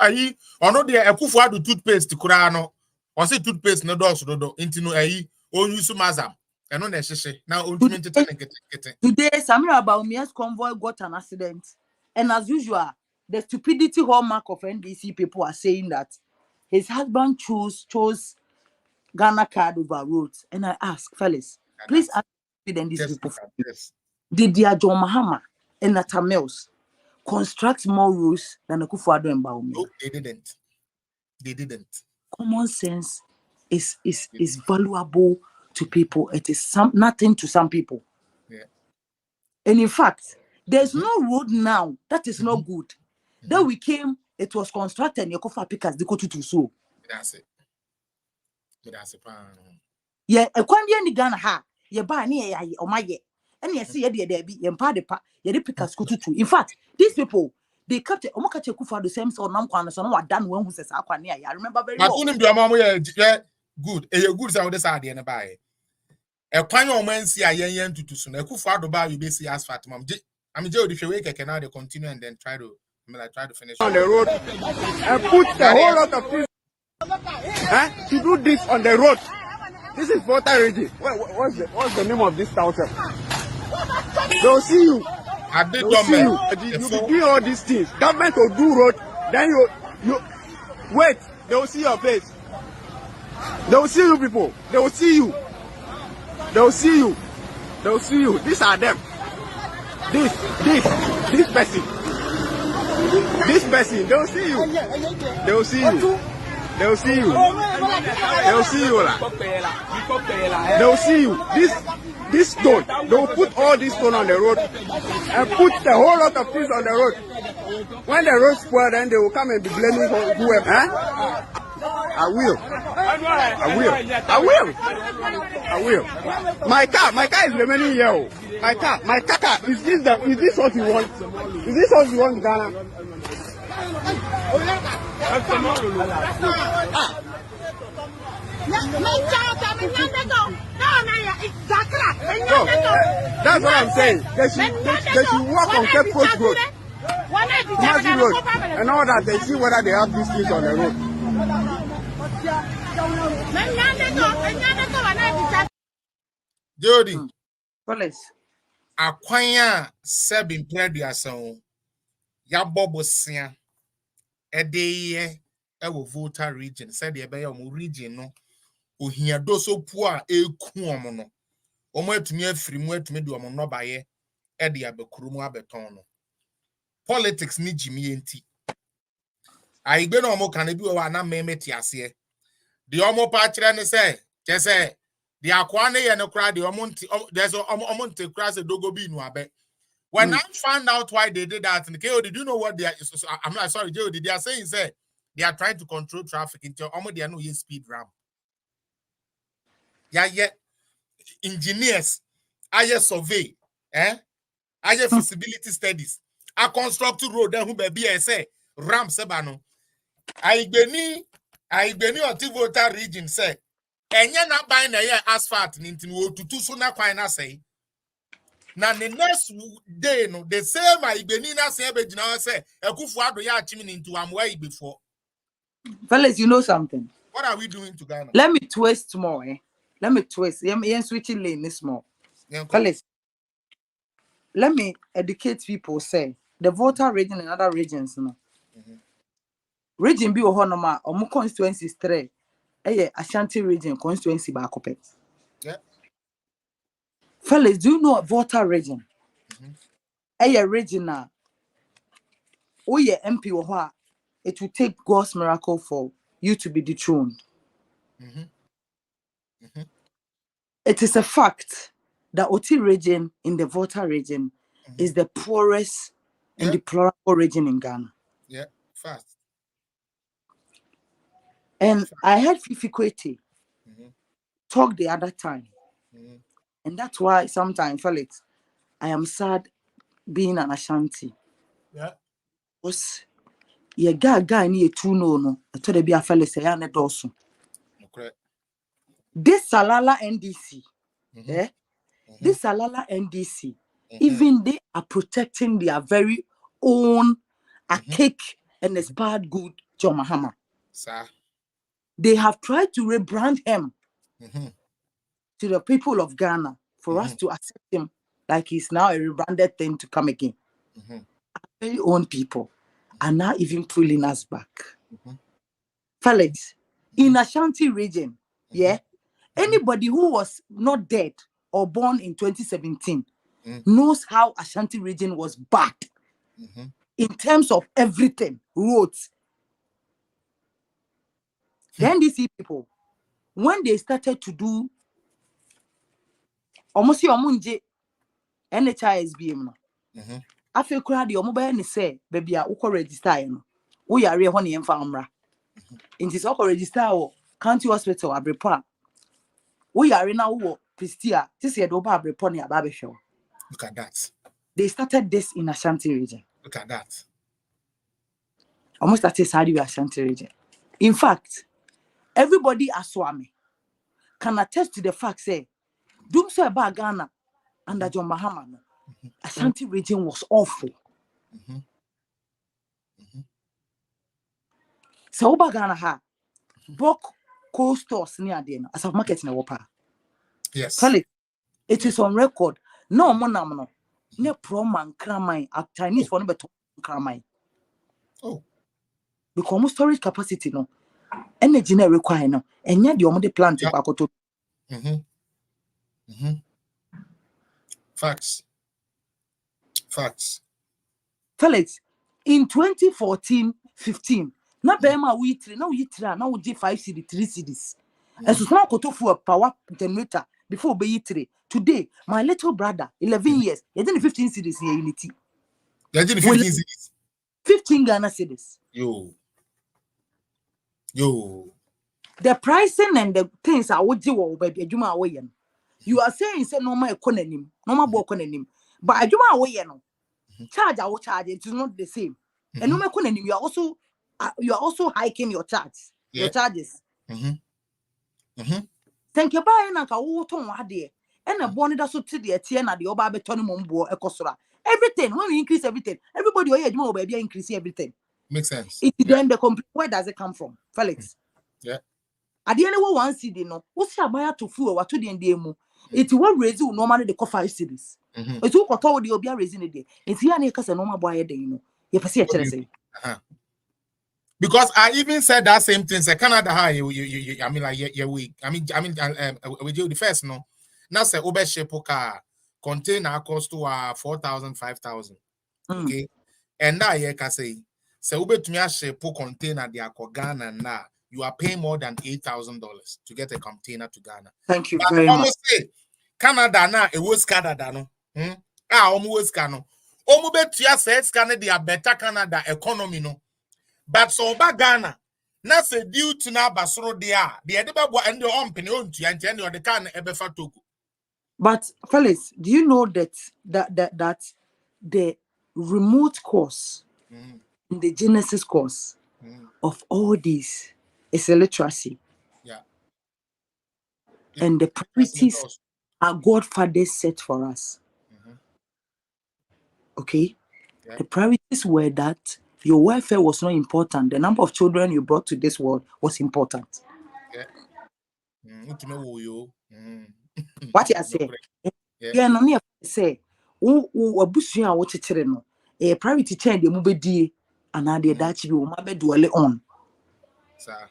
the Akufu do toothpaste to Kurano. Or say toothpaste no does no into no own use mazam. And no necessary. Now, today, Samuel Bawumia's convoy got an accident. And as usual, the stupidity hallmark of NDC people are saying that his husband chose Ghana card over roads. And I ask, fellas, please ask these people. Did Mahama and Nata Mills construct more roads than Akufo-Addo and Bawumia? No, they didn't. Common sense is valuable to people. It is nothing to some people. Yeah. And in fact, there's no road now that is not good. Then we came, it was constructed and Yokofa Pickers they go to so. That's it. Yeah, a quandia ni Ghana ha, ye buy ni ya or my ye. And you see, there be Yempa, ye pickers go to. In fact, these people they kept it Omokache Kufa the same sort of Namkwana, so no one done when who says Aquania. I remember very well. Good. A good sound this idea and buy. A quino man see a yen to soon. A Kufa buy you basically as fat mom. I mean, Joe, if you wake, I can now continue and then try to finish on the road and put a whole lot of things to do this on the road. This is Volta Region. What's the name of this town? They'll see you. They'll see you. You'll be doing all these things. Government will do road. Then you wait. They'll see your face. They will see you people. They will see you. They will see you. They will see you. These are them. This person. This person. They will see you. They will see you. They will see you. They will see you. They will see you. This stone. They will put all this stone on the road and put a whole lot of things on the road. When the road spoil, then they will come and be blaming for whoever. Huh? I will. My car is remaining here. My car. Is this what you want? Is this what you want, Ghana? That's what I'm saying. They should walk on Cape Coast Road, Kumasi Road, and all that. They see whether they have these things on the road. Jody, Police. Akwanya seven preduason, ya bobosia, edeye, ewo voter region, said the Ebay region no, uhia doso poor e kuomono. Omo to me free mwe to me do no baye, edi abekurumu abetono. Politics ni Jimmy enti. Aigbe no mo kan bi wa na memeti ase. The omo patire ne say, je say the akwa ne ye no kra the omonti there's omonti kra se dogo bi nu abe. When I found out why they did that, and did you know what they are? I'm not sorry, Joe. They are saying say they are trying to control traffic into omo they are no speed ramp. Yeah, engineers, I survey, I feasibility studies. I construct road then who be say ramp sebano. I beni on voter region say enya na buy na ye asphalt nintin wo tutu so na kwan na say na the next day no the same I beni na say be gina say ekufu ado ya achimi nintu amwa before. Fellas, you know something? What are we doing to Ghana? Let me twist more, Let me twist. I'm switching lane this more. Fellas, let me educate people, say the voter region and other regions, no. Region be ohonoma omo constituencies 3. Ashanti region constituency ba akopet. Yeah. Fellas, do you know a voter region? Regional. MP wo it will take God's miracle for you to be dethroned. It is a fact that Oti region in the voter region is the poorest and deplorable region in Ghana. Yeah, fast. And I heard Fifi Kwete talk the other time. And that's why sometimes, Felix, I am sad being an Ashanti. Yeah. Because ye guy ni two no. I told be a Felix say ane dosu. Okay. This Salala NDC, this Salala NDC, even they are protecting their very own a cake and expired good John Mahama. Sir. They have tried to rebrand him to the people of Ghana for us to accept him like he's now a rebranded thing to come again. Our very own people are now even pulling us back. Felix, in Ashanti region, anybody who was not dead or born in 2017 knows how Ashanti region was bad in terms of everything, roads. The NDC people, when they started to do almost your NHISBM, I feel crowd your mobile say, baby, I will register. We are real honey and farmer. In this register county hospital, I prepare. We are in our Pristia. This year, Doba Breponi a barber show. Look at that. They started this in Ashanti region. Look at that. Almost at a Ashanti region. In fact, everybody at Swami can attest to the fact, say, Doom so about Ghana under John Mahama. Ashanti region was awful. So about Ghana ha book cold stores near the as of market in the Wapa. Yes. Tell it. It is on record. No monamno. Ne pro-man cramine at Chinese for number 2 cramine. Oh. Because storage capacity no. energy na require no enya de omo de plant Yeah. kwakoto. Facts. Felix, in 2014-15, na bema we three, na we three, na we 5 cedi, 3 cedis. And so now koto for a power generator before be 3. Today, my little brother, 11 years, he did 15 cedis here unity. They did 15 cities. 15 Ghana cedis. Yo. The pricing and the things I would do baby adwuma away. You are saying say normal economy, normal economy. But adwuma away no. Charge our charge, it is not the same. And normal economy, you are also hiking your charges. Yeah. Your charges. Thank you buy na ka wo ton ade. And a bonnet that so to the etienne at the oba betoni mumbo ekosora. Everything when we increase everything, everybody will adwuma baby increase everything. Makes sense. Then the where does it come from? Felix. Yeah. At the end of 1 CD, no, what's your buyer to fool or to the end? It's what raise you normally the 5 cities. It's who got told you'll be raising a day. It's here near because a normal boy, you know. You see a Because I even said that same thing. Say Canada, how you I mean, like we. I mean, we do the first no. Now say Uber car container cost to 4,000, 5,000. Okay, and now you can say Uber to me ship container the Ghana now. You are paying more than $8,000 to get a container to Ghana. Thank you very much. Almost say Canada now it was Canada no. Almost Canada. Almost bet you says Canada better Canada economy no. But so back Ghana, na say due to na basoro dia, the edeba and the ompini on to and the can ebefa toku. But Felix, do you know that the remote cause, the genesis cause of all this is illiteracy? Yeah. And the priorities are Godfather's set for us. Okay? Yeah. The priorities were that your welfare was not important. The number of children you brought to this world was important. Yeah. What you say? Yeah, no me say. Abusuan wo chechere no. Priority change the mubedi and na the dachi bi wo ma be dwele on. Sir.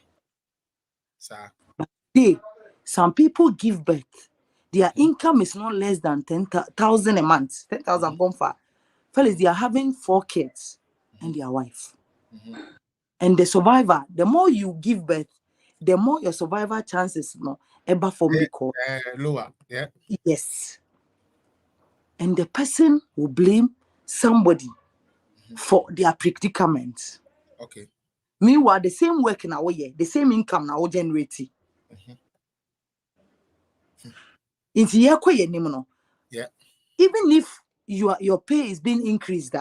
But some people give birth. Their income is not less than 10,000 a month. 10,000 gone far. Fellas, they are having 4 kids and their wife. And the survivor, the more you give birth, the more your survivor chances ever from because lower. Yeah. Yes. And the person will blame somebody for their predicament. Okay. Meanwhile, the same work in our year, the same income now generating. Yeah. Even if your pay is being increased,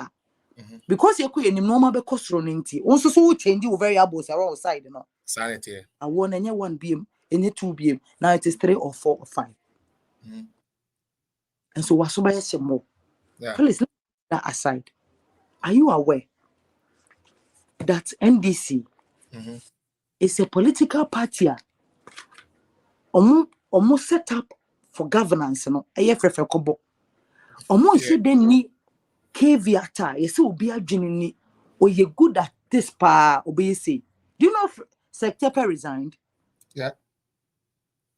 because you're quite normal because running also so change your variables around side, you know. Sanity. I want any 1 BM, any 2 BM. Now it is 3 or 4 or 5. And so what's by some more? Please let that aside. Are you aware that NDC is a political party? Almost set up for governance, no? Almost she then need caveat. You see, be a genuine or you good at this pa obey. Do you know Secretary resigned? Yeah.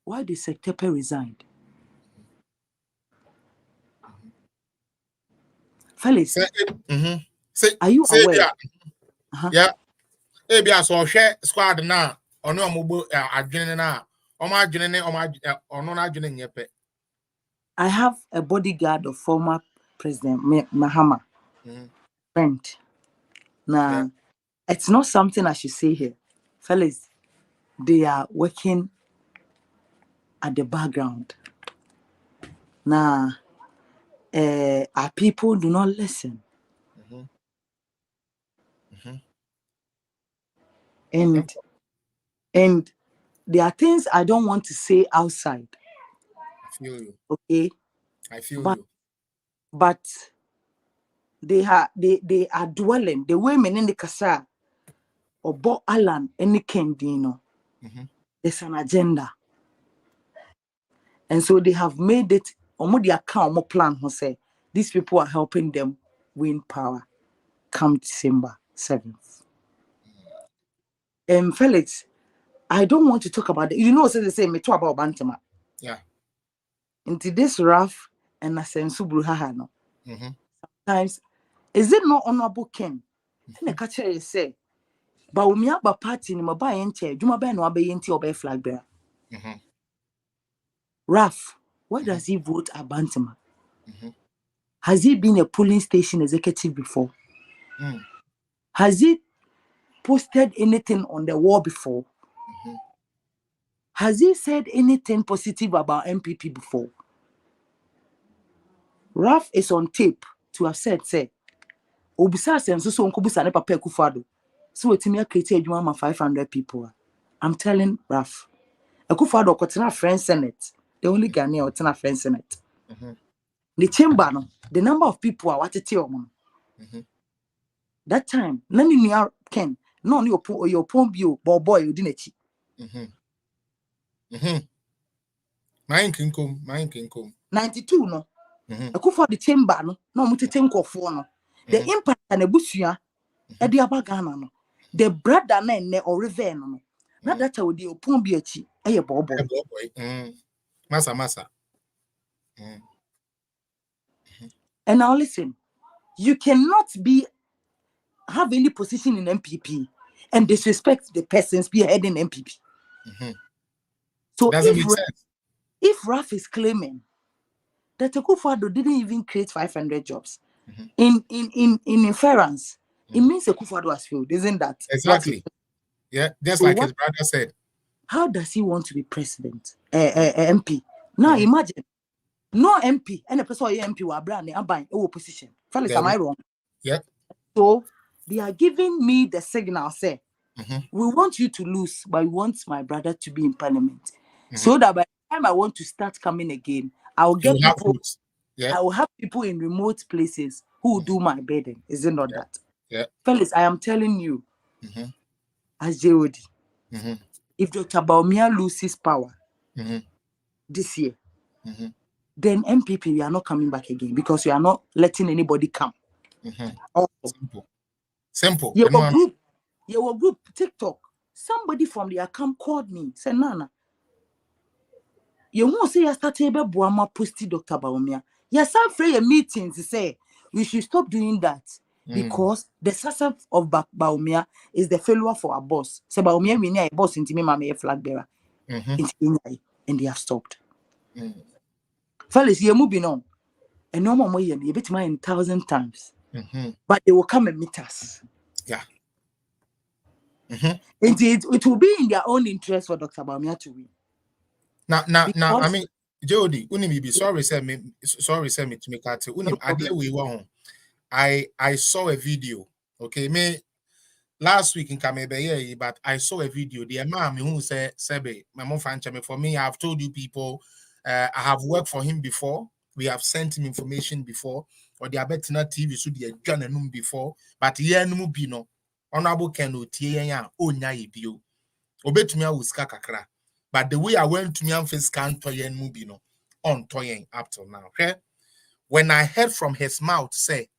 Why did Secretary resigned? Felix, are you aware? Yeah. Ebia so hwe squad na ono amogbo adwene na omo adwene ono na adwene nyepe. I have a bodyguard of former President Mahama. Friend. Now, it's not something I should say here. Fellas, they are working at the background. Now, our people do not listen. And there are things I don't want to say outside. I feel you. Okay? I feel you. But they are dwelling the women in the casa or Bo Alan any Kendino. There's an agenda. And so they have made it the account more plan who say these people are helping them win power come December 7th. Felix, I don't want to talk about it. You know, so they say me talk about Bantama. Yeah. Into this rough and a sense of bruhano. Mm-hmm. Is it not honorable Ken? And the catcher is say, Bawumia ba party in my buy ente, Juma Ben or be ente or be flag bearer. Mm-hmm. Raf, why does he vote a Bantama? Mm-hmm. Has he been a polling station executive before? Mm. Has he posted anything on the wall before? Mm-hmm. Has he said anything positive about MPP before? Raf is on tape to have said, say, Obisa sense so Nkobusa ne papa Akufo-Addo. So etimi create adwuma ma 500 people. I'm telling Raf. Akufo-Addo kotena French Senate. The only Ghanaian kotena French Senate. Mm-hmm. The chamber no, the number of people are watete omo. That time, nani nua Ken, no your pon bio boy odi nachi. Mine kinkom. 92 no. Akufo-Addo the chamber no mutete nkofo no. The impact na busua e de abagana no. The brother na ne or reven no. Na that would the opon bi achi eye boy. Masa. And now listen, you cannot have any position in MPP and disrespect the persons spearheading MPP. So doesn't make sense. If Raf is claiming that Akufo-Addo didn't even create 500 jobs, in inference, it means Akufo-Addo has failed, isn't that? Exactly. Yeah, just like his brother said. How does he want to be president? MP. Now imagine, no MP, and a person MP were brand and buying opposition. Fellas, am I wrong? Yeah. So they are giving me the signal, say, we want you to lose, but we want my brother to be in parliament. So that by the time I want to start coming again, I will get people. Yeah. I will have people in remote places who will do my bidding. Is it not that? Yeah. Fellas, I am telling you, as JOD, if Dr. Bawumia loses power this year, then MPP, we are not coming back again because we are not letting anybody come. Simple. Your group, TikTok, somebody from the account called me, said, Nana, you won't say yesterday, Buama posted Dr. Bawumia. Yes, I'm free a meeting to say we should stop doing that because the success of Bawumia is the failure for our boss. So Bawumia, we need a boss into me, my flag bearer. And they have stopped. Fellas, you're moving on. And no more you bet mine 1,000 times. But they will come and meet us. Yeah. It will be in their own interest for Dr. Bawumia to win. Now, I mean, Jody, unim be sorry, send me to make out. Unim, I saw a video. Okay, me last week in Kamebe, but I saw a video. The man who said, Sebe, my mom for me, I have told you people, I have worked for him before. We have sent him information before, or the Abetina TV should be a gun before, but yeah, no bino. Honorable Keno Tia, oh, Naibio. Obetumia was kakra. But the way I went to me and face can't toyen mubino on toyen up till now. Okay. When I heard from his mouth say,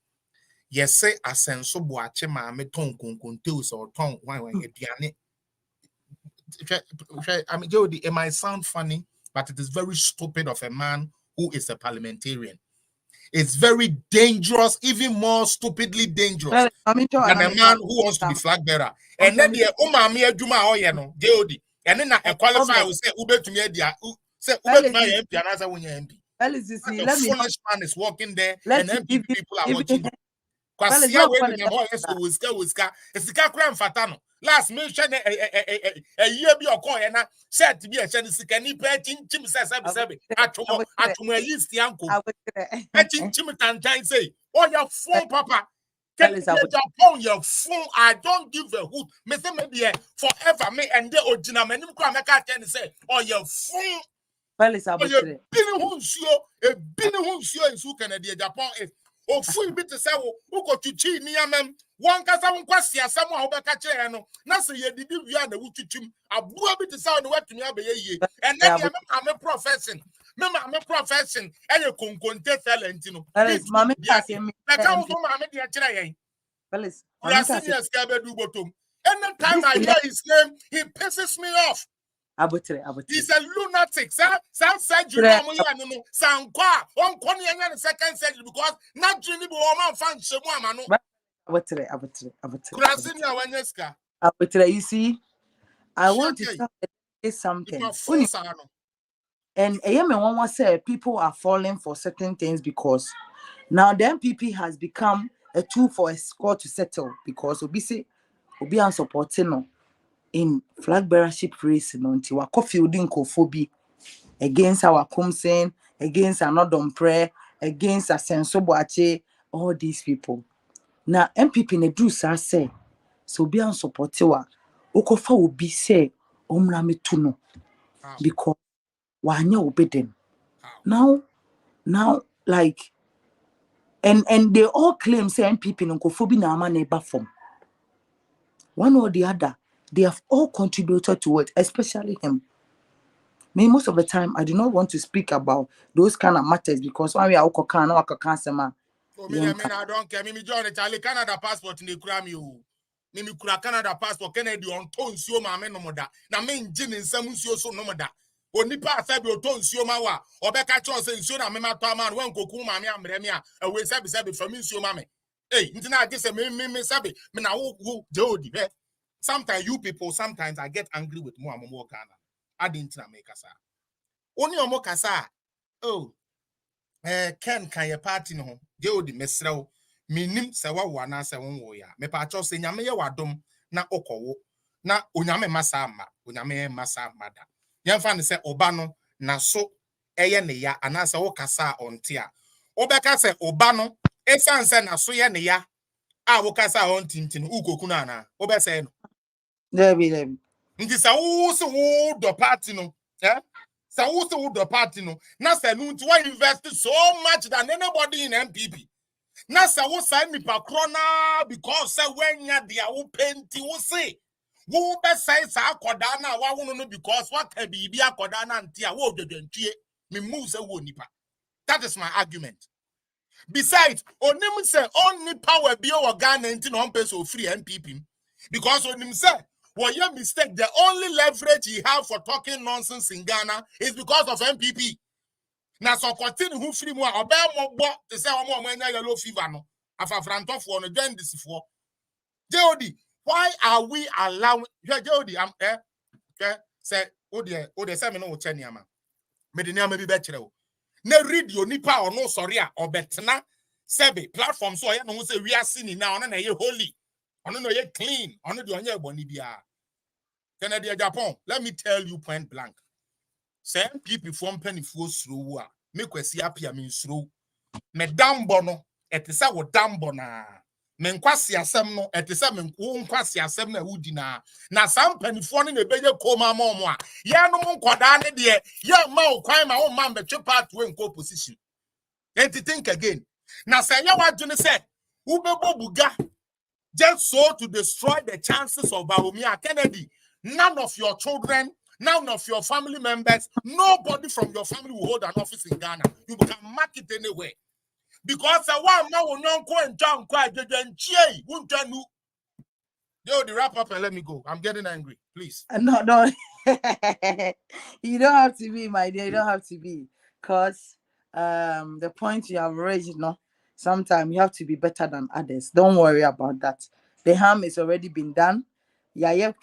yes, say I send so boache ma me ton kunkunteus or ton why I mean, Jody, it might sound funny, but it is very stupid of a man who is a parliamentarian. It's very dangerous, even more stupidly dangerous than a man who wants to be flag bearer. And then the Umami Juma Oyeno, Jody. And then I qualify will say Ube to me, say Ube to my MP and as I win your MP. The foolish man is walking there and MP people are watching. Because here when the boy is whisker, it's the Kakram Fatano. Last mention a year be a coin and said to be a chance can he pay Chim says at yeast the uncle. I think Chimitan say, oh, your phone, Papa. Can you Japan your phone? I don't give a hoot. Mr. Maybe forever me and the original man can say, oh, your phone. Well, it's about it. A billion is who can Japan is. Oh, free bit to say, who got to cheat near them. One cast on question, someone who back at Chano. Nasa, you did you and the Wuchim. I blew a bit to sound what to me, and then I'm a profession. Remember, I'm a profession, and you can contest Valentino. Mamma, I can't Mamma, the Chile. We are senior scabbard do bottom. Anytime I hear his name, he pisses me off. He's a lunatic. Some surgery, some second surgery because not dreaming woman fan you see, I want to say something. And one say people are falling for certain things because now the MPP has become a tool for a score to settle because Obi and supporting in flag bearership race until we are fielding kofobi against our Kumsen, against another prayer, against a Sensoboache, all these people. Now MPP ne do say so be and support wa okofa obi say omra metuno because wanya obedem. Now like and they all claim say MPP no kofobi na ama neighbor form. One or the other, they have all contributed to it, especially him. Me, most of the time, I do not want to speak about those kind of matters because when we are I don't care. Me join the Charlie Canada passport in the cram you. Me Canada passport Kennedy on tone sio ma me no moda. Na me engine in some so no moda. Oni pa sabi o tone sio ma wa. Obeka cho se nsuo na me ma to man wen koku ma me amre me a. We sabi from nsuo ma me. Hey, ntina age say me sabi me na wo jodi. Sometimes you people, sometimes I get angry with more Ghana. I didn't make us. Only omo kasa. Oh, Ken can party no. Jodi mesrel. Minim se wa wana se won ya. Me pa cho se nyame ye wadom na okowo. Na onyame masama. Onyame masama da. Yemfa ne se oba no na so eye ne ya anase wo kasa onte a. Obeka se oba no esan se na so ye ne ya. A wo kasa on tintin ukoku na na. Obese no. There. Nti sa wo se wo do party no. Sa wo se wo do party no. Na se no nti wa invest so much than anybody in MPP. Na sa wo sa nipa krona because say when ya dia wo penti wo se. Wo be say sa akoda na wa wo no because what can be akoda na nti a wo dodwantue. Me move say wo nipa. That is my argument. Besides, onim say only power be o Ghana nti no person so free MPP because onim say well, your mistake. The only leverage he have for talking nonsense in Ghana is because of MPP. Now, so continue who free more or bear more to say more yellow fever no. Afa franto for no join this for. Jody, why are we allowing Jody? Say, oh dear, say me no cheniama. Medina may be better. Ne read your nipa or no sorry or betna sebe platform so I know say we are sinning now and ye holy. I don't know you're clean. I don't know you're bonibia. Canada, Japan. Let me tell you point blank. Same people from penny force through. Make we see happy. I mean through. Me dambono. Etisa wo dambona. Men kwasi asem no. Etisa men kwasi asem na udina. Na some penny phone in the beje koma momo. Ya no mon kwadane de. Ya ma ukwan ma o man be part we nko position. And to think again. Na say ya wadune say. Ubebo buga. Just so to destroy the chances of Bawumia Kennedy. None of your children, none of your family members, nobody from your family will hold an office in Ghana. You can mark it anywhere. Because one man will not go and jump quite won't you? Yo, the wrap up and let me go. I'm getting angry. Please. No. You don't have to be, my dear. You don't have to be. Because the point you have raised, sometimes you have to be better than others. Don't worry about that. The harm is already been done. And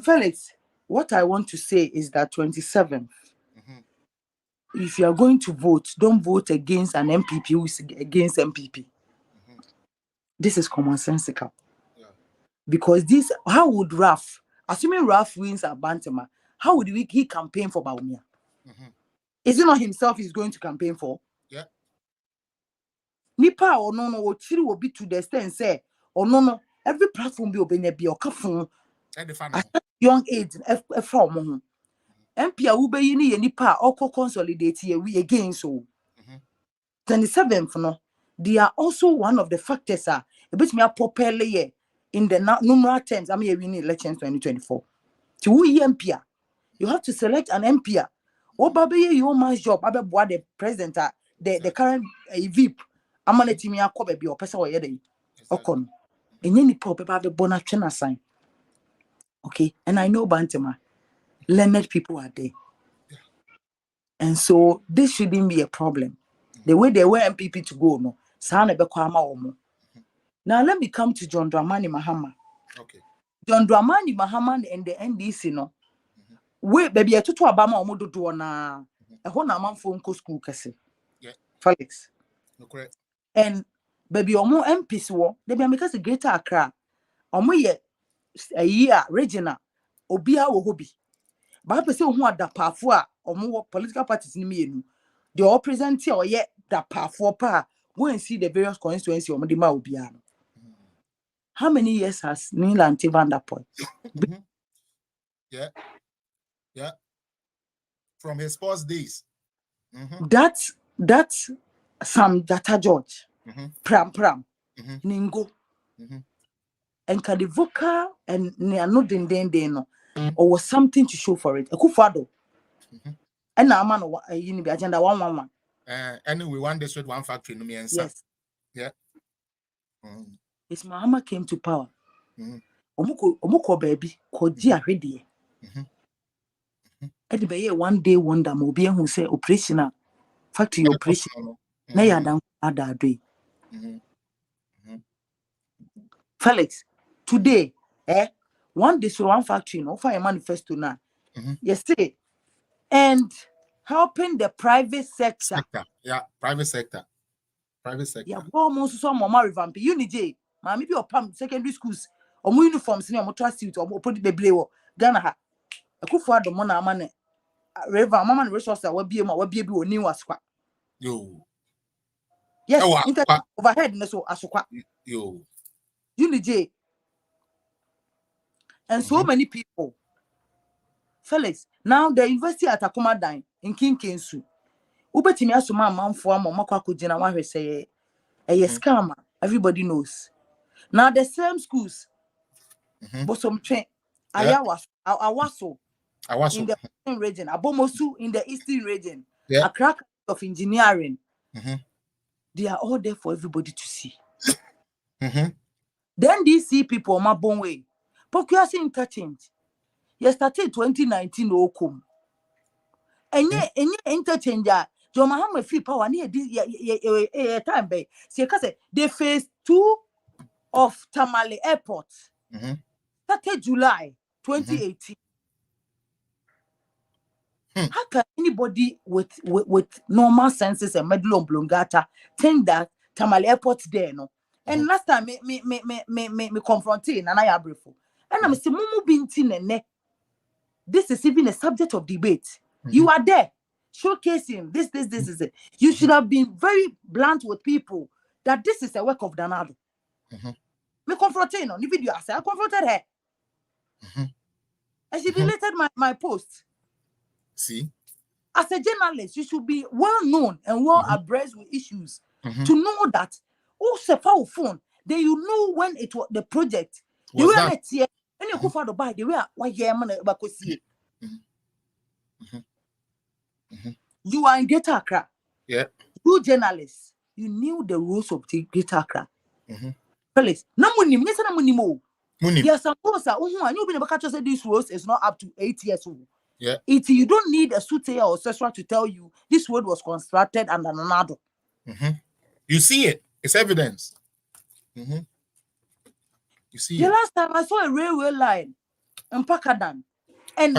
Felix, what I want to say is that 27th, if you are going to vote, don't vote against an MPP who is against MPP. This is commonsensical. Yeah. Because this, how would Raf, assuming Raf wins at Bantama, how would he campaign for Bawumia? Is it not himself he's going to campaign for? Yeah. Nipa or no, or Chiri will be to the extent and say, or no, every platform will be or kafun at young age, from MP Ube Yini Nipa or consolidate here we again so. 27th, no, they are also one of the factors a bit me properly in the numeral terms. I mean, we need elections 2024. To who MP, you have to select an MP. Oh, baby, your man's job. Abe boy the president, the current VIP. amana timi akọ baby o pese wo ye dey okọ no enye ni pop ba be bona twe na sign. Okay, and I know Bantama learned people are there, and so this shouldn't be a problem. The way they were MPP to go, no, sana be kwama omo. Now let me come to John Dramani Mahama. Okay. John Dramani Mahama and the NDC, no. We baby a tutu abama omo do na e ho na amanfo nko school kese. Yeah. Felix. No correct. And baby omo MPs wo, they be make us a greater Accra. Omo ye a year regional obia wo hobi. Ba pese hu adapafo a omo political parties ni mienu. They all present here or yet that powerful pa go and see the various constituencies omo de ma obia no. How many years has Neil Van that point? Yeah. From his first days. That's Sam Data George. Pram. Ningo. And Kadivoka and no den no. Or was something to show for it. A kufado. And now man you be agenda 111. Anyway, one day with one factory no me answer. Yes. Yeah. His Mahama came to power. Omuko baby ko di ahwede. Edi be ye one day wonder mo be hu say operational factory operation na ya dan ada do. Felix, today one day so one factory no for a manifesto now. Yes say and helping the private sector. Yeah, private sector. Yeah, almost so mama revamp unij. Mami bi opam secondary schools. Omo uniforms ni omo trust suit omo put the blue Ghana ha. Akufo adomo na ama ne River mama ne resources wa bie bi oni wasokwa. Yo. Yes, overhead ne so asokwa. Yo. unij. And so many people. Felix, now the university at Akoma Dan in Kinkensu. Ubetimi asoma amanfo amakwa kugina wa hwese a scam. Everybody knows. Now the same schools. Bosom train. Awaso in the western region. Abomosu in the eastern region. Yeah. A crack of engineering. They are all there for everybody to see. Then these see people on my bone way. Procuracy interchange. You started 2019 Okum. And ye interchanger. John Mahama free power near this time bay. See, they phase 2 of Tamale Airport. Started July 2018. How can anybody with normal senses and medulla oblongata think that Tamale Airport there no? And last time me confronting and I abrefo. And I'm saying mumu binti nene. This is even a subject of debate. You are there showcasing this is it. You should have been very blunt with people that this is a work of Danado. Me confronting on the video. I said I confronted her. And she deleted my post. See? As a journalist, you should be well known and well abreast with issues to know that oh, phone. Then you know when it was the project. They were not here. And you go for the buy. They were why you are in Greater Accra. Yeah. You journalists, you knew the rules of the Greater Accra. Felix, namunim. Yes, suppose and you been able to say this rules is not up to 8 years old. Yeah. You don't need a soothsayer or session to tell you this word was constructed under another. You see it. It's evidence. You see the it. last time I saw a railway line in Pakadan and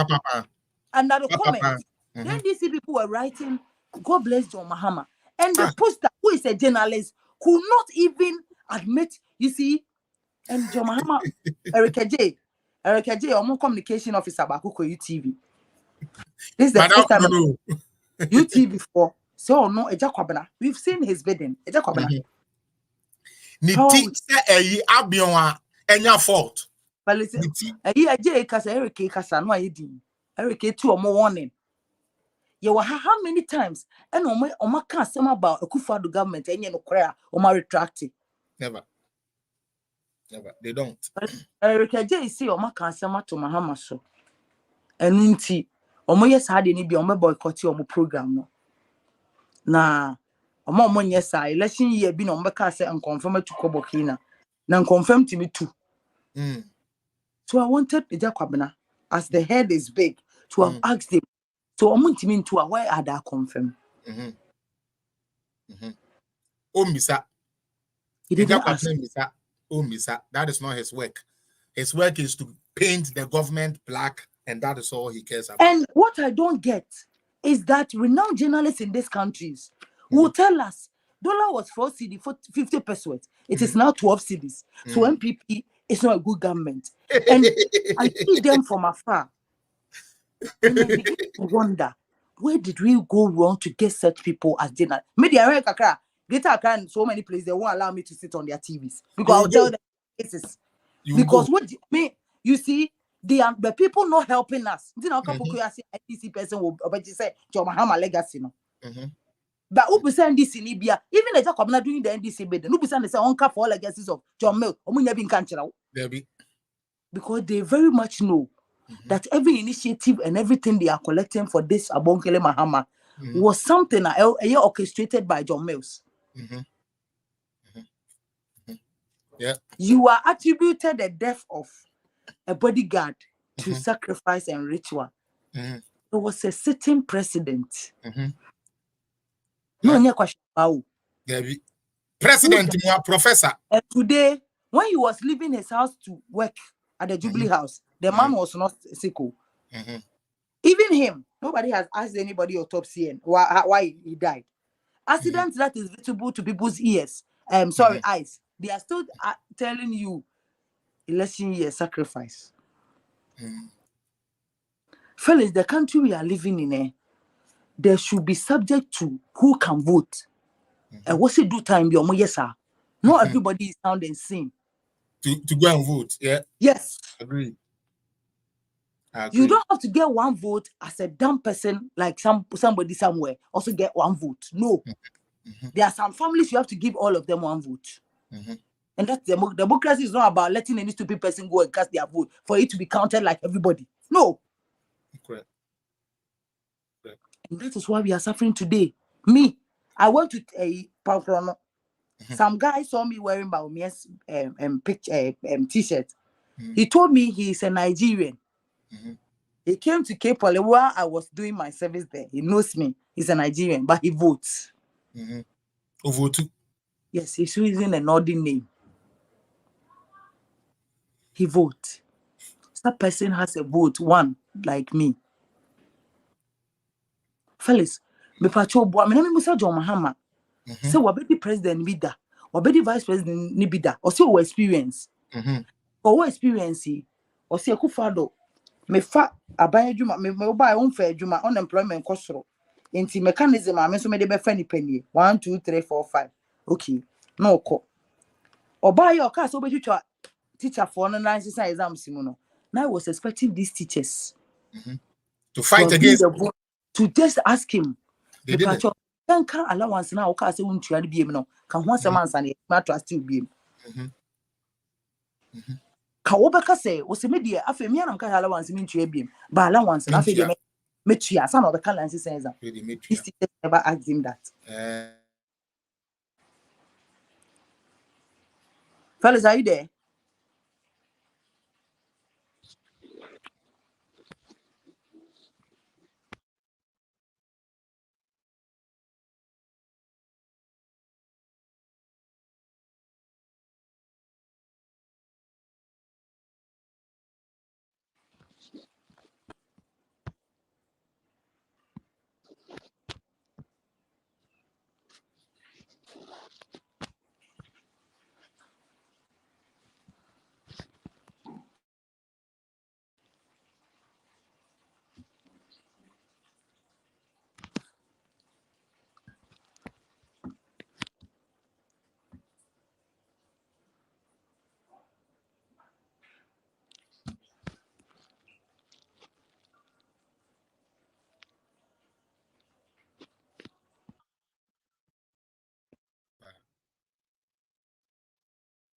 under the comments, then these people were writing, God bless John Mahama. And the poster, who is a journalist, could not even admit, you see, and John Mahama, Erica J, Omo communication officer, Bakuko UTV. This is the first time UTV for so no Ejakwabena. We've seen his bidding. Ejakwabena. Niti say abion enya fault. But listen, J kasa Eric kasa no ayedi. Eric too omo warning. You were how many times and Oma can't say about a Akufo-Addo government and you know Oma retract it. Never. They don't. Eric J say Oma can't say to Mahama so. And Nti Omo yes had any be Oma boycott your program no. Na Omo yes I election year be no mbeka say and confirm to Kobokina. Nan confirm to me too. So I wanted Eja Kwabena, as the head is big, to have asked him. So Omuntimi to why are that confirm? Misa. He didn't ask. Misa. That is not his work. His work is to paint the government black, and that is all he cares about. And what I don't get is that renowned journalists in these countries will tell us dollar was 4 CD for 50%. It is now 12 CDs. So MPP is not a good government. And I see them from afar. And I begin to wonder, where did we go wrong to get such people as journalists? Media Kakra, Greater Accra in so many places, they won't allow me to sit on their TVs. Because I'll tell them cases. Because what you see, the people not helping us. You know, NDC person will say John Mahama legacy. No. But who send this in Libya? Even the Jacob not doing the NDC bid. Who send the on for legacies of John Mill or Munyabin Kanchera? Because they very much know that every initiative and everything they are collecting for this Abonkele Mahama was something orchestrated by John Mills. Yeah. You are attributed the death of a bodyguard to sacrifice and ritual. There was a sitting president. No question. President, professor. And today, when he was leaving his house to work at the Jubilee House, the man was not sick. Even him, nobody has asked anybody autopsy and why he died. Accidents that is visible to people's ears, eyes. They are still telling you election year sacrifice. Fellas, the country we are living in, there should be subject to who can vote. And what's it do time? Yes, sir. Not everybody is sound and sane. To go and vote, yeah. Yes. Agree. You don't have to get one vote as a dumb person like somebody somewhere also get one vote. No. There are some families you have to give all of them one vote. And that's democracy is not about letting any stupid person go and cast their vote for it to be counted like everybody. No. Correct. And that is why we are suffering today. Me, I went to a Pauprono. Some guy saw me wearing Bawumia's t-shirt. He told me he's a Nigerian. He came to Cape Ole while I was doing my service there. He knows me. He's a Nigerian, but he votes. Vote. Yes, he's using an ordinary name. He votes. That person has a vote, one like me. Fellas, me pacho bo me na me musa John Mahama. Say wabedi president bida, wabedi vice president ni bida. Or say we experience. Or what experience? Or say Akufo-Addo me fa aban adwuma me buy on fair adwuma unemployment kosoro. Enti mechanism a me so me de be fa ni panie 1 2 3 4 5. Okay. No ko. Oba your class obetwitwa teacher for no nice exam simu no. Now I was expecting these teachers to fight against to just ask him. They didn't. Can allowance now okay say untua be no. Can one semansa na ma trust you be. Ka obeka say o se media afa mi anam ka allowance mi ntua bi. Ba allowance na afa de metua sa na obeka lance sense. He never asked him that. Fellas, are you there?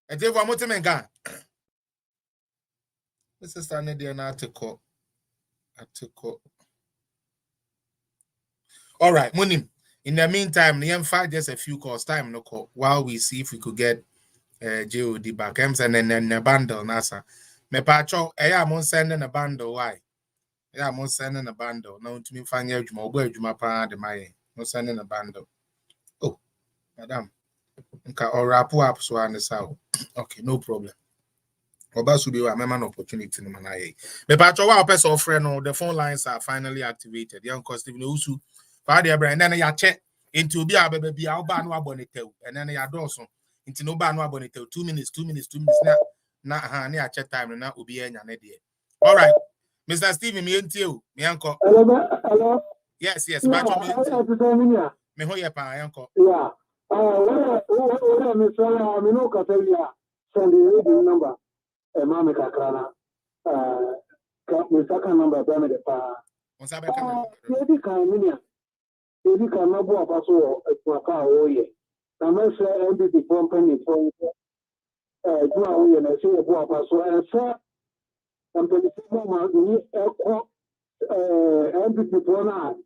And they were motimenga. This is an idea now to call. All right, Munim. In the meantime, the fight just a few calls time no call while we see if we could get JOD back. I'm sending a bundle, NASA. Me pacho, I'm sending a bundle. Why? I'm sending a bundle. No, to me, find out my pa de my no sending a bundle. Oh, madam. Okay, or wrap up so I understand. Okay, no problem. Oba should be a man opportunity. Me pacho, our person friend, the phone lines are finally activated. Young Stephen Usu. Father Abraham, and then you check into be a baby, I'll ban one bonnetel, and then you do so into no ban one bonnetel, 2 minutes, 2 minutes, 2 minutes. Now, near check time, and that will be an idea. All right, Mr. Stephen, me and you, me uncle. Hello. Yes, Yeah, but me who your pa, uncle. Yeah. What I'm saying, I mean, no, Catalia, send the reading number, a mammy cacana, with second number, Bammy the pa. Once I become Maybe can Maybe can not go up as well as my car. Oh, yeah. Now, I say, MVP company for do I and I say, go up as well as that. And the moment we MVP for now,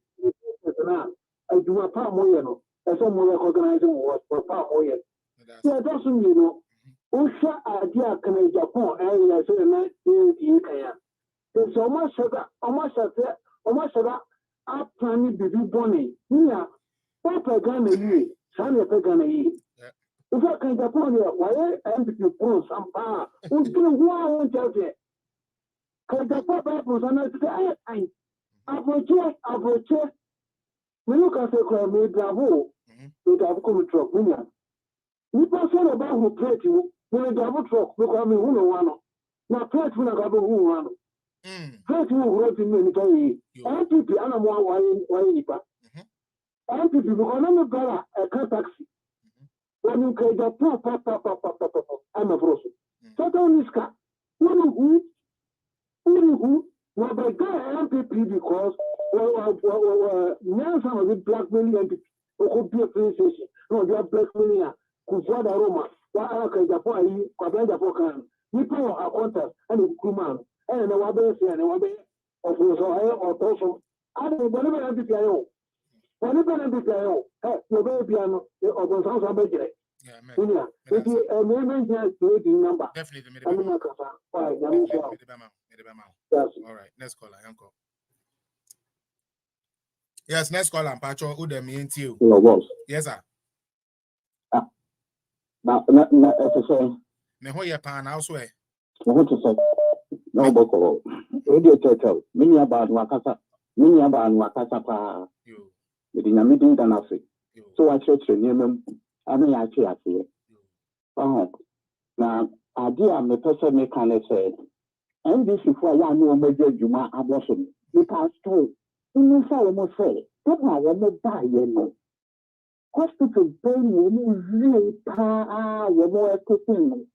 I do a palm oil, as someone organizing was for palm oil. Yeah, doesn't you know? Usha idea can in Japan area say na in Kenya. There's almost that up planning the big bonnie. Yeah, Papa Gana ye, Sanya Pagana ye. If I can Japan here, why MVP pro some power? Who do one tell you? Because the Papa was another time. Avoche. When you can say, me bravo, we have come truck. We person about who plate you, when you have a truck, because me who no one. Now, plate when I have a who one. Plate who wrote in me, MPP, I don't know why you pass. MPP, because I'm a better a car taxi. When you can get I'm a person. So don't this car. Who? Well, by God, MPP because now some of the blackmailing MPP could be a police station. No, they are blackmailing. Could for the Roma. Why can Japan, Japan, you pay our contest and the crewman, and the Wabes and the Wabe of Rosario or Toso. I don't know whatever MPP. Whatever MPP, your baby piano or the house of Bedre. Yeah, if you a moment here to the number. Definitely. All right, next caller, uncle. Yes, next caller, Pacho. Who the me into you? Hello, boss. Yes, sir. Now, Me who your pan elsewhere? I want to say, no, Boko. Radio Turtle, many about Wakasa, pa. You. In a meeting than I say. So I church your name, I mean, I see. Oh, now, idea me person me can say, and this is why I know major Juma abortion. Because too, in the almost say, that I will not die, you know. Hospital pain, you really you're more equipment.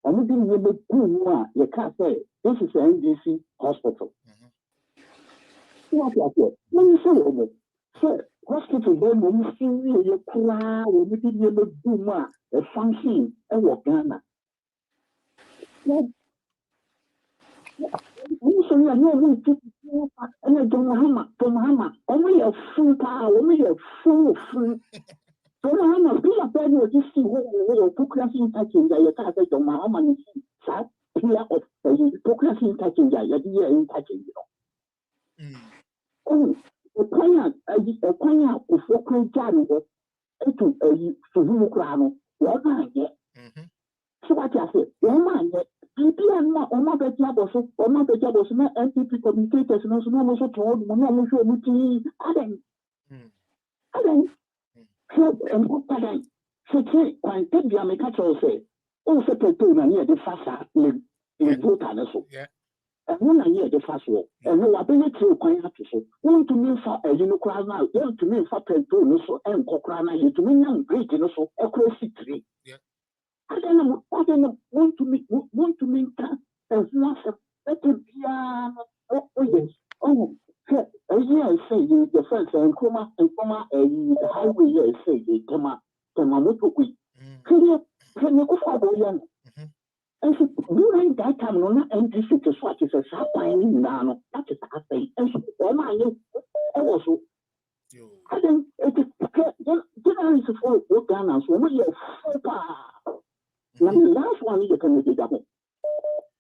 And we didn't even do you can't say, this is an NDC hospital. What when you say, sir, hospital then when you see you cry, when you didn't even do a function, and what Ghana. You say, I know and I don't Mahama, only a full power, only a full. So Mahama, be a bad to see what hypocrisy touching the attack on Mahama, that pillar of hypocrisy touching the idea in touching you. Oh, a client, of Fokan Jan, to a Suzukrano, what I get. So what I said, one man, people are not the job or not the job of MPP communicators, and also told Mono meeting. I don't. And what I say, I take the American say, oh, second to near the fast in Bhutan. And when I hear the fast walk, and you are being true, quite happy. Want to mean for a Unicron now, want to mean for Pento, so and Cocrana, you to mean young great, so a crazy tree. I don't know, want to mean that as nothing. Let it be oh, yes. Oh, as I say, the first and comma, the highway, I say, the Tama Motoki. Can you go for the young? And so, during that time, no, not NPC to swatch is a sapphire in Nano. That is a thing. And so, I also. I think it is generally for what Ghana, so we are super. Now, the last one you can get up.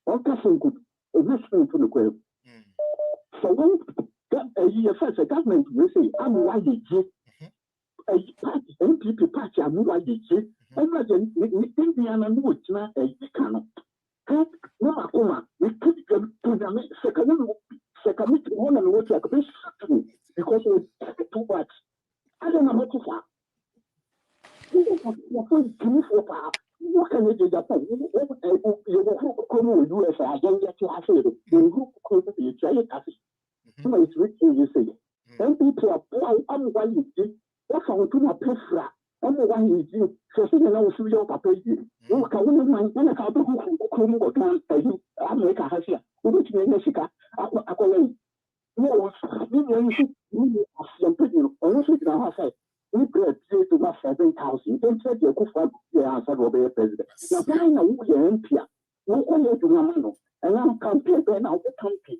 Okay, so good. It's not for the queue. So when a year first, the government will say, I'm why did you? A party, MPP party, I'm why did you? Imagine, Indiana Woods, not a cannot. No, Akuma, we could program second one and what like this because it's too much. I don't know how to far. What can you do? You come with US, I don't get to have it. You could be a giant asset. It's rich, you say. And people are poor, I'm why you did. What's on to my pressure? I'm the one you do. So, I know through your papa. You can mind when I can't do who can't tell you. I'm like a hasia. Which may Mexica. I call you. No, you honestly, I say, we pray to my 7,000. Don't say you go for the answer of the president. Now, buying a woman, no one to Namano, and I'm campaigning out the country.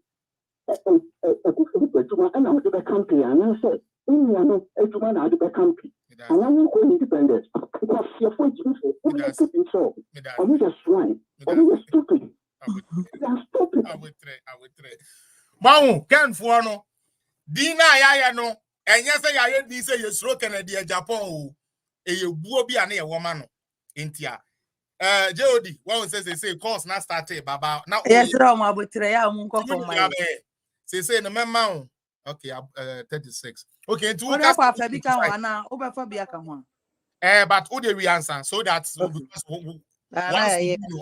A good for and out of the country, and I said, Indiana, a man out of the country. And I will go independent because you're fighting for who is keeping so. Are you just swine? Are you stupid? They are stupid. I would trade. Mau, can for no. Dina ya no. And yes, I heard this say you stroke and the Japan. You will be a woman. Intia. Jody, one says they say course not started, Baba. Now, yes, Roma, but today I won't go for my. Say the man. Okay, 36. Okay, two. But who did we answer so that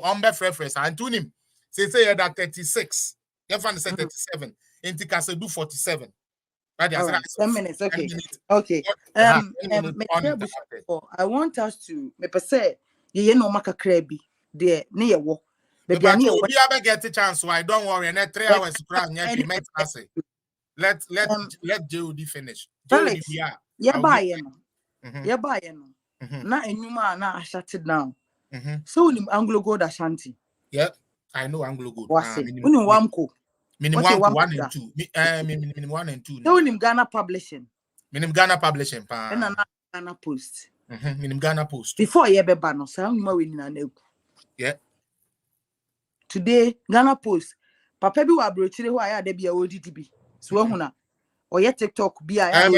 once preference and to him say that 36. You find say 37. Inti can say do 47. Right, 10 minutes. Okay. Okay. I want us to me say you know maka krabi there near wo. Baby, I get a chance, so I don't worry. And 3 hours let Jody finish. Jody, yeah, buy na enuma na I shut it down. So nim Anglo Gold Ashanti. Yep, I know Anglo Gold. Minimum 1 and 2. Minimum 1 and 2. So nim Ghana Publishing. Minimum Ghana Publishing pa. And Ghana Post. Minimum Ghana Post. Before ye be ba no, so nim we na na. Yeah. Today Ghana Post. Papa bi wa brochire ho aya da bia ODDB. So hu na. Oye TikTok bi aya.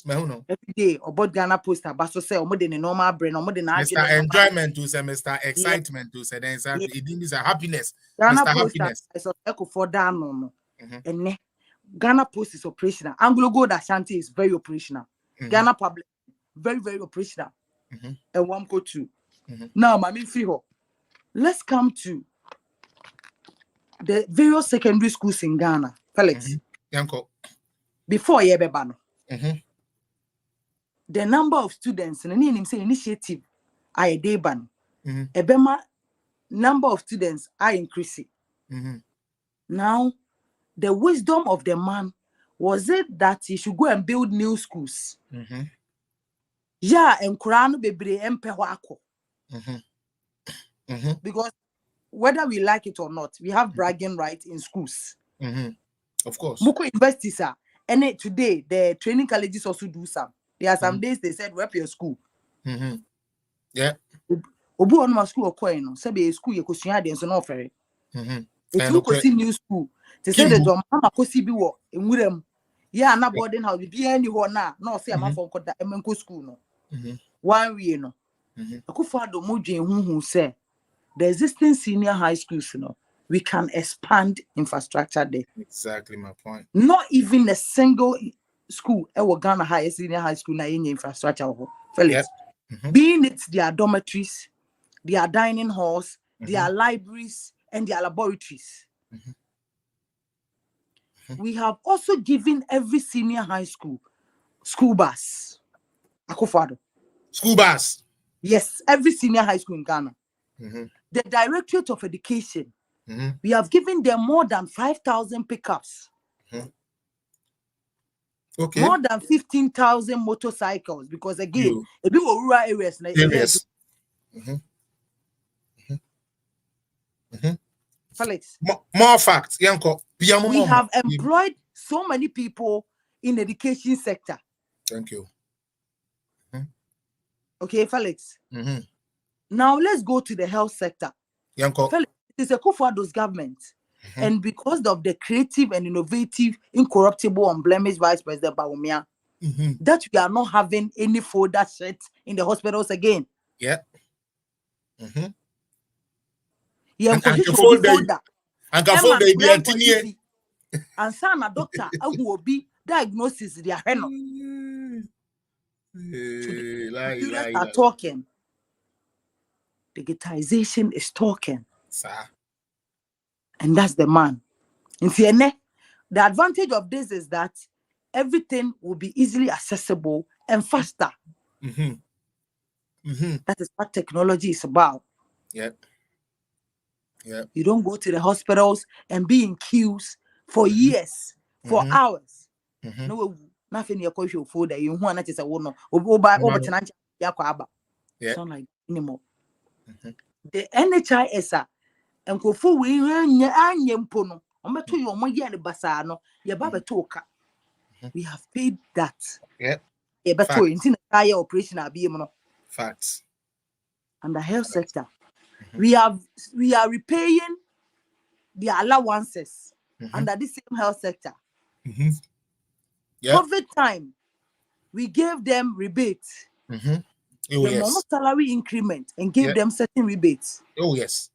Mehuno. Every day about Ghana Post abaso say omo de normal brain omo de na Mr. Enjoyment to say Mr. Excitement to say then it is a happiness. Ghana Mr. Post Happiness. is echo for down no. And Ghana Post is operational. Anglo Gold Ashanti is very operational. Ghana Public very, very operational. And 1.2. Now, Mami Fiho, let's come to the various secondary schools in Ghana. Felix. Yanko. Before Yebebano. The number of students, and I need him say initiative, I deban. Ebema number of students are increasing. Now, the wisdom of the man was it that he should go and build new schools. Yeah, and Kurano bebre empewako. Because whether we like it or not, we have bragging rights in schools. Of course. Muko universities are, and today the training colleges also do some. There are some days they said rep your school. Yeah. Obu on my school or coin, sebe school you could see so no ferry. If you could see new school, they say the Mahama could see be what in William. Yeah, not boarding house be anywhere now. No, say I'm from Koda Emenko school no. 1 year no. Akufado Muji who say the existing senior high schools, you know, we can expand infrastructure there. Exactly my point. Not even a single school ever Ghana high senior high school na any infrastructure. Felix. Being it their dormitories, their dining halls, their libraries, and their laboratories. We have also given every senior high school bus. Akufado. School bus. Yes, every senior high school in Ghana. The Directorate of Education, we have given them more than 5,000 pickups. Okay. More than 15,000 motorcycles, because again, a bit of rural areas. Felix. More facts, Yanko. We have employed so many people in education sector. Thank you. Okay, Felix. Now let's go to the health sector. Yanko. Felix, it is a Kufuor's government. And because of the creative and innovative, incorruptible, unblemished Vice President Bawumia, that we are not having any folder shit in the hospitals again. Yeah. Yeah, and folder. And can fold the and son a doctor who be diagnosis their heno. Computers are talking. Digitization is talking. Sir. And that's the man. In Fienne, the advantage of this is that everything will be easily accessible and faster. That is what technology is about. Yeah. You don't go to the hospitals and be in queues for years, for hours. No, nothing you call your food. You want to say, "Oh no, it's not like anymore." The NHIS and go for we pono. We have paid that. Yeah. Operation Facts. And the health sector. We are repaying the allowances under the same health sector. COVID time, we gave them rebates. Oh, yes. Salary increment and gave them certain rebates. Oh, yes.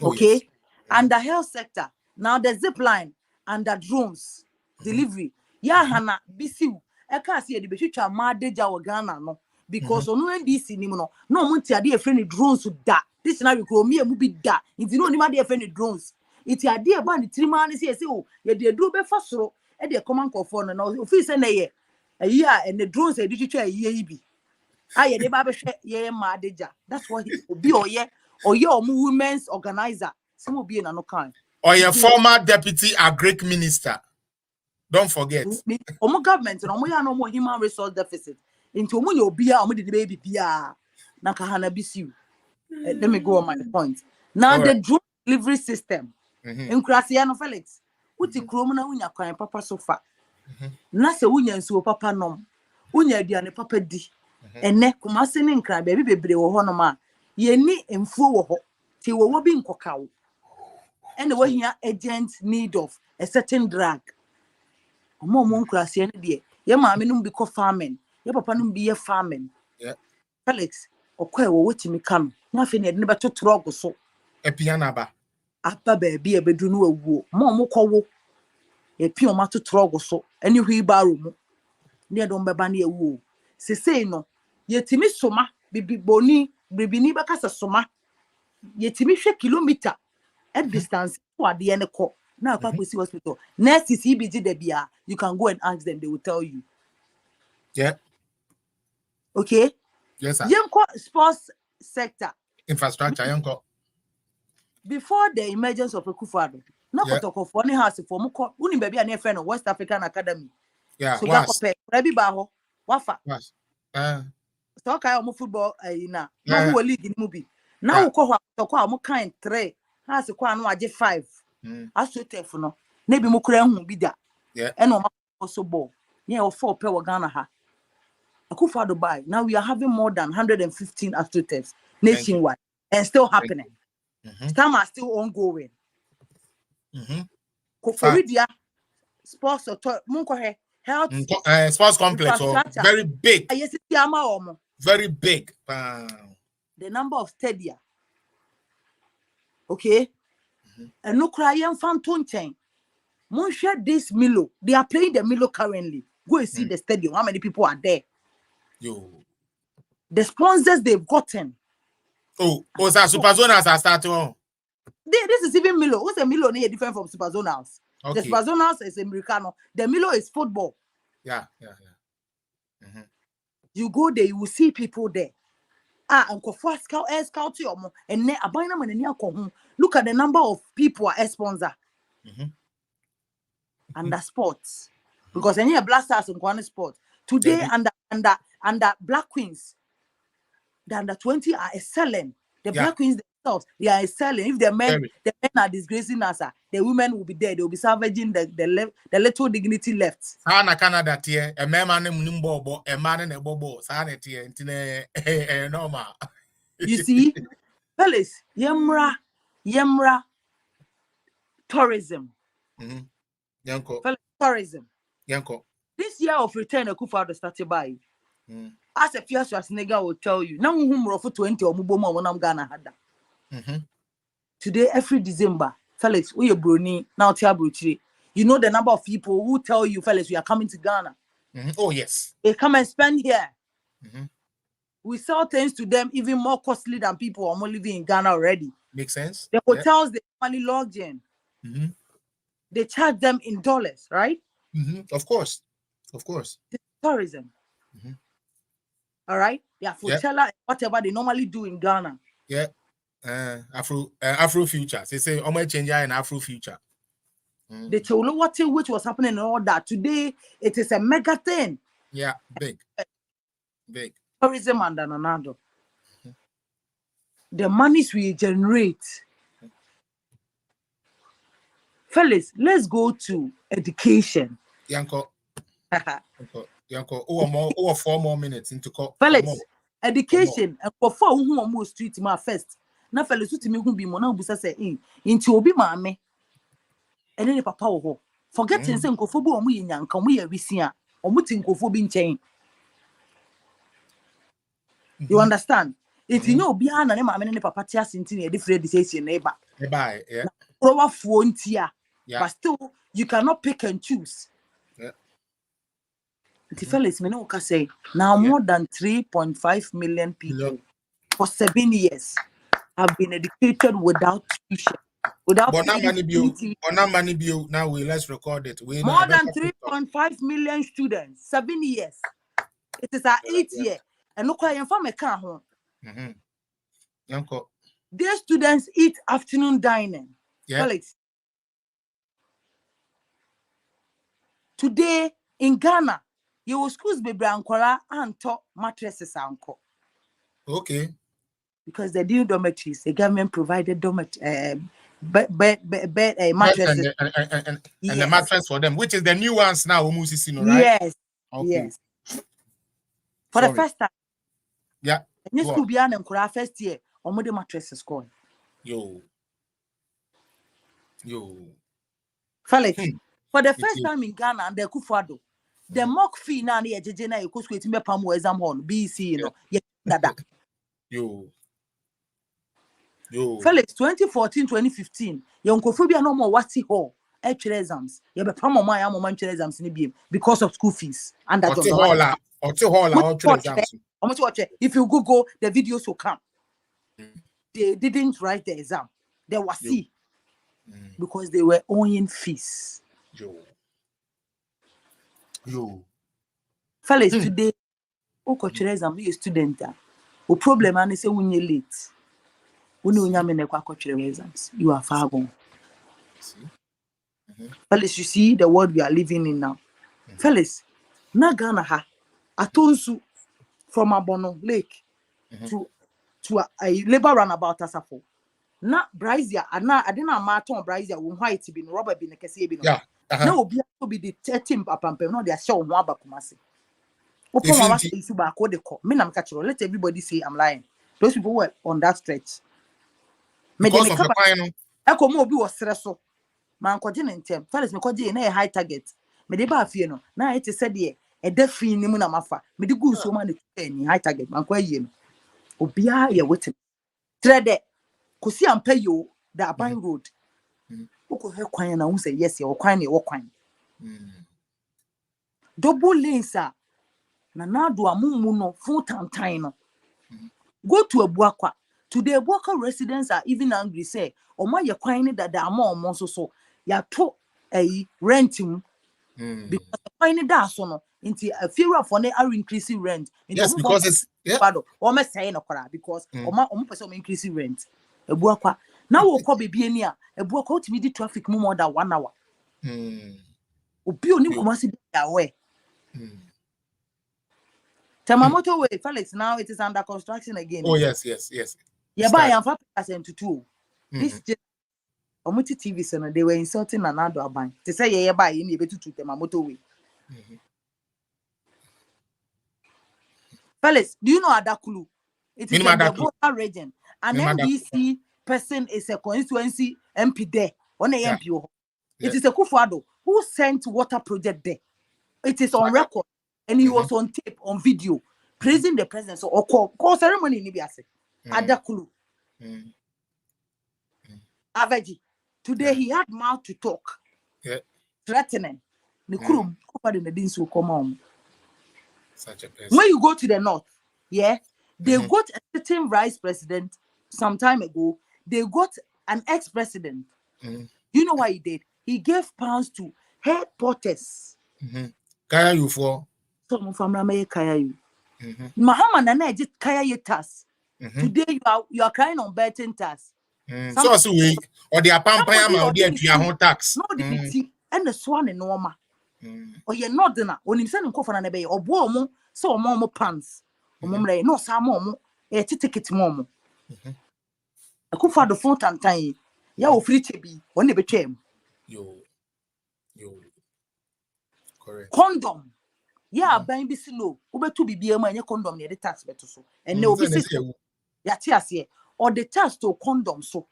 Oh, okay. Yes. And the health sector, now the zip line and the drones delivery. Hana bisiu. Eka see the bechucha ma deja Ghana no. Because on NDC no munti ade friend drones da. This na we grow me mu bi da. Inti no ni ma de friend drones. Iti ade ba ni trima ni say o ye de do be fa soro e de command for no office na ye. Ayi a and the drones e di twitwa ayi bi. Aye de ba be hwe ye ma deja. That's what obi oye omu women's organizer. Some will be in no kind. Or your former deputy agric minister. Don't forget. Omo government and omo ya no more human resource deficit. Into omo yo bia omo the baby bia na kahana bisiu. Let me go on my point. Now the drone delivery system. In Krasiano Felix. Uti krom na unya kwan papa sofa. Na se unya nsuo papa nom. Unya aduane papa di. Ene kumase ne nkra baby bebre wo ho no ma. Ye ni emfuo wo ho. Ti wo bi nkokawo. And we here agent need of a certain drug. Omo Krasiano de. Ye maame num bi ko farming. Ye papa num bi ye farming. Yeah. Felix, okwa wo wetimi kam. Na fe ne de beto trog so. Epiana ba. Apa baby ebedu no awuo. Mo kowo. E pi o ma to trog so. Eni hui baro mu. Ne don beba na awuo. Sesei no, yetimi soma bibi boni bibini baka se soma. Yetimi hwe kilometer at distance for the end call. Now see hospital. Next is EBG debia. You can go and ask them, they will tell you. Yeah. Okay. Yes, sir. Yanko sports sector. Infrastructure, Yanko. Before the emergence of Akufo-Addo, na kotoko for any house for muko. Uni baby a friend of West African Academy. Yeah. So that compare. Rebi baho. Wafa. Was. So kaya omo football na. Na who league in movie. Now uko toko omo kind 3. House kwa anu aje 5. Aso tef no. Na bi mukura hu bi da. Yeah. And also ball. Yeah, 4 per Ghana ha. Akufo-Addo buy. Now we are having more than 115 astroturfs nationwide and still happening. Some are still ongoing. Koforidia sports health sports complex very big. Very big. The number of stadia. Okay. And no crying phantom chain. Mon share this Milo. They are playing the Milo currently. Go and see the stadium. How many people are there? Yo. The sponsors they've gotten. Oh, that Super Zonals are starting. This is even Milo. What's a Milo different from Super Zonals? Okay. The Super Zonals is Americano. The Milo is football. Yeah. You go there, you will see people there. And scout and look at the number of people are a sponsor. Under sports. Because any blasters in one sport. Today under Black Queens, the under 20 are excelling. The Black Queens themselves. They are selling. If the men are disgracing us, the women will be there. They will be salvaging the little dignity left. Sana Canada tier, a man nimbo, a man and a bobo, sanity, and normal. You see, fellas, Yemra tourism. Yanko. Fellas, tourism. Yanko. This year of return, a Kufa started by. As a fierce nigga will tell you, now whom for 20 or Muboma when I'm gonna have that. Today, every December, fellas, we are Bruni, now Tiabruchi. You know the number of people who tell you, fellas, we are coming to Ghana. Oh, yes. They come and spend here. We sell things to them even more costly than people who are living in Ghana already. Makes sense. The hotels, they money logged in. They charge them in dollars, right? Of course. Of course. Tourism. All right? Yeah, for whatever they normally do in Ghana. Yeah. Afro future. They say, I'm change in Afro future. They told you which was happening and all that. Today, it is a mega thing. Yeah, big. Tourism and another. The monies we generate. Fellas, let's go to education. Yanko. Or 4 more minutes into call. Fellas, education and for 4 who are more street my first. Now, fellas, to me who be mona who say into obi mame. And then papa ho. Forgetting saying kofobu omu yin kan we risia. Omutin kofobi nchen. You understand? If you know bia na ne mame ne papa tia sintin e different decision neighbor. Yeah. Powerful ntia. But still you cannot pick and choose. The fellas me no say now more than 3.5 million people for 7 years have been educated without tuition. Without money bill. Now let's record it. More than 3.5 million students, 7 years. It is our 8th year. And look why I'm from a car home. Their students eat afternoon dining. Felix. Today in Ghana, your schools be branquara and top mattresses uncle. Okay. Because the new dormitories, the government provided mattresses. And the mattress for them, which is the new ones now, right? Yes. Okay. Yes. For the first time. Yeah. And this could be an first year, or more the mattresses going. Yo. Felix, for the first time in Ghana and the Kufado, the mock fee now near Jejena, you could squeeze me palm exam hall, BC, you know. Yo. Felix, 2014-2015, young Kophobia no more what's he hall, actual exams. You have a palm my exams in the BM because of school fees. And that's if you Google, the videos will come. They didn't write the exam. They were see because they were owing fees. Fellas, today, exam, be a student. O problem and say when you're late. Exams, you are far gone. Fellas, you see the world we are living in now. Fellas, na Ghana ha atonsu from Abono Lake to a labor runabout asafo. Na Brazia na adena maton Brazia wo white bi no rubber bi ne kese bi no. Na obi be the 13 papampem no dey show ho abakumase. Open one was issue back the call. Me na catch let everybody say I'm lying. Those people were on that stretch. Because of the final. Eko mo obi was stresso. Man kwaje ne ntem. Fellas me kwaje na high target. Me dey ba afie no. Na it said there e da fi ni mu na mafa. Me dey go so man ni high target. Man kwa yie no. Obia ye wetin. Trade kosi ampa yo the Aban road. Oko he kwan na hu say yes ye kwan na ye kwan. Double lanes na do amumu no full time no. Go to Ebuakwa. Today Ebuakwa residents are even angry say oma ye kwan ni dada ama omo so ya to rent him because kwan ni da so no nti a few for na are increasing rent. Yes, because it's o me say no kora because omo person increasing rent. Ebuakwa na wo ko bebie ni a Ebuakwa utimi di traffic more than 1 hour. Obi oni Kumasi be aware. Tamamoto way, Felix, now it is under construction again. Oh, yes. Yeah, but I am 5% to 2. This Omuti TV so they were insulting another aban. They say yeah buy you need to treat them a motorway. Fellas, do you know Adakulu? It is in the Volta region. An MDC person is a constituency MP there on a MP. It is a Kufuado who sent water project there. It is on record and he was on tape, on video, praising the presence or call ceremony in Ibiase. Adakulu. Aveji. Today he had mouth to talk. Threatening. The Kurum over the Dins will come on. Such a person. When you go to the north, they got a sitting vice president some time ago. They got an ex-president. You know what he did? He gave pounds to head porters. Kaya you for? Some from Ramaye Kaya you. Mahama Nana did Kaya you task. Today you are crying on betting task. So we or the apampaya or the tax. No, the and the swan and Norma. Or you're not dinner when you send him coffin and a bay or warm, so more pants. No, some more, a ticket momo. A cook for the phone and tiny. Yaw free to be when they became. Yo. Correct. Condom. Yeah, baby, slow. Over to be a man, your condom near the tax better so. And no, yes, yeah. Or the tax to condom so.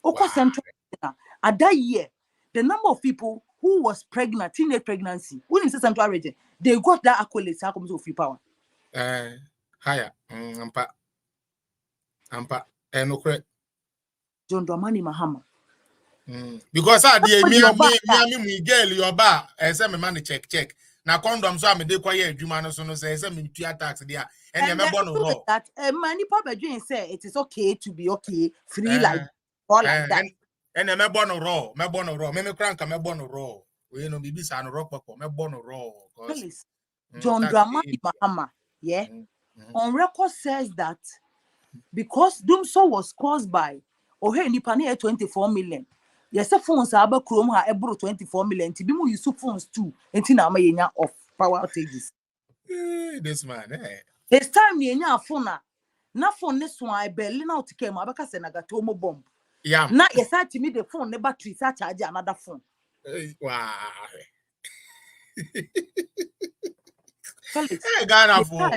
Oko Central. At that year, the number of people who was pregnant, teenage pregnancy, when in Central region, they got that accolade. How comes to free power? Higher. Ampa. No correct. John Dramani Mahama. Because I me girl your bar and say me money check. Now condom so I me dey quiet Juma so no say me pay tax there and you me born raw. That many papa dream say it is okay to be okay free like all like that. And me born raw. Me crank me born raw. We no bibi sa no rock papa me born raw. Please. John Dramani Mahama, on record says that because Dumso was caused by nipa na 24 million. Yes, phones are about Chrome ha ebro 24 million. Tibimu use phones too. Enti na ma of power outages. This man, It's time yenya phone na phone ne so I belly na otike ma abeka se na gato mo bomb. Yeah. Na yesa timi the phone ne battery sa charge another phone. Wow. Felix. Ghana for.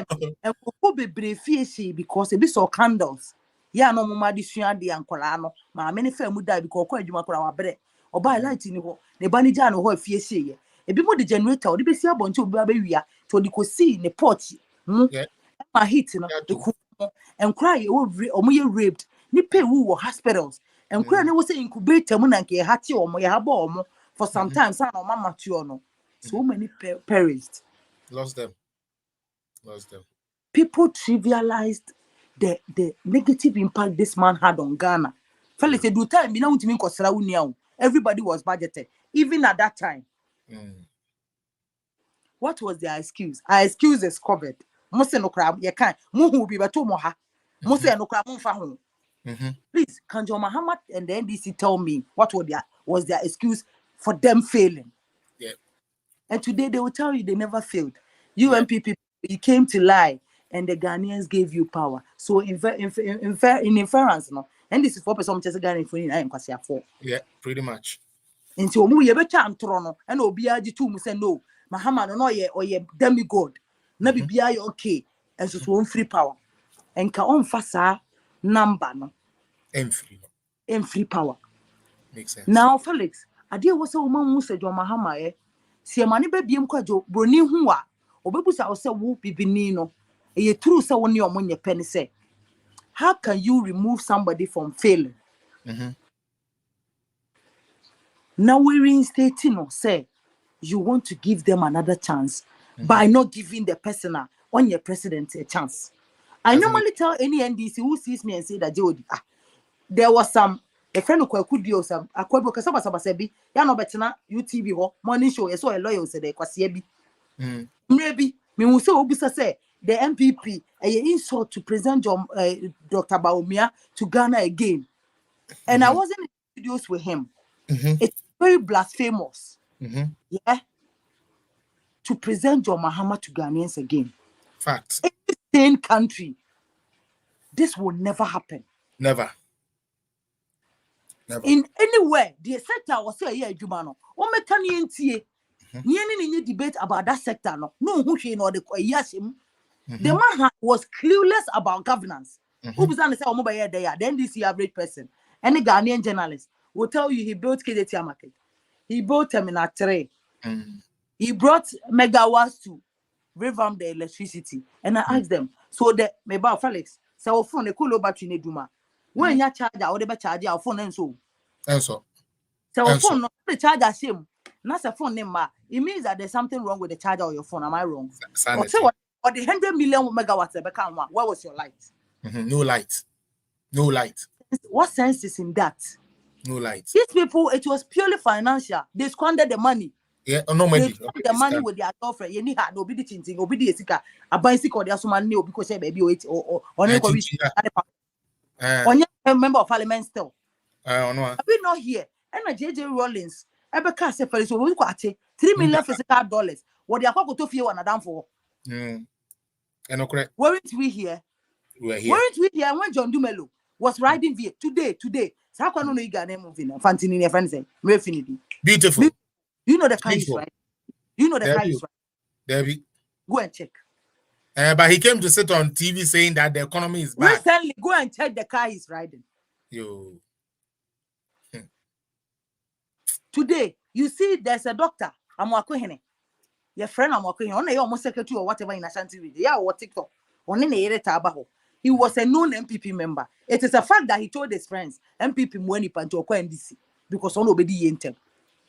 And ko be brefie because e be so candles. Ya no mama di sua de ankola no ma me ne fa mu die because ko adwuma kora wa bre oba light ni ho ne ba ni ja no ho afie sie e bi mo de generator de be si abonche obi ba wia to di ko see ne port mu ma heat no e ku en kra ye omo ye raped ni pay wo hospitals en kra ne wo say incubator mu na nke ha ti omo ye ha ba omo for sometimes na mama tuo no so many parents lost them. People trivialized the negative impact this man had on Ghana. Felix, do time me na untimi nkosra unia. Everybody was budgeted, even at that time. What was their excuse? Our excuse is covered. Mose no crab, you can't. Muhu be beto moha. Mose no crab mfa ho. Please, can John Mahama and the NDC tell me what was their excuse for them failing? Yeah. And today they will tell you they never failed. UNPP, you came to lie. And the Ghanaians gave you power. So in inference, no, and this is 4% of the Ghanaian for I am for. Yeah, pretty much. Into mu ye becha antrono, and obia di tu mu say no. Mahama no ye demigod. Na bibia ye okay. And so one free power. And ka on fasa number no. Free power. Makes sense. Now Felix, ade wo say woman mu say John Mahama si emane ba biem kwajo broni hu a obebusa wo say wo bibini no. True, so when you're on your penny say, how can you remove somebody from failing? Now we're reinstating say you want to give them another chance by not giving the person on your president a chance. I normally tell any NDC who sees me and say that there was some a friend who could do some a quadro Sabasabi, Yano Betana, UTV ho, morning show, so a lawyer said, maybe me will say the MPP insult to President Dr. Bawumia to Ghana again. And I wasn't in videos with him. It's very blasphemous. Yeah. To present John Mahama to Ghanaians again. Facts. In the same country, this will never happen. Never. Never. In anywhere, the sector was say yeah, Jumano. O mekani ntie. Ni debate about that sector no. No who she no the yes him. The man was clueless about governance. Who was say omo baye there? Then this average person, any Ghanaian journalist will tell you he built KZT market. He built Terminal 3. He brought megawatts to revamp the electricity. And I asked them, so the maybe Felix, so phone the cool battery ne duma. When you charge or the charge our phone and so. So Phone not the charger same. Not a phone name. It means that there's something wrong with the charger or your phone. Am I wrong? Or the 100 million megawatts where was your light? No light. No light. What sense is in that? No light. These people, it was purely financial. They squandered the money. Yeah, no money. They spent the money with their girlfriend. You need no be the chinting, obedi esika, a bicycle or their someone new because baby or on a member of parliament still. No. We not here. And a JJ Rollins, ever cast a face over $3 million physical dollars. What they are going to feel on a damn for. Weren't we here? We're here. Weren't we here when John Dumelo was riding via today? So how can you get a name of Fantini and friends? Beautiful. You know the car is right. You know the car is right. Debbie. Go and check. But he came to sit on TV saying that the economy is bad. Recently, go and check the car he's riding. Yo. Today, you see there's a doctor. I'm working. Your friend, I'm working. On your almost secretary or whatever in Ashanti region. Yeah, or TikTok. On any tabaho. He was a known MPP member. It is a fact that he told his friends, MPP Mweni Pancho NDC, because on obedi yentem.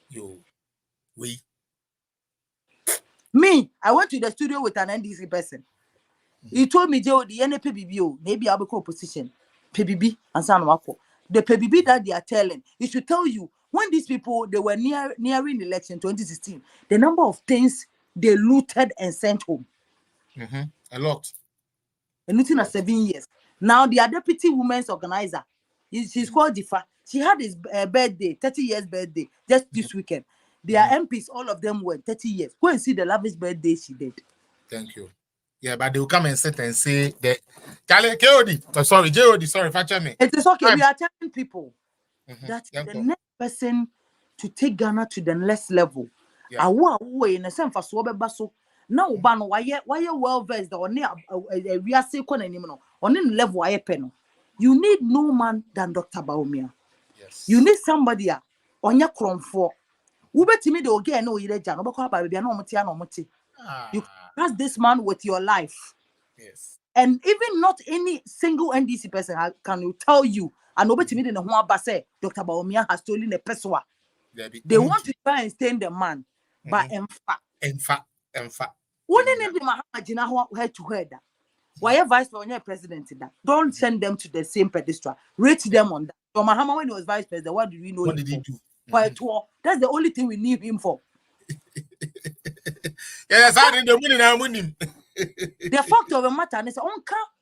Yo. We. Me, I went to the studio with an NDC person. He told me, Joe, the NPBBO, maybe I'll be opposition. PBB and San Marco. The PBB that they are telling, it should tell you when these people they were nearing election 2016, the number of things they looted and sent home. A lot. And it's in 7 years. Now they are deputy women's organizer. She's called Difa. She had his birthday, 30 years birthday, just this weekend. Their MPs, all of them were 30 years. Go and see the lavish birthday she did. Thank you. Yeah, but they will come and sit and say that JOD, sorry, fetch me. It is okay. We are telling people that the next person to take Ghana to the next level. In a sense, for now, ban why well versed or near we are say on any level I pen. You need no man than Dr. Bawumia. Yes. You need somebody on your chrome for. Me the again no you trust this man with your life. Yes. And even not any single NDC person can you tell you and nobody me the one say Dr. Bawumia has stolen a peswa. They want to try and stain the man, but in fact. Wouldn't it be Mahama Jina head to head? Why vice president that? Don't send them to the same pedestal. Rate them on that. So Mahama, when he was vice president, what did we know? What did he do? For a tour. That's the only thing we need him for. Yes, I didn't win. The fact of the matter is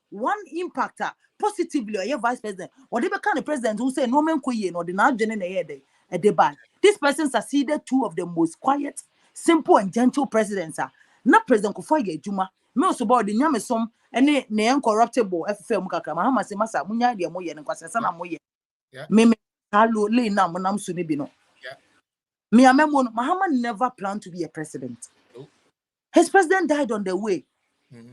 one impactor positively or your vice president or the kind of president who say no man kuye or the now generate a debate. This person succeeded two of the most quiet, simple and gentle presidents. Not President Kufuor Juma. Me also about the nyamesom any incorruptible FFM kaka Mahama se masa munya dia moye ne kwasesa na moye. Me halo le na monam so ne bi no. Me amemo Mahama never planned to be a president. His president died on the way.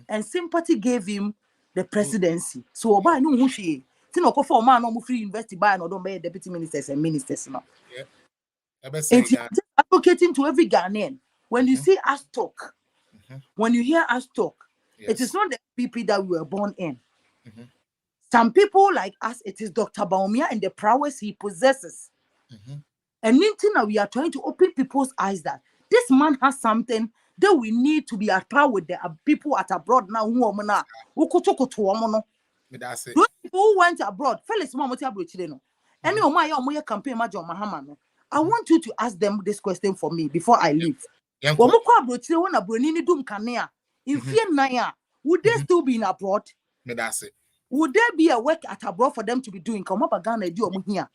And sympathy gave him the presidency. So oba no hu hwe. Ti no ko for man no free university by no don be deputy ministers and ministers no. Advocating to every Ghanaian. When you see us talk, when you hear us talk, it is not the people that we were born in. Some people like us, it is Dr. Bawumia and the prowess he possesses. And now we are trying to open people's eyes that this man has something that we need to be at par with the people at abroad now. Those people who went abroad, Felix any of my campaign major Mahama. I want you to ask them this question for me before I leave. Would they still be in abroad? Would there be a work at abroad for them to be doing? Come up again and do here.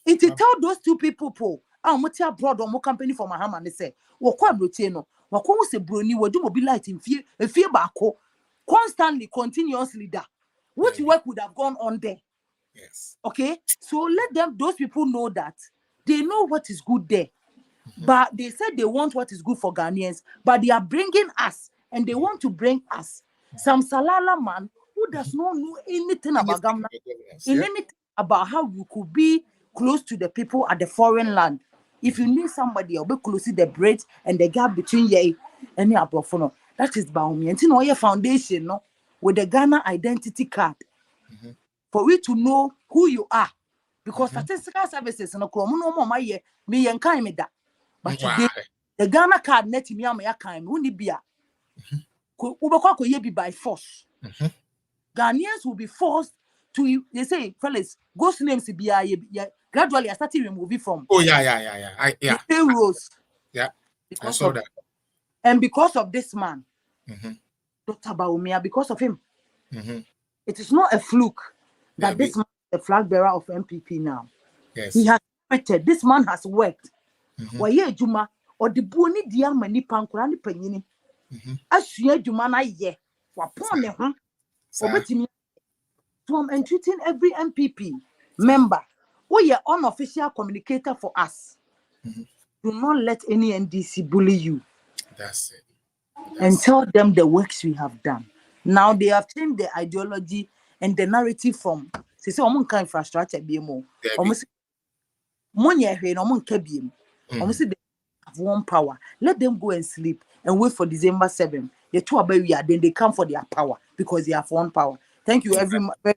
It tell those two people, I'm abroad or more company for Mahama and they say, no, say brony, we do mobilize in fear bako constantly, continuously that. Which work would have gone on there? Yes. Okay, so let those people know that they know what is good there. But they said they want what is good for Ghanaians, but they are bringing us, and they want to bring us some Salala man who does not know anything about Ghana, anything about how you could be close to the people at the foreign land. If you need somebody, you'll be close to the bridge and the gap between ye and the Abrofono. That is Bawumia. And you know your foundation, no, with the Ghana identity card, for you to know who you are, because statistical services no more my year me and kind me that. But today, the Ghana card net me am ya kind who need be a by force. Ghanaians will be forced to, they say, fellas, ghost names be gradually I started removing from. Oh yeah. The heroes. Yeah. Because I saw that. And because of this man, Dr. Bawumia, because of him, it is not a fluke that this man is the flag bearer of MPP now. Yes. He has acted. This man has worked. Waye Juma or the boni dia mani pankurani penyini. Asye Juma na ye. Wapone ho. Obetimi from entreating every MPP member. We are unofficial communicator for us. Do not let any NDC bully you. That's it. And tell them the works we have done. Now they have changed the ideology and the narrative from say infrastructure BMO. Almost money almost they have one power. Let them go and sleep and wait for December 7th. The two are then they come for their power because they have one power. Thank you every month. That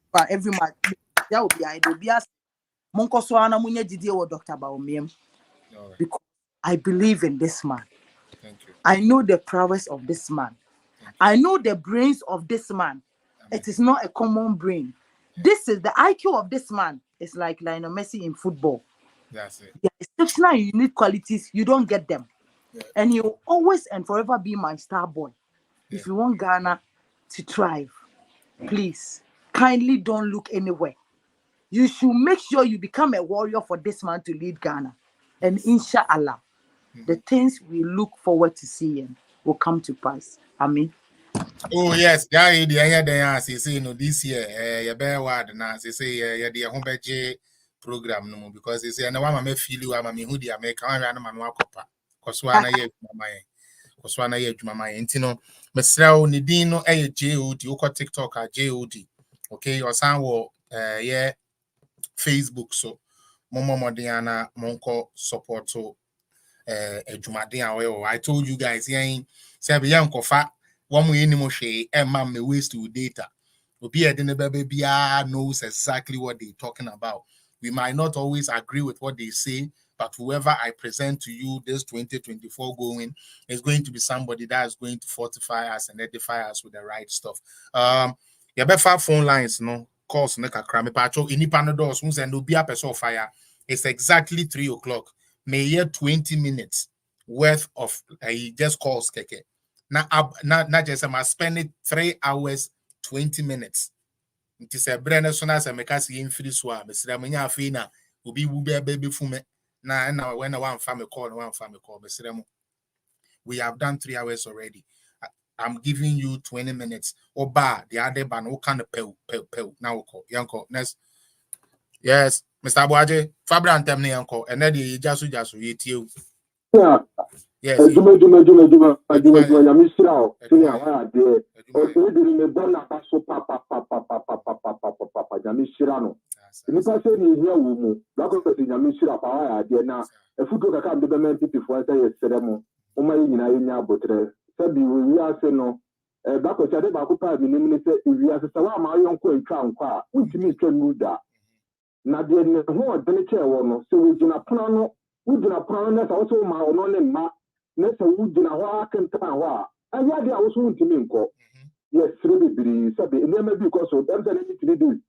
will be idea. Because I believe in this man. Thank you. I know the prowess of this man. I know the brains of this man. It is not a common brain. This is the IQ of this man. It's like Lionel Messi in football. That's it. The exceptional unique qualities, you don't get them. And he will always and forever be my star boy. If you want Ghana to thrive, please, kindly don't look anywhere. You should make sure you become a warrior for this man to lead Ghana. And inshallah, the things we look forward to seeing will come to pass. Amen. Oh yes, this year, you bear word now. They say the homebody program no because they say no one may feel you am who the American and man wakopa. Koswana ye Koswana ye mama intino. Mesrao nidino JOD uko TikTok JOD. Okay, or sound yeah Facebook so Momo Modiana Monko support to I told you guys saying say young kofa one way anymore she and me waste to data. Obi baby knows exactly what they're talking about. We might not always agree with what they say, but whoever I present to you this 2024 going is going to be somebody that is going to fortify us and edify us with the right stuff. You better phone lines, no calls neka crime patrol in Panados who's and be up a fire. It's exactly 3 o'clock. May hear 20 minutes worth of just calls keke. Not just I spend it 3 hours 20 minutes. It is a brand as soon as I make us in free swab. Mr. Munya Fina will be baby fume. Now when I want family call, Mr. We have done 3 hours already. I'm giving you 20 minutes. Or bar the other ban, what kind of pel. Now call Yanko. Yes, Mr. Abuaje, Fabra and Temne Yanko, and then the Jasu yet you. Yes. Na de ne ho de che wo no se wo gina pono na sa wo so ma ono ne ma na se wo gina ho akenta ho a aya de a wo so ntimi nko yes really biri se be ne ma bi ko so dem se ne tiri do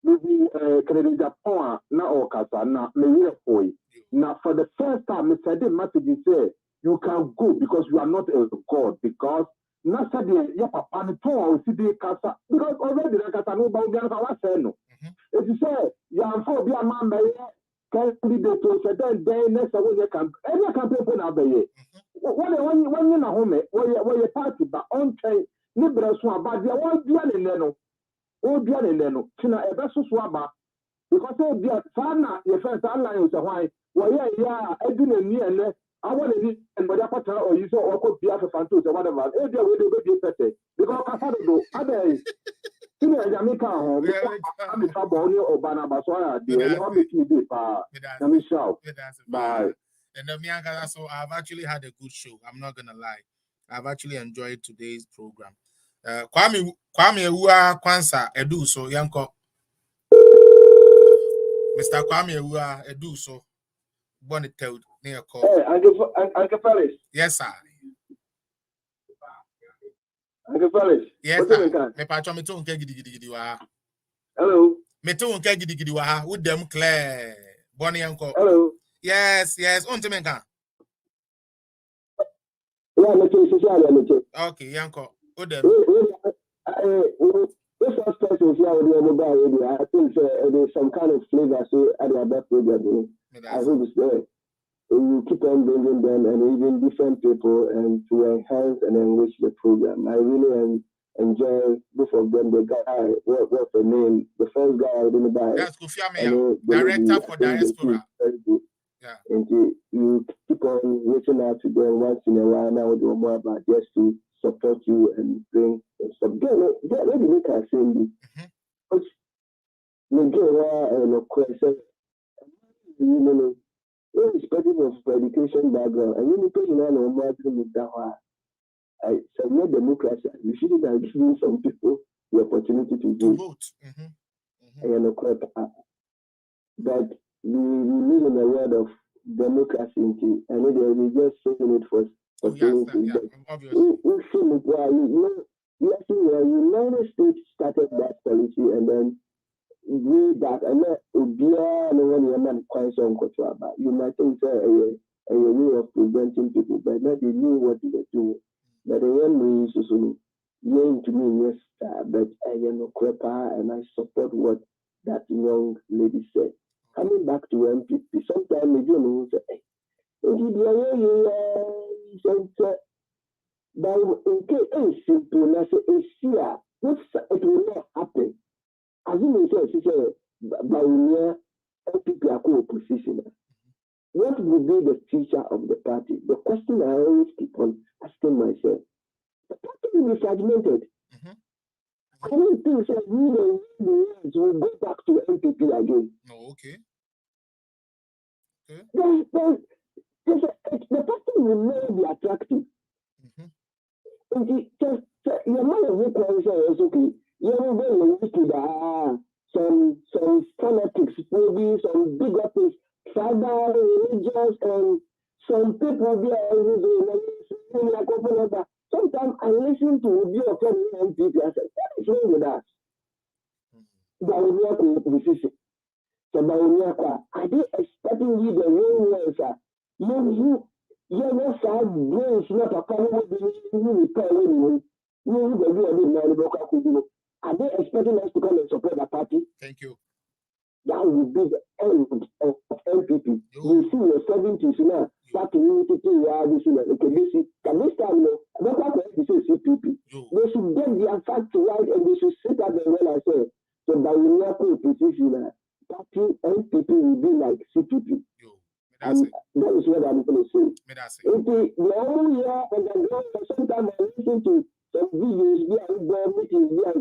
maybe Canada Japan na o kasa na me here for na for the first time me said the message say you can go because you are not a god because na said ya papa ne to o si de kasa because already the kasa no ba obiara fa wa say no. If you say you are for be a man by candidate to say then next we can any campaign for na be when you na home where party but on train ni breso abade won dia ne no Obia no tina ebe susu aba because obia sana ye first online say why ya eduna ni ene awon ni and body patara or you so or bia for fanto say whatever obia we dey be pete because kasa do adai kini Jamaica ho me am tabo ni obana baso ya de le wa make me dey pa na me shout bye. And the Miankala, so I've actually had a good show. I'm not gonna lie. I've actually enjoyed today's program. Kwame Ua Kwansa Edu so Yanko. Mr. Kwame Ua Edu so Bonitel near call. Hey, Uncle Felix. Yes, sir. Uncle Felix. Yes, sir. Me patcho me to gidi wa. Hello. Me to gidi wa with them clear. Bonnie Yanko. Hello. Yes. On to me can. Yeah, okay, Yanko. With them. This first person here with the mobile radio, I think there's some kind of flavor so at the best program. I hope it's there. You keep on bringing them and even different people and to enhance and enrich the program. I really enjoy both of them. The guy, what's the name? The first guy I didn't buy. That's Kofiamia, director for diaspora. Yeah. And you keep on reaching out to them once in a while. Now we do more about just to support you and bring some. Get ready to make a scene. But you get a question. You know, irrespective of education background, and you know more with that. I submit democracy. You shouldn't have given some people the opportunity to vote. But we live in a world of democracy, and we just saying it for saying it. We feel it. United States started that policy, and then we that and you might think a way of preventing people, but not they knew what they were doing. But the end is to me, yes, but I am no crapper, and I support what that young lady said. Coming back to MPP, sometimes we don't know. But in case it's simple, it will not happen. As you say, Bawumia, MPP are co-opposition. What will be the future of the party? The question I always keep on asking myself. The party will be fragmented. I don't think that we will go back to MPP again. No, okay. The party will not be attractive. Your man of is okay. You're very used to some fanatics, maybe some bigots, tribal, religious, and some people there. Sometimes I listen to review of MPP. I say, what is wrong with us? Bawumia position. So Bawumia, are they expecting you the real ones? You know, side brains not a common you are they expecting us to come and support the party? Thank you. That will be the end of MPP. You see your 70s now, start to unity, this time, CPP. They should get their facts right and they should sit at the well and say, so by the position, party MPP will be like CPP. And that is what I'm going to say. The whole year on the ground, sometimes I listen to some videos, meetings, we are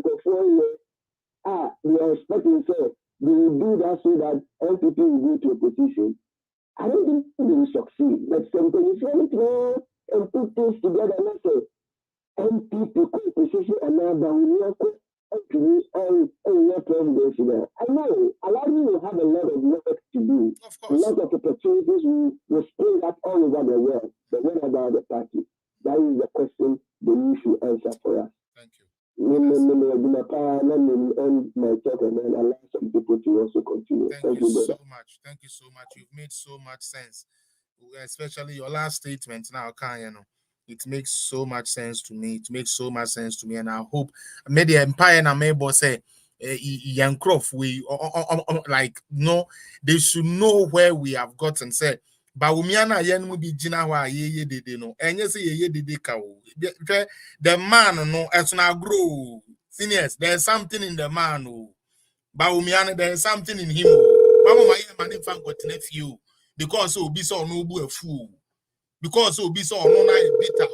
expecting, so they will do that so that MPP will go to opposition. I don't think they will succeed. But some position and put things together and say, MPP opposition and now Bawumia presidency there. I know Aladdin will have a lot of work to do. A lot of opportunities will spring up all over the world. But what about the party? That is the question that you should answer for us. Thank you. Let me end my talk and then allow some people to also continue. Thank you so much. Thank you so much. You've made so much sense, especially your last statement. Now, it makes so much sense to me. It makes so much sense to me, and I hope maybe Empire and Amebo say, Yancroft, we like no, they should know where we have gotten. Said, Bawumia na yen mu bi gina wa ye dede no. Enye say ye dede ka o. The man no as na grow. Seniors, there's something in the man who Bawumia, there's something in him. Mama, my man, if I'm got nephew, because so be so no a fool. Because so be so no na bitter.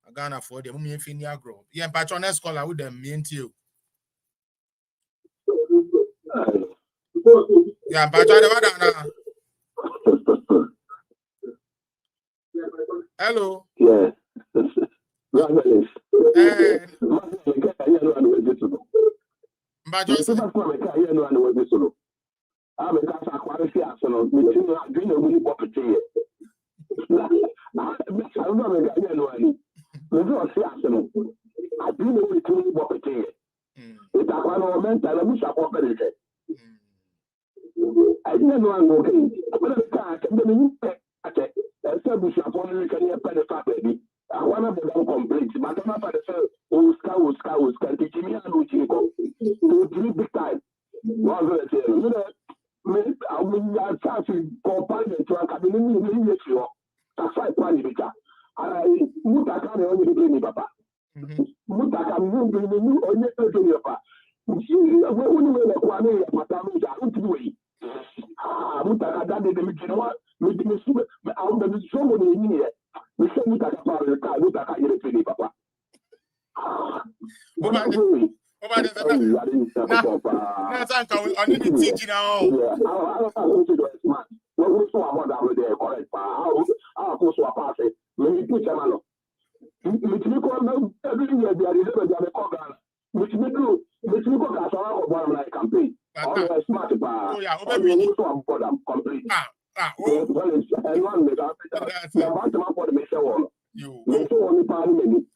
I can't afford the mummy finia grow. Yeah, patroness scholar with them mean to you. Yeah, patron. Hello. Yeah.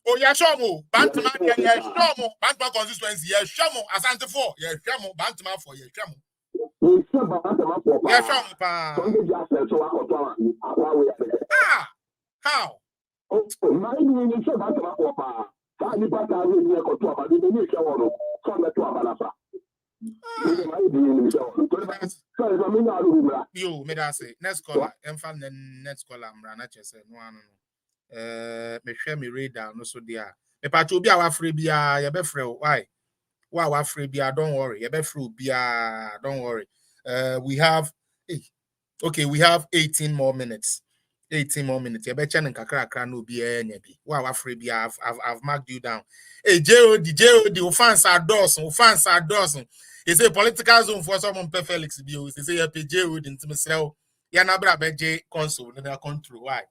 Oh, yeah, Shomo, Bantama, yeah, Shomo, Bantama consistency, yeah, Shomo, Asante for, yeah, Shomo, Bantama for, yeah, Shomo. Yeah, Shomo, how? You, me that say, next caller, next caller, Mrana Chese, no, me share me radar, no, so dear. Me patrol be our free beer, ya be free, why? Why our free beer, don't worry, ya be free beer, don't worry. We have, okay, we have 18 more minutes. 18 more minutes. You better and kakra no be any. Wow, afraid be I've marked you down. Hey, JOD, offense are dozen. He say political zone for someone per Felix Bios. He say you pay JOD into myself. Ya na bra be J console in their control. Why?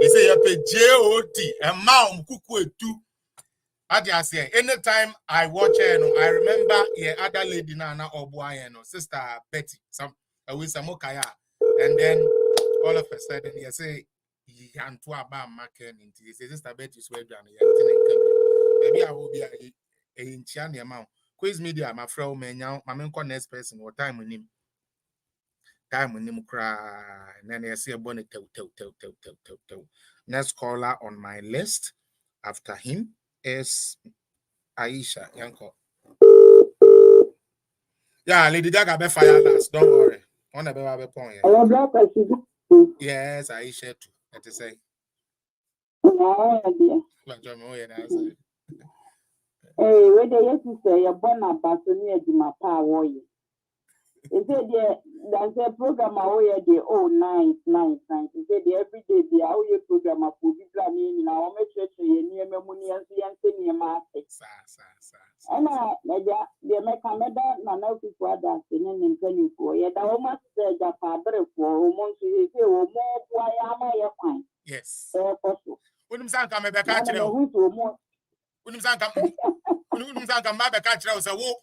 He say you pay JOD and mom kuku etu. I just say anytime I watch her, I remember other lady na Obuaya, sister Betty, some with some Mokaya, and then all of a sudden you say he and to about market into his sister Betty swear down maybe I will be a Chiani amount. Quiz media, my friend, my main next person or time with him cry, and then I see a bonnet. Next caller on my list after him is Aisha Yanko. Yeah, Lady Gaga be fire last. Don't worry. On the point. Yes, Aisha too. Let us say. Hey, where they used to say, you're born a person near my power. They said, there's a program away the nice. They said, every day, the away program of people in our church, near Memoni and the master. And they make a medal, and now people are dancing and telling for yet. I almost said that father for months, you say, oh, more, why am I a fine? Yes. When I'm saying, come back, catch it. When I'm saying, come back, catch it.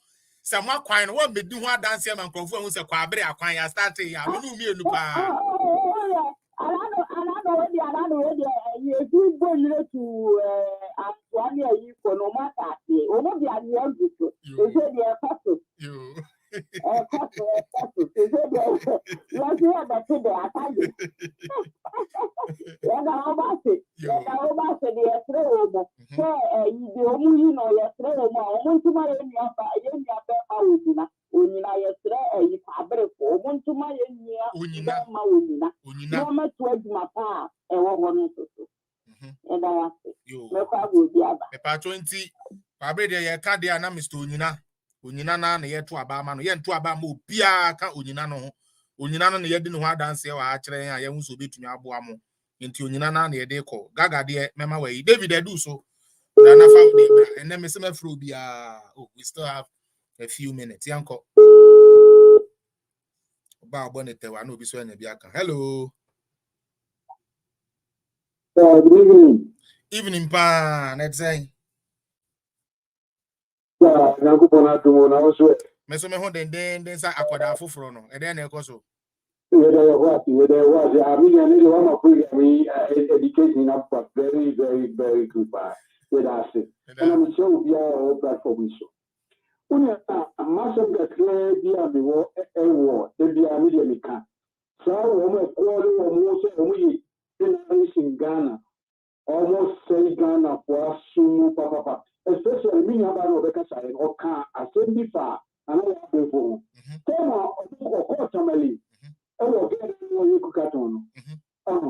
Someone quine won't be doing what dance and conform with a quabre. I quite started. I don't know. I don't know you do go to Antoine for no matter. Or maybe I'm young. They say they are pastor. You. Pabrede ye ka dia na Mr. Onyina na ye to aba ma no ye nto aba ma obia ka onyina no ho onyina no ye di no ho adanse wa a kire yan ye hu so betumi aboa mo nti onyina na ye de ko gaga de mema wa yi David edu so na na fa de bra ene me se ma fro bia we still have a few minutes yanko ba bonete wa na obi so anya bia kan hello Good evening. evening pa na say Nyankopɔn adom na wo so me so me ho den sa akoda foforo no e den na ekoso yɛda yɛ hɔ ase amenya ne de wama program yi education na very very very good paa yɛda ase ɛna mekyerɛ wo biara ɔwɔ platform yi so wonya masɛm kakra bi a mewɔ ɛwɔ da biara me deɛ meka saa wɔ m ɛkoɔ ne wɔ mo sɛ ɔmo yɛ generation Ghana almost sɛe Ghanafoɔ aso mu papapa especially me nuaba no ɔbɛka sa yɛ ɔka asɛm bi fa ana yɛ abɛfo ho tɛma ɔkɔɔ tamale ɛwɔ gɛrɛ no wɔyɛ kukaton no ɔno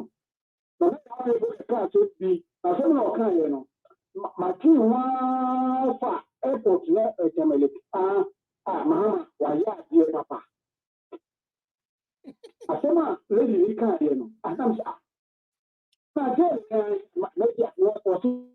na me na wɔyɛ bɛka asɛm bi asɛm na ɔka yɛ no mate waa fa airport na tamale Mahama wayɛ adeɛ papa asɛm a lady yi ka yɛ no asɛm sɛ na gɛrɛ mɛgya wɔse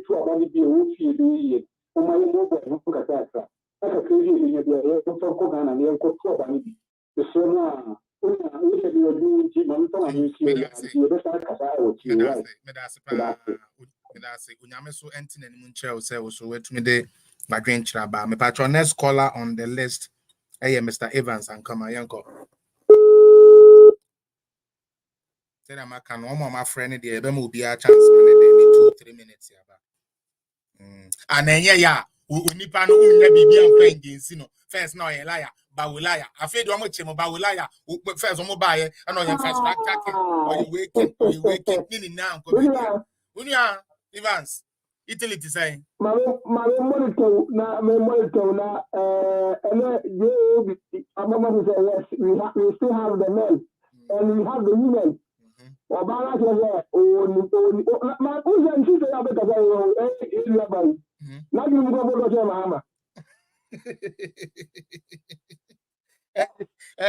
to abani bi wo fie bi yɛ ɔma yɛ mo bɔ ho kata aka aka kiri yɛ nyɛ bi yɛ ko ko Ghana ne ko to abani bi so no a ona wo yɛ bi odu nti ma nto ma nsi yɛ nti yɛ bɛsa kasa wɔ ti wa medase unyame so enti na nimu nkyerɛ sɛ wo so wetumi de madwen kyerɛ ba me patron next caller on the list Mr. Evans and come yanko tell am aka no mo ma friend de ebe ma obi a chance ma ne de 2-3 minutes ya ba anenye ya onipa no unya bibia mfa ngensi no first na oyɛ liar bawulaya afei de omo chemo bawulaya first omo bae na oyɛ fast track or you wake ni na nko bibia unya Evans Italy to say my monitor na and yes we still have the men and we have the women Obama says my cousin she say abeka say not you go to Mahama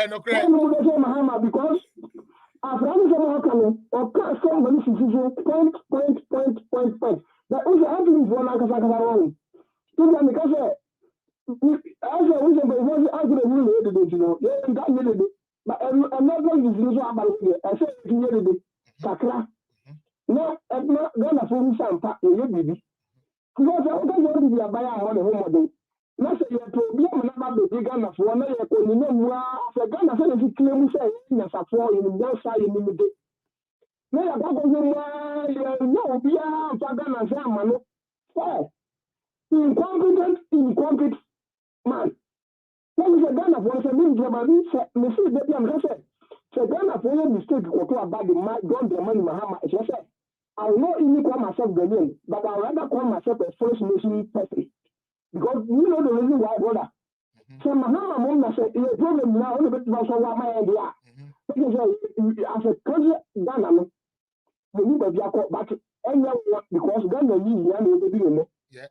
no credit Mahama because after some coming or somebody point that was happening for like a wrong because as a reason but was actually really you know yeah that really but another is about it I said really sakra no gonna for some part you baby because I don't be a buyer on the home na say you problem na ba be Ghana for na you ko ni no wa say Ghana say you claim say you na for you no say you ni de na ya ba go you no be a for Ghana say amano incompetent man when you Ghana for say me Germany say me see baby am say Ghana for your mistake ko to about the God the money Mahama I say I will not even call myself Ghanaian but I rather call myself a First Nation person because you know the reason why, brother. So Mahama Mona said, "You problem now. Only bit about what my idea." Because as a country, Ghana, we need to be a court, but because Ghana need to be in it. Yeah.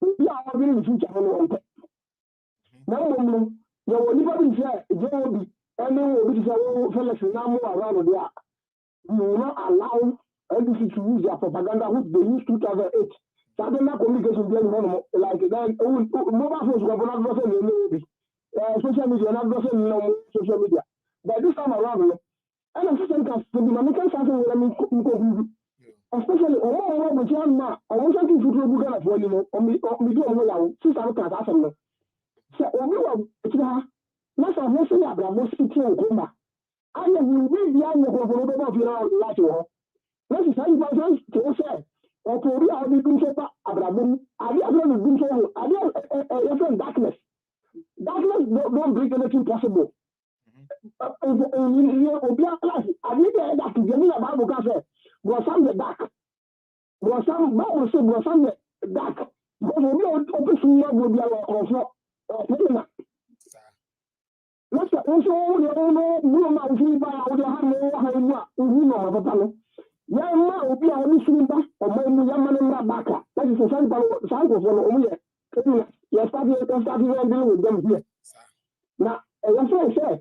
We are having the future on one. Now, you will never be fair. You will be, and then will be fellas now more around there. You will not allow NDC to use their propaganda, which they used 2008. Satellite communication being one like that. Mobile phones were not maybe social media, not social media. But this time around, and I'm saying that the Dominican something will mean especially which one almost something to do at one or me do since I look at that. So most of us are most people Kumba. I will be the end of your life. This is how you say, or to be out of Abraham. I have darkness. Darkness don't bring anything possible. I need that to give me a Bible cafe. Was some the dark. Was some Bible said was some the dark. Because we don't open will be our Let's also no man by our Yama will be our mission or my Yamana Baka. That is a sample for Omi. Yes, starting with them here. Now, as I said,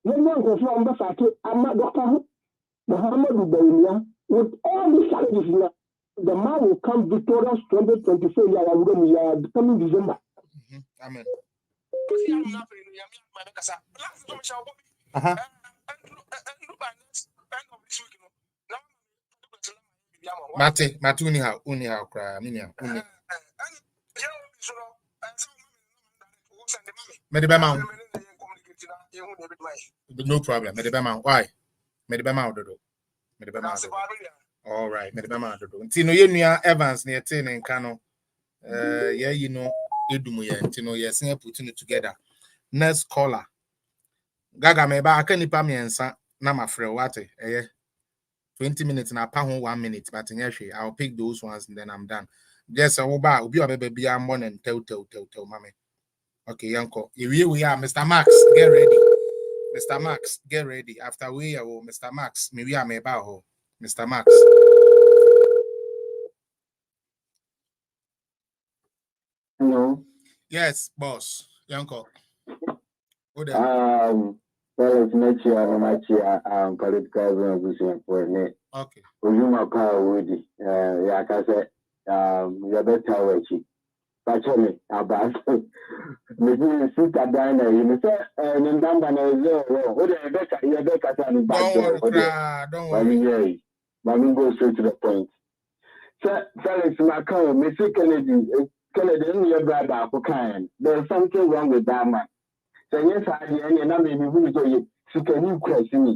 young man goes from the fact I'm not Dr. Mahama Bawumia. With all these challenges, the man will come victorious 2024 coming December. Amen. Mate, uni ha kra, minia, uni. Medibema. No problem. Medibema. Why? Medibema ododo. Medibema ododo. All right. Medibema ododo. Ntino yenua Evans ne yete ne nka no. Yeah, you know, edumu ye. Ntino yes, ne putting it together. Next caller. Gaga meba aka nipa miensa na mafre wate. 20 minutes na pa ho 1 minute, but I'll pick those ones and then I'm done. Just oba obi baby am more and tell mame. Okay, yanko. Here we are, Mr. Max, get ready. Mr. Max, get ready. After we are Mr. Max, me we are me ba ho. Mr. Max. Hello. Yes, boss. Yanko. Well, it's not here, political organization for me. Okay. Ujuma power woody. Yeah, I said, you're better working. Actually, about maybe sister Diana, you say, and in Dambana is there. What are you better? Don't worry. But we go straight to the point. So, Felix Macau, Mr. Kennedy, your brother, there's something wrong with that man. So yes, I and I may be really she can you question me.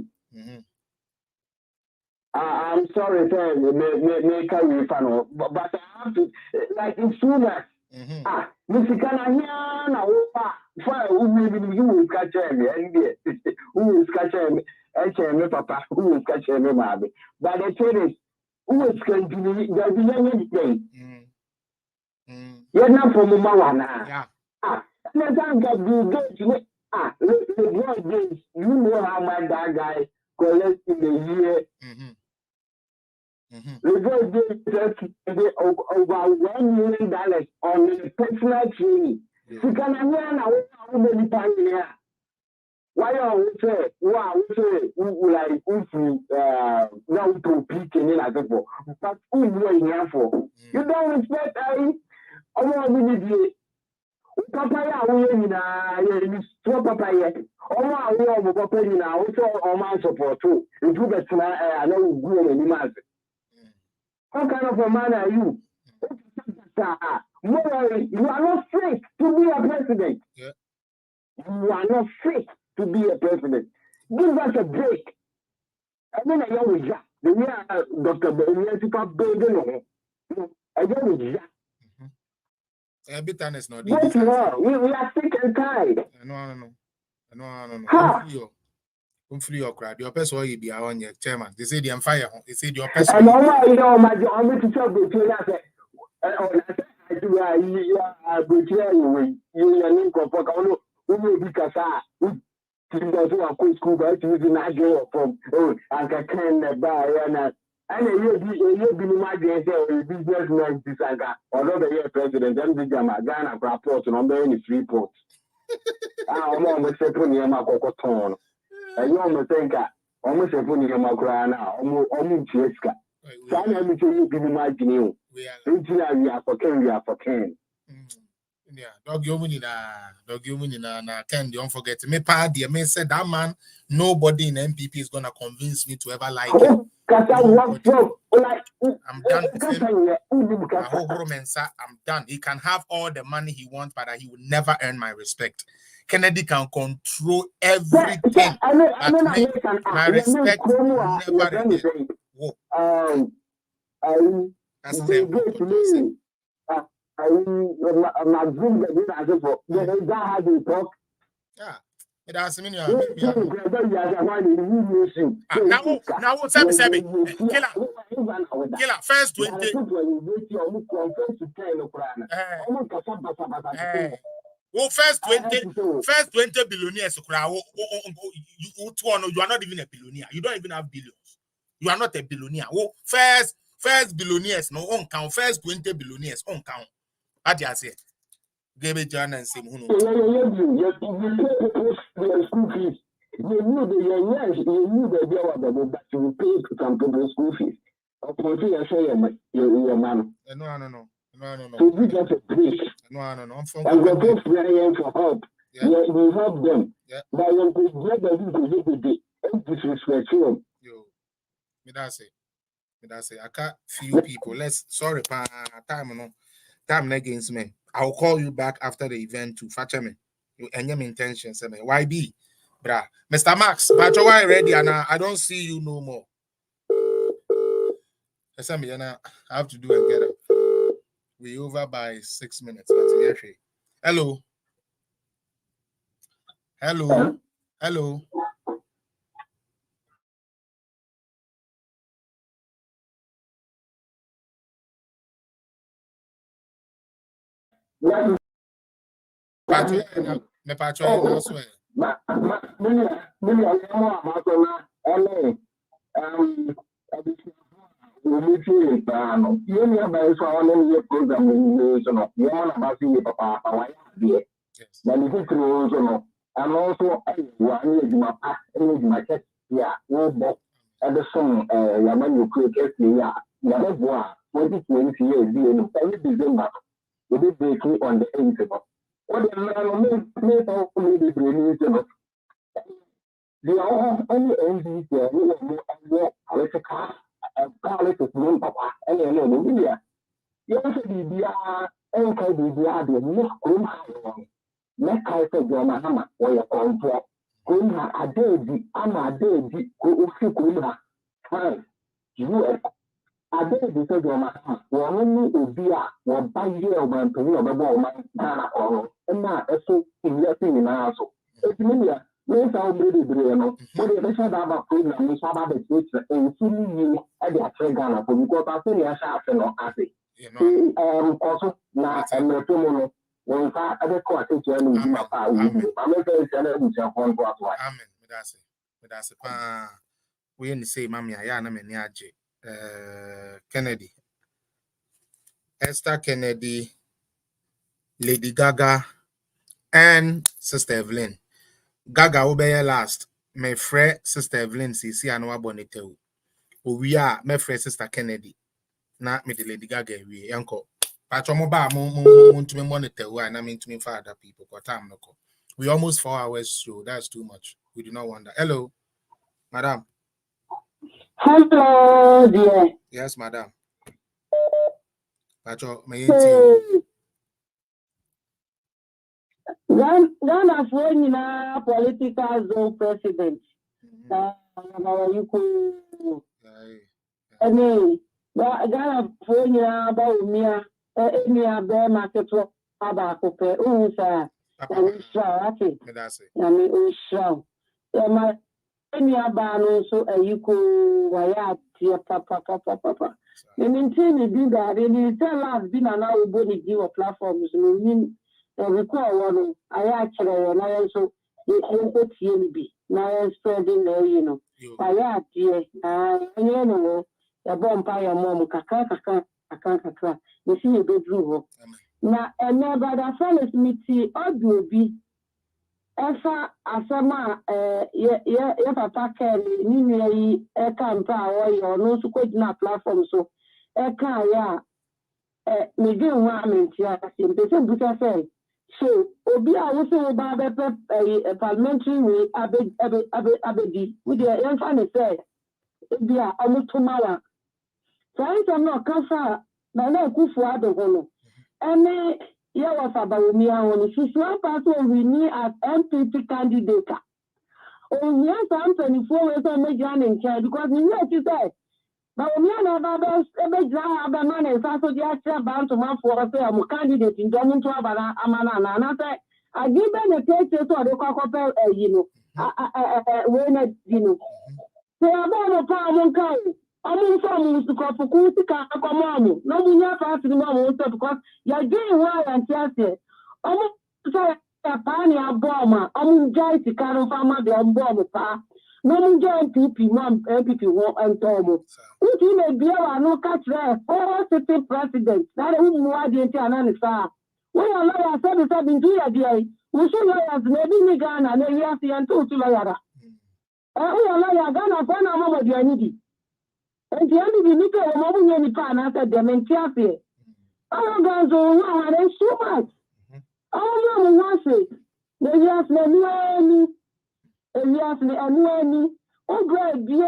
I'm sorry, sir, make a refund, but I have to like in sooner. Mr. Canana, who maybe you will catch me, and who will catch me, and papa, who will catch me, mammy. But the thing is, who is going to be the young you're not from Mawana. Yeah. The you know how much that guy collects in a year. The boy over $1 million on a personal training. You can how many times here. Why are we say, wow, like, now to pick in as a boy, but who you here for? You don't respect I want to Papa, we Papa yet. Oh, Papa, all my support too. If you get I know who any man. What kind of a man are you? Morally, you are not fit to be a president. Yeah. You are not fit to be a president. Give us a break. And then I go with that. The year Dr. Bawumia, I go with that. Bitterness not. We are sick and tired. No. I'm free your crowd. Your person will be on your chairman. They say the fire. They say your person. And all you know, my job to tell you that. I do. You are good. You are in Copa. Who will be Casa? Who are school by using a girl from and can buy and you'll be my businessman, although the year president, and the Ghana rapport on any free port. I'm almost a pony in my cocoton. And you almost think almost a pony in my crown now, almost Cheska. So I am to be imagining. We are for Ken. Yeah, dog you na Ken, don't forget me party. Me said that man, nobody in MPP is gonna convince me to ever like him. I'm done with him. I'm done. He can have all the money he wants, but he will never earn my respect. Kennedy can control everything. My respect never again. That's the yeah. It has mean now, killer first 20. Well, first 20 billionaires. You are not even a billionaire. You don't even have billions. You are not a billionaire. Oh, first billionaires no on count. First 20 billionaires on count. What do you say? Give it John and Sim. You knew the deal that you pay some people's school fees. Or you say your man. No. So you get a break. No. I'm from for help. Yeah. You help them. Yeah. But when you get the disrespectful. Yo, me that's it. I can't few people. Sorry, time against me. I'll call you back after the event to fetch me. You and your intentions, me. YB, brah. Mr. Max, but you are ready, and I don't see you no more. I have to do and get up. We're over by 6 minutes. Hello. And also, my test, yeah, and the song, Yaman, you 2020 years, every December, we did breaking on the 8th. What the made of the release of the only NDC, politics, papa, and India. You also be the most Meka say Mahama or your contract. Kuma a day, ama a day, go Kuma. Fine. You a day because Mahama, one Ubia, one by year of my penny of a woman, Dana or now a so in your thing in our so. It's Milia, yes, I'll be the Breno. What the rest of our program is about the future and seeing you at the Trigana for because I think you're sharp and not happy. Also, now I'm not too when I quite a journey, I'm that's we in the same mammy. I am Kennedy, Esther Kennedy, Lady Gaga, and Sister Evelyn. Gaga obey last. My friend Sister Evelyn, see, I know about it. We are my friend Sister Kennedy. Not me, the Lady Gaga, we uncle. Patromoba to me monitor and I mean to me for other people. We almost 4 hours through. That's too much. We do not want that. Hello, madam. Hello, dear. Yes, madam. Patro, may Ghana for political zone president. Ghana for Bawumia. Bear market about Usa, and Shawati. Ushaw. My any abano so a yuko wayat, papa. You maintain a big and tell us been an hour body give platforms, meaning recall one. I actually and I also the be now spreading there, you know. Wayat, dear, you know, a bomb by a mom, kaka. You see a bedroom. Now, and never that fellows meet audio be Esa asema ye papa Kelly ni yi e kan pa wo no so ko na platform so e kan ya me dey wa me tia se be se buta say so obi a wo se ba be parliamentary we abedi we dey yan fa ne say bi a omutumawa so no kasa na kufu ado hono ene ye was Bawumia one she's one person we need as MPP candidate. Oh yes, I'm 24 years old in care because you know she said Bawumia never a man and so just bound to man for a candidate in German to Abana Amana and I said I give them a taste to the cockapel when so about a pound cow. I'm from to Kofukutika, Komamu. No, we have to the mom because you're doing well and just almost a pani a bomber. I'm going to carry farmer the bomb pa. No, I'm going to PP, mom, MPP, and Tomo. Who do you be a no catch there? Four city president. That is more than an far. We are lawyers 7 day. We should lawyers maybe Ghana and yes, and two to lawyer. We are lawyer Ghana for now, Mama Dianidi. And the only people who are moving in the pan after them and Tiafi. Our guys are one so much. Our mom wants it. The yes, the oh, great, dear.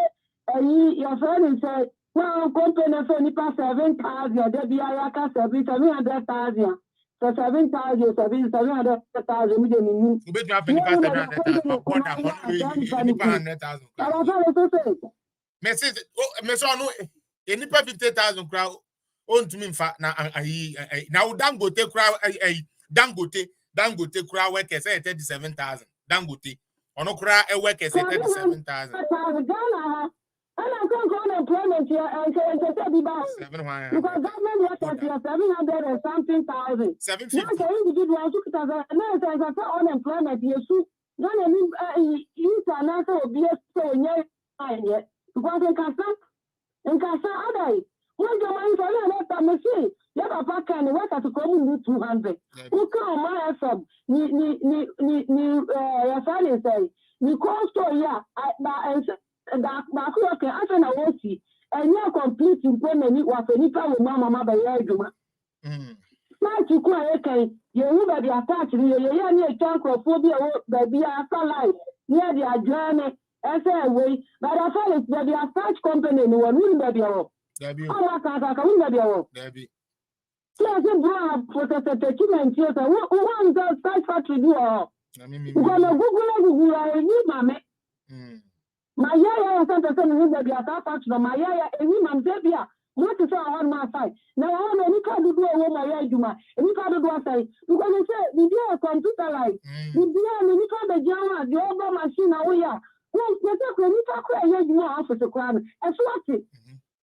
Your friend said, well, company for Nipa 7,000, there be a 700,000. So 7,000, 700,000, we didn't You bet you have 700,000. Message, no, any 50,000 crowd own to me, in fact, now Dangote crowd, Dangote crowd workers 37,000. Dangote, on no crowd workers 37,000. And I can't go on employment here and say about 700. Because government workers here 700 and something thousand. 750. Now can individuals who can say unemployment here should not any use an answer of BS yet because in Casa Adai. When the money for let me see, let a pack and work at the common 200. Who come my sub your son say, you call store yeah, that okay, after na wosi, and you complete employment was a nipa with mama by Yajuma. Now you can you will be attached to you near Chancophobia, baby, after life, near the journey, as a way, but I felt it's baby a such company, no one will be all. Oh, I be. So I said, bro, process a document, yes, who wants that side factory do all? Because Google, I need mammy. My yaya sent us in the attack from my yaya, and we man Zebia. What is on my side? Now, I want any kind of do a woman, Yajuma, any kind of do I say, because they say, we do a computer like, we do any kind of Jama, the over machine, oh, yeah. Well, they say, when you talk about Yajuma office to crime, and swat it.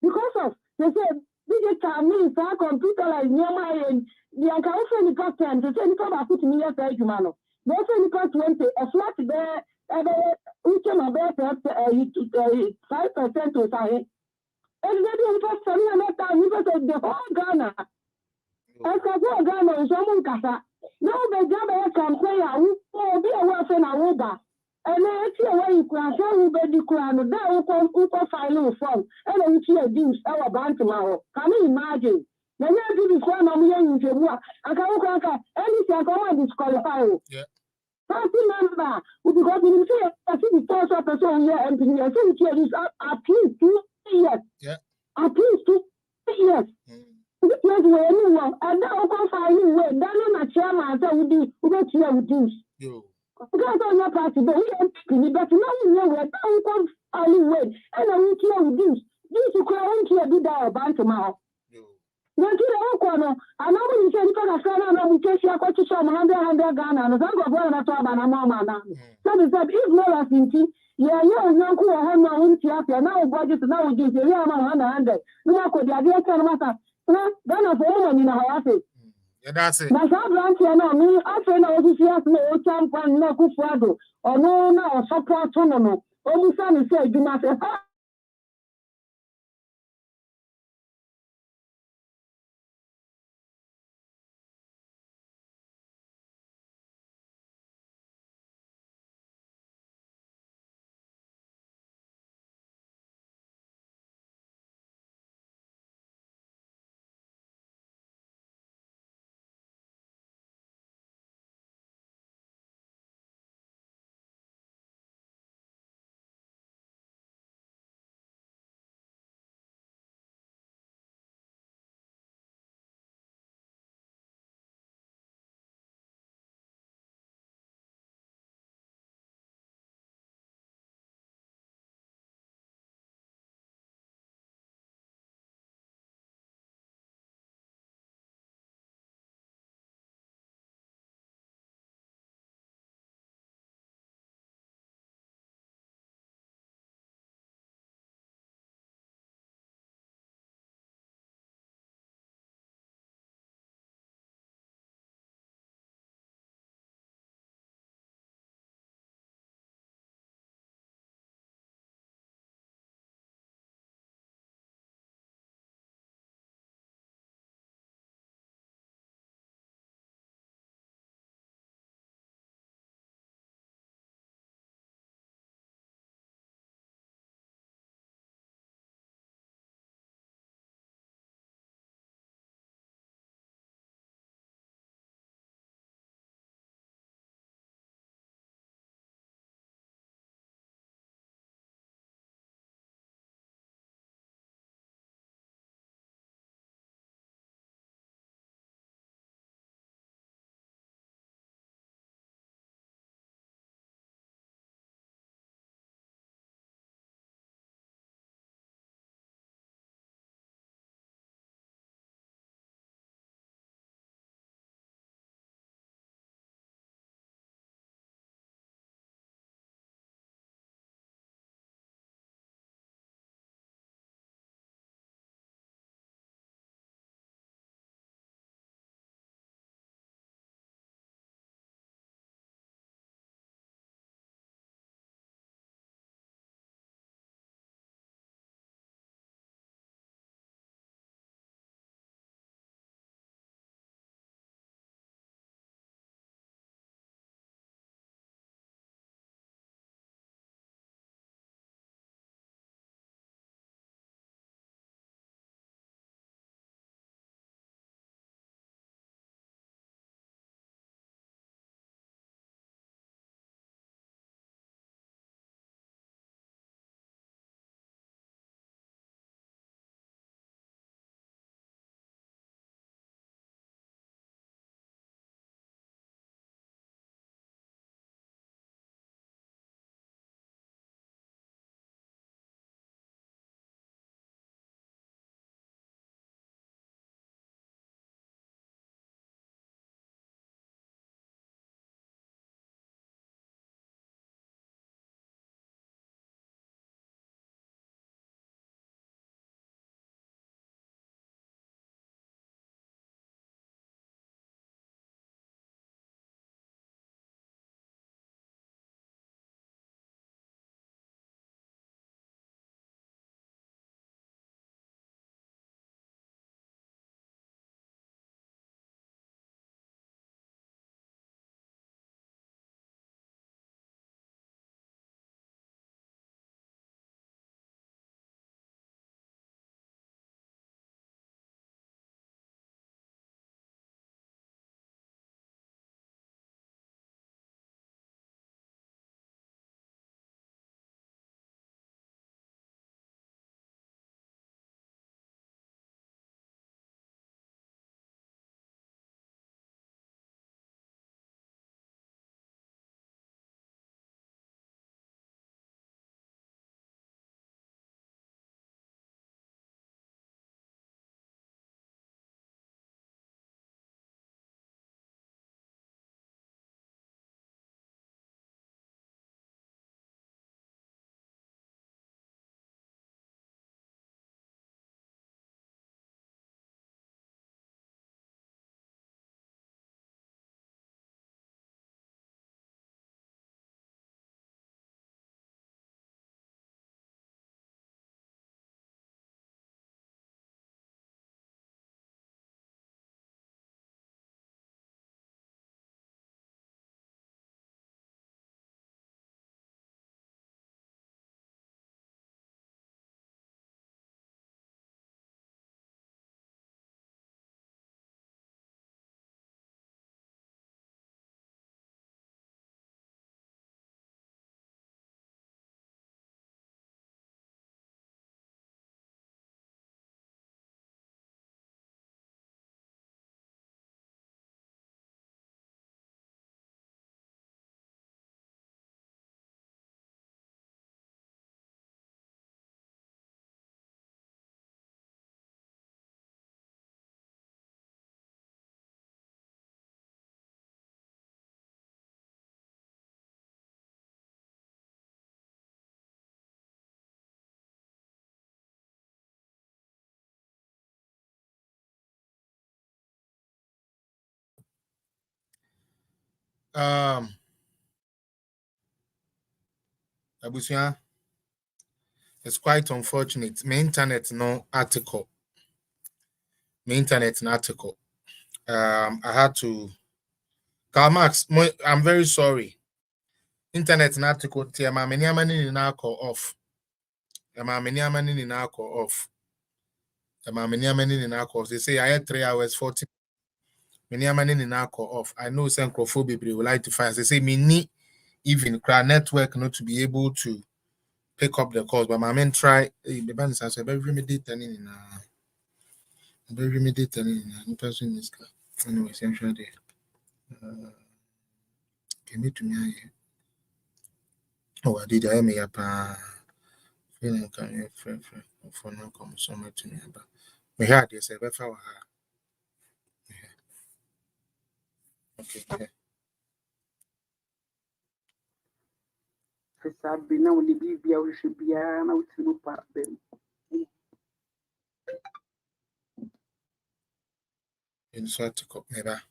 Because of, they say, digital means our computer like near my end, the account for the cost 10, the same time I put me as a Jumano. They say, the cost 20, a flat there. We can about 5% to say. And they do just 700,000 the whole Ghana. As I go Ghana, someone casa. No, the Jabba can play a who be a wolf and a wooba. And then it's a way you can say who be the crown, that will file from, and then see a deuce our band tomorrow. Can you imagine? The next to the one of young Jabua, I can't crack anything I want to disqualify. Yeah. Member, because you say, I see the first person here and I think it is at least 2 years. Yeah. At least 2 years. This was where anyone, and now go find you where Daniel Chairman would be what you would do. Because on your party, but we don't speak, but now we know where don't come anyway, and I will kill with this. This is going to be there about tomorrow. Nigeria kwano anamu ni sɛ nipa kakra na na mutesi akɔkye sɛ 100 Ghana no sanko bɔ na to aba na mama na so they said if no was inti ya onyanko wɔ hɔ na wonti afia na wo budget na wo gye ya ma 100 no akɔdi ade aka no mata na Ghana for woman na ha afi yeah that's it na sa branch na me afi na wo sisi as na o champion na kufuado ɔno na o support no o musa ni sɛ adwuma sɛ Abusia, it's quite unfortunate. My internet no article. I had to. Karl Marx, I'm very sorry. Internet na article. Tiama many amani na call off. Many amani na call off. Many amani na call. They say I had 3 hours 40. Many amani na call off. I know some xenophobia would like to find. They say me need even cry network not to be able to pick up the calls, but my men try. The band is very remediate in very remediate in person is anyway. I'm sure they came to me. Oh, I did. I may have feeling can you for no come somewhere to me, but we had this ever for her. Okay. Sabi na woni bibia wo hwe bia na wotinu pa bem. In sort to cook never.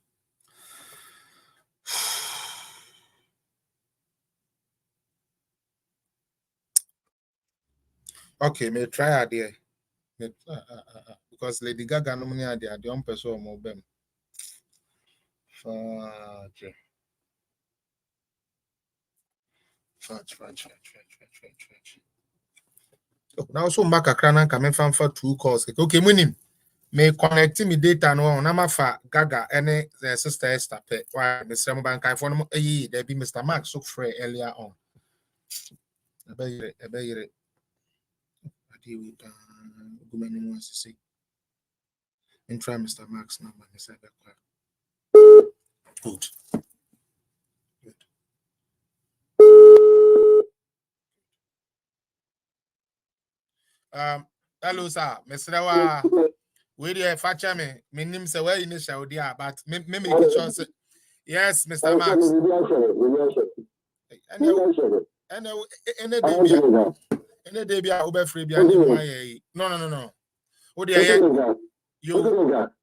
Okay, may try idea. Because Lady Gaga no money idea, the one person or more bem. Fudge. Oh, now so back a cranan coming from for 2 calls. Okay, winning. May connect me data no on Namafa Gaga any sister Esther pet. Why Mr. Bank I phone there be Mr. Max so free earlier on. I bet you I deal with woman wants to say. And try Mr. Max number Mr. Good. Hello sir, Mr. We dey facha me nim say where initial there, but me make sure say yes, Mr. Max. Any day be over free be no. O dey you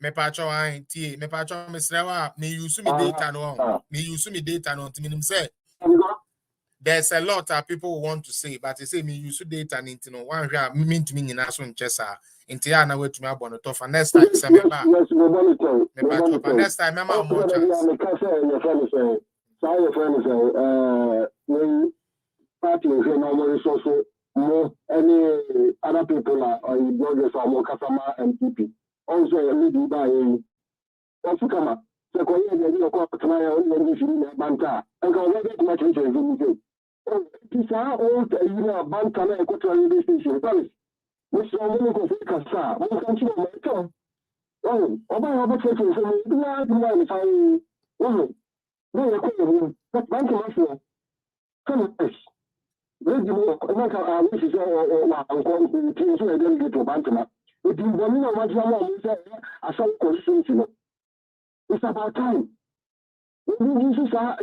me pacho an tie me pacho Mr. Wa me use me data no to mean say there's a lot of people who want to say, but they say me use data and into no one mean to me in a son chessa. Into ya na way to me about the tough. And next time, say me back. Next time, me more chance. Party is normally so more any other people are bloggers or more customer and PP. Also, a little by also come up. So, when you go to my own banter, and go over to my children. It is our old banter and go to a radio station. Which one will go for Kasa? One country of my tongue. Oh, about churches, do I if I. Oh, no, but bank of come on. Which is to Bantama. It is one of what I saw constitution. It's about time. This is our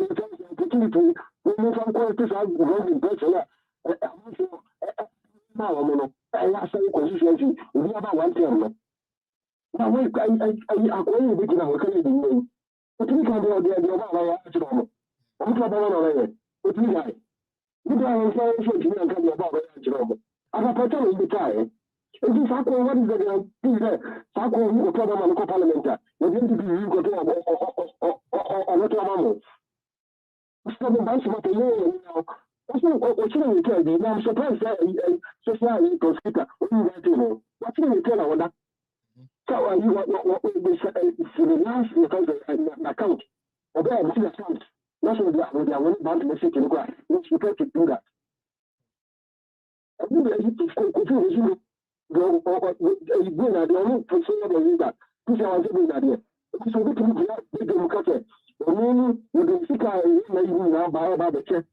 opportunity. We move from qualities of growing better. Now, I saw constituency. We have one term. Now, I agree with you. We're going to do. But we can do the other. I'm talking about it. You don't say you can't come about it. I'm a person in the time. If you talk what is the talk who problem on the parliament, you're going to be you go to a lot of mammals. Stop the bunch of the that's not what you tell me. I'm surprised that society goes quicker. What you tell that? So you what for the last account. Okay, I see the account. That's what they are about to message in the Let's prepare to do that. I think that you go the only person that this is our idea. So we can do democracy. Only with the speaker now by about the check.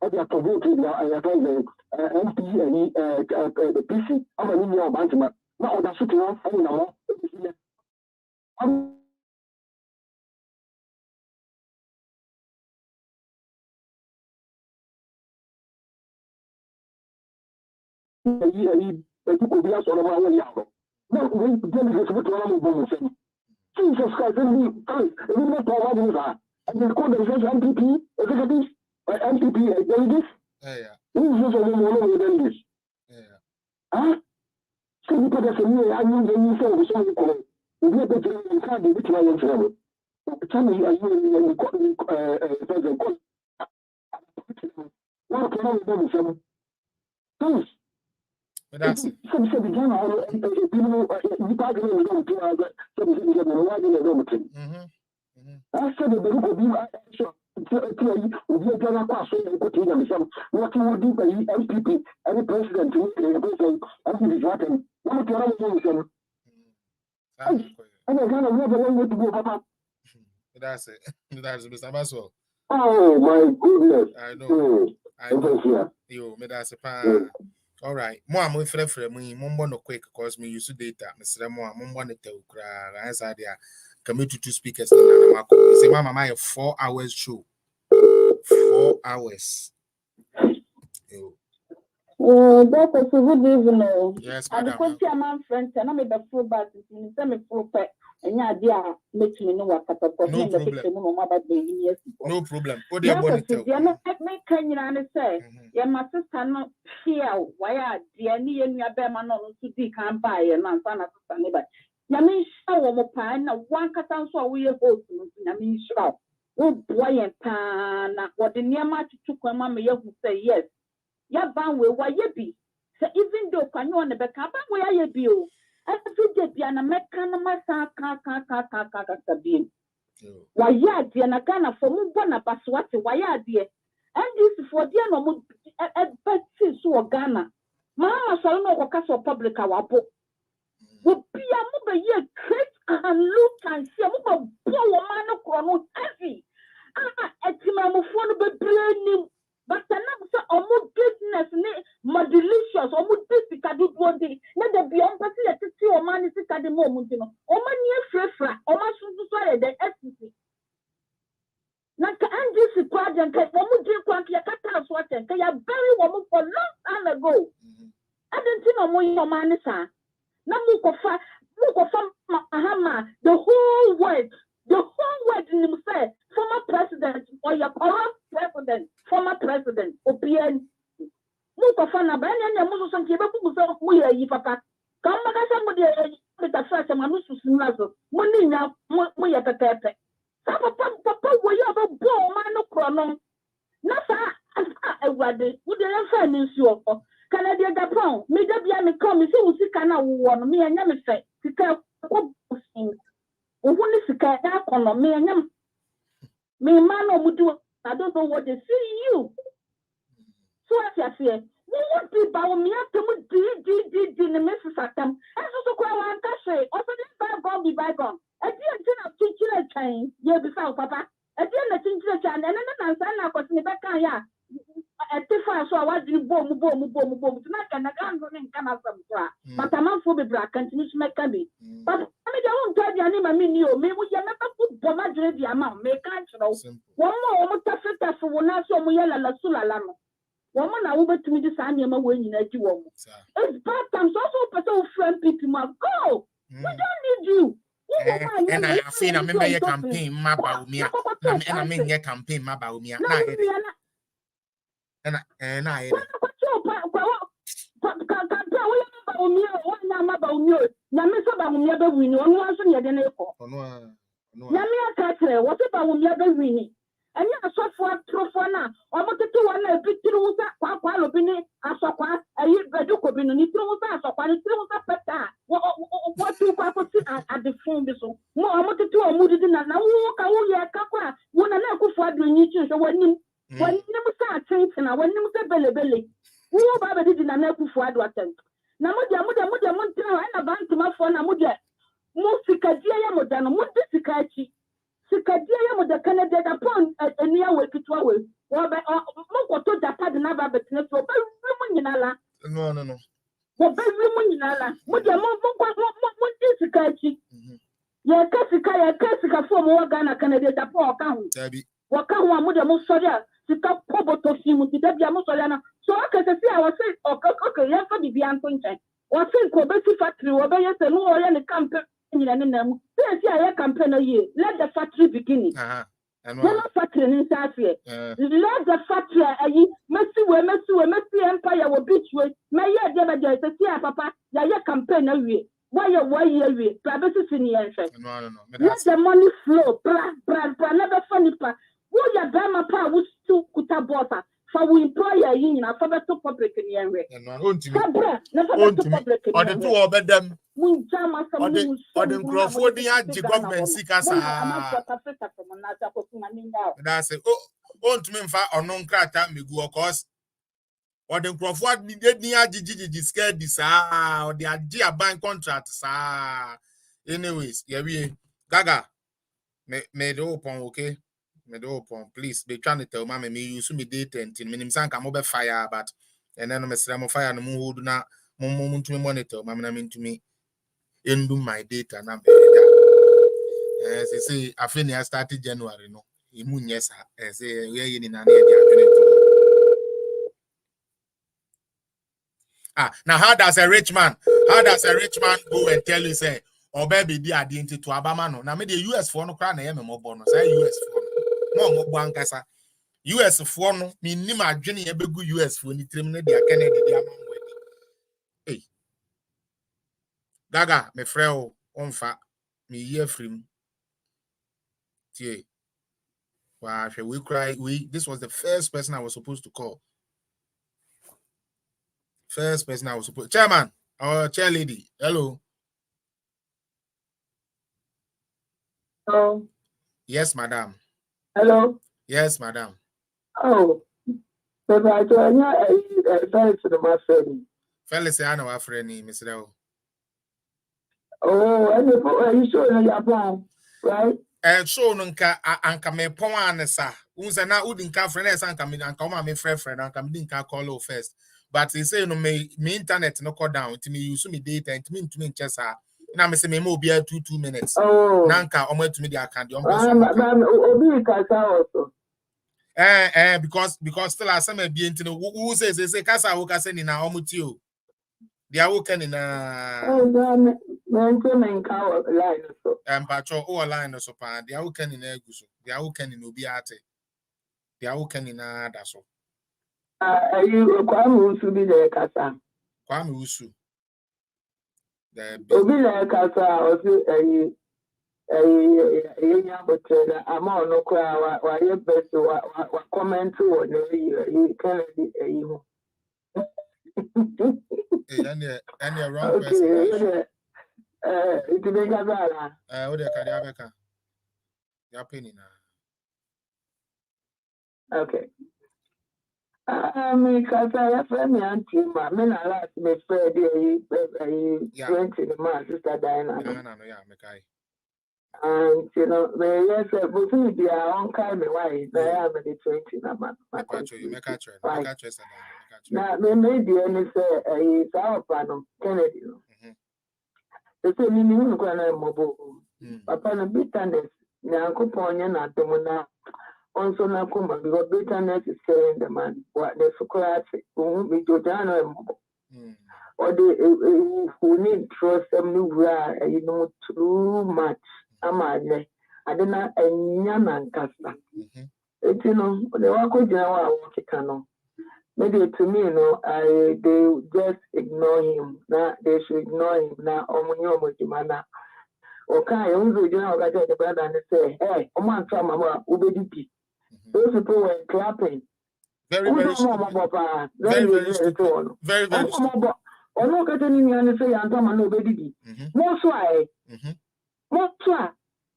I got to vote to the MP and the PC. I'm a new Bantama. Now that's what you want. Jesus Christ, And they call themselves MPP, executives, MPP, delegates. Yeah. Who is this than this? Yeah. Huh? So you put us in here, I know the new phone, so you call it. If you put it in the card, which one is it? Tell me, are you in the president? What can I do with them? Please. But that's it. Some said the general, people, you probably don't know that some things that are not in the room. I said that the book will be what you do by MPP, any president, MPP is working. What can I do with them? And I kind of never want to go, Papa. That's it. That's Mr. Maswell. Oh, my goodness. I know. I know. Yo, me that's a all right. More I'm with me, Mumbo no quick because me use data. Mr. Moa, Mumbo ne Teukra, as I there. Commit to 2 speakers. Say, Mama, my 4 hours show. 4 hours. That's a good evening. Yes, madam. And the question my friends, and I'm a full back in semi full pet, and yeah, dear, makes me know what type of no problem. What do you want to tell? Me can you say, yeah, my sister not here, why are dear near me a bear man on to be can buy and man, son of a neighbor. Yamin show more pine, one cut down so we are both, Yamin show. Oh, boy, and pan, what the near match took when mamma who say yes. Ya ban we wa ye bi so even though kwanu on the back ban we ye bi o every day bi na meka na masa ka bi wa ya de na Ghana for mu bo na baswati wa ya de and this for there no mu betti so Ghana Mahama so no ko kaso public awapo wo bia mu be ye create and look and see mu bo wo man no kro no heavy etima mu fo no be brand but almost business more delicious, almost difficult to do one day. Not the beyond but to see or man is at the moment, you know. Or man, fresh, or man should the SCC. Not and this project, one drink one cat water, they are very woman for long time ago. I didn't know more your man is a Namukofa, Mahama, the whole world. The whole world in himself, former president or your corrupt president, former president, OPN. Look of fun, and Muslim Kibaku, we are Papa. Come back somebody with a first and Manusu Sinazo. Money now, we are the tepe. Papa, we have a ball, man, no chrono. Nothing, I would the fairness you. Canada Japan, me the come, see, Kana won me and Yamis to tell what things. When is the on me and me man would do. I don't know what they see you. So as I say, we want to Bawumia to do the message at them. And so call one cash, also this bygone be bygone. I didn't teach you a chain, yeah, before Papa. I didn't teach you a chain, and then I was in the back. At the fire, so I was in boom. Tonight, and I can't go in Canada. But I'm not for the black, continue to make me. But I don't tell you, I mean, you may we never put Bomad the amount, make control. One more almost for one hour, so we yell la Sulalama. Woman, I over to me this animal when you need you. It's bad times also, but friend people must go. We don't need you. And I think I'm in your campaign, my Bawumia, and I'm in your campaign, my Bawumia. And I and you are so for Trofana, or what to do one a bit through that while opinion, as a quite a year Baduko bin, and it throws us or quite a what you at the phone. So, more I wanted to a moody dinner. Now, walk away, Kaka, one and I go for doing you. So, when you never start changing, I want you to belly. Who about it in a neck for attempt? Now, Mudia Montana, and a band to my phone, and Mudia. Musika Dia Modano, Mutikachi. Sikadia with the Canada upon a near way to 12. Well, by Moko Japan and Nava, but no, no. What very woman, what your mom is Sikachi? Your Cassica for more Ghana Canada Japan account. What can one with the Mosoria? Sika Pobo to him with the Mosoriana. So I can see our say, okay, yes, for the Bian Punch. Or think Quebec factory, or by yes, and no, and the campaign. Let the factory begin. Yellow factory in Saturday. Let the factory, Messi Empire will beach with Mayor Debaja, the Tia Papa, Yaya campaign away. Why you privacy in the answer? Let the money flow, never funny pa. Who your drama pa was to Kutabota for we employ a union for the public in the area. Never to public in the two over them. We jam Or the Crawford the government seek us. That's it. Oh, to me, or non crata me go cause. Or the Crawford did near Gigi scared this or the idea bank contracts. Anyways, yeah, we Gaga made open, okay? Made open, please. Be trying to tell mammy me use me date and minimum sank I'm over fire, but and then I'm a fire and move na moment to monitor, mamma mean to me. Into my data number. As I say, I finished I started January, no. Immune, yes, I say, we're in an area. Now how does a rich man go and tell you, say, or baby, the identity to Abamano? Now, maybe the US for no crown, I am more bonus. US for no more bankasa. US for no, minima Jenny, a big US for the terminate their Kennedy. Hey, Gaga, me freo, on fa, me year free. Wow, we cry. This was the first person I was supposed to call. First person I was supposed. Chairman or chair lady. Hello. Hello. Yes, madam. Hello. Yes, madam. Oh, but I told you, thanks to my friend. Fellas, I know our friend, Mr. Dell. Oh, are you sure you're wrong, right? And so, Nunca, Anka me Poanesa, who's an out in conference and come in and come my friend, and come in call first. But he say, no, me internet no call down to me, use me data and to me chessa. Now, I say, me more be 2 minutes. Oh, Nanka, to me, the account. Because still as some be into who says they say Casa who can send in our mutio. They are working in a patrol or line or so. They are working in Eguso. They are working in Ubiate. They are working in a dasso. Are you Kwame to be there, Casa? Kwame Usu. Obi there, Casa, or I'm on no crowd. Why you best to comment to what you can be any wrong person. It's a big Gazala. What the Kadiabeka? Your penny now. Okay. Because I have a friend, Auntie, my men are last me Fred, 20 months, Sister Diana. And you know, yes, but we be our own kind of way. They are the 20 number. Now, they may be any say, our panel, Kennedy. They say, me, you go and mobile. Upon a bitterness, now, Coupon, and Domina. Also, now, come because bitterness is saying the man, what the Socrates won't be Jordana and mobile. Or they who need trust them, you know, too much. Amade, I did not a Yaman Casta. It's you know, they walk with Cano. Maybe to me, they just ignore him. Now they should ignore him now. Omunyo okay, I only do not get the brother and say, hey, Oman Trama, Ubedi. Those people were clapping. Very stupid. Very stupid. Or no, getting in and say, Antama, nobody. Most why. What's that?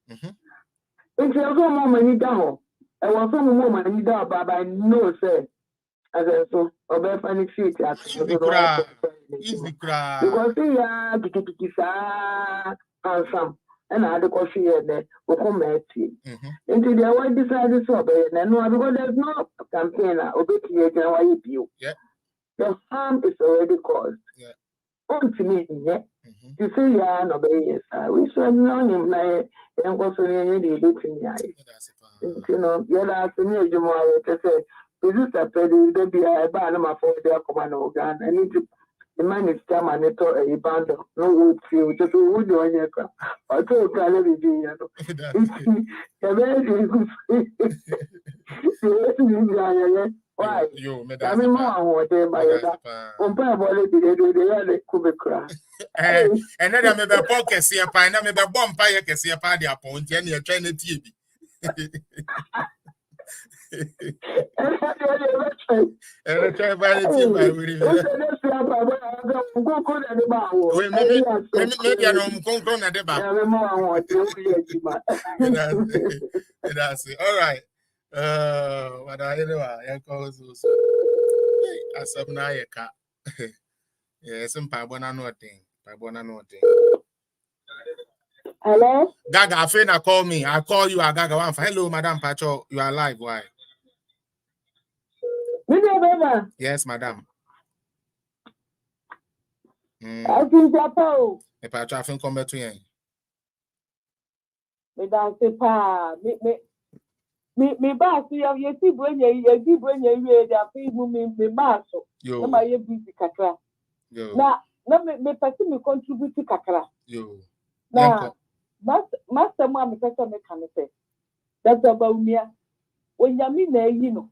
If you have a money down, I was some woman down, but I know, sir. As I saw, or by funny feet, easy cry. Because they are Kikisa and some, and I had a coffee there, or come at you. Into their white decided so, and no, because there's no campaigner or big you. The harm is already caused. To me, you say, yeah, no, we should know him like, and what's really looking at it. You know, you're asking me, Jamal, to say, this is a pretty baby, I buy them for their command organ. I need to the man is come and it a band of no wood feel just who do I hear? I told Caleb, you know, why? Yo, me I mean, more what they buy that. Compare what they do, they are the Kubekra. And then I may be pocket see a pine, I may be bomb pie, can see a party upon 10 year China TV. And I try by the team by maybe I don't come at the back. All right. What I know, I call so. As of now, a cat. Yes, some pabona nothing. Pabona nothing. Hello? Gaga, a friend, call me. I call you, Gaga. Hello, Madam Pacho. You are live. Why? Yes, Madam. I think Japo. A Pacho, I think come back to you. Me dance pa. Me boss, you see when you are people me maso. Yo. Na my busy kakra. Yo. Na me person me contribute kakra. Yo. Na master mo me person me kan say. That's Bawumia. When you mean na yi no.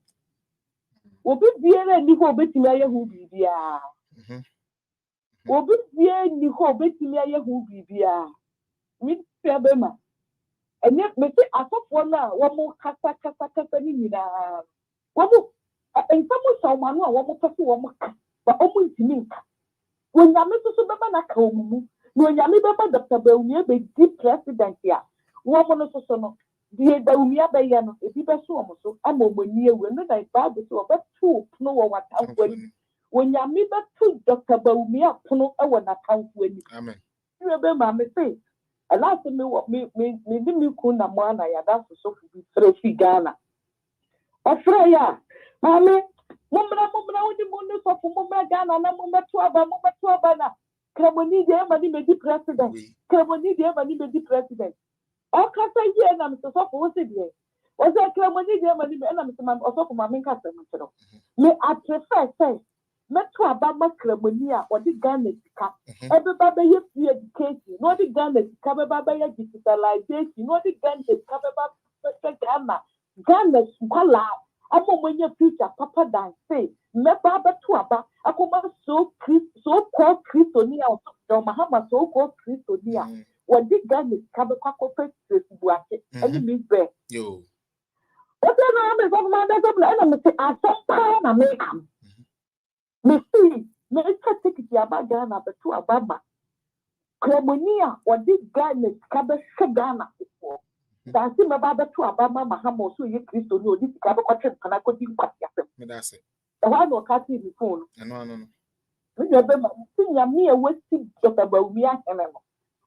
Obi biara ni ko betimi aye hu bibia. Obi biara ni ko betimi aye hu bibia. Mi pia be ma. And yet, me say, I thought one more kasa ni mina. And someone saw one more person, one more, but almost me. When you meet to Baba Nakamu, when you meet Baba Dr. Bawumia, be deep president here. One more so, dear Bawumia Bayano, if you pursue so, I'm over near when I buy the two of two, no one account when you meet that two Dr. Bawumia, no one account when. Amen. You remember me say. And last me what me kuna mwana ya dafu so fi Ghana. Afraya, mame, mumra udi mundu so mumra Ghana na mumra tuaba na. Kremoni de mani me di president. Kremoni de mani me di president. O kasa ye na mso so wo se die. O se kremoni de mani me na mso mam o so mame kasa mcho. Me I prefer say Metro Abama Cremonia or the Ghana Sika. Everybody has free education. No, the Ghana Sika, everybody digitalization. No, the Ghana Sika, Ghana. Ghana Sika, I'm when your future, Papa Dan say, Mebaba to Abba, I come so called Christonia, or Mahama so called Christonia. What the Ghana Sika, Buake, and you mean there. Yo. What the name is of my mother, I saw power and make him. Me see, me take it about Ghana, but to Ababa. Cremonia, or this Ghana, Cabba Ghana before. That's him about the two Abama, Mahama, so you Christo know this Cabba Cotton, and I could do what you That's it. The one will cut in the phone. No. Remember, seeing me a wasting Dr. Bawumia, and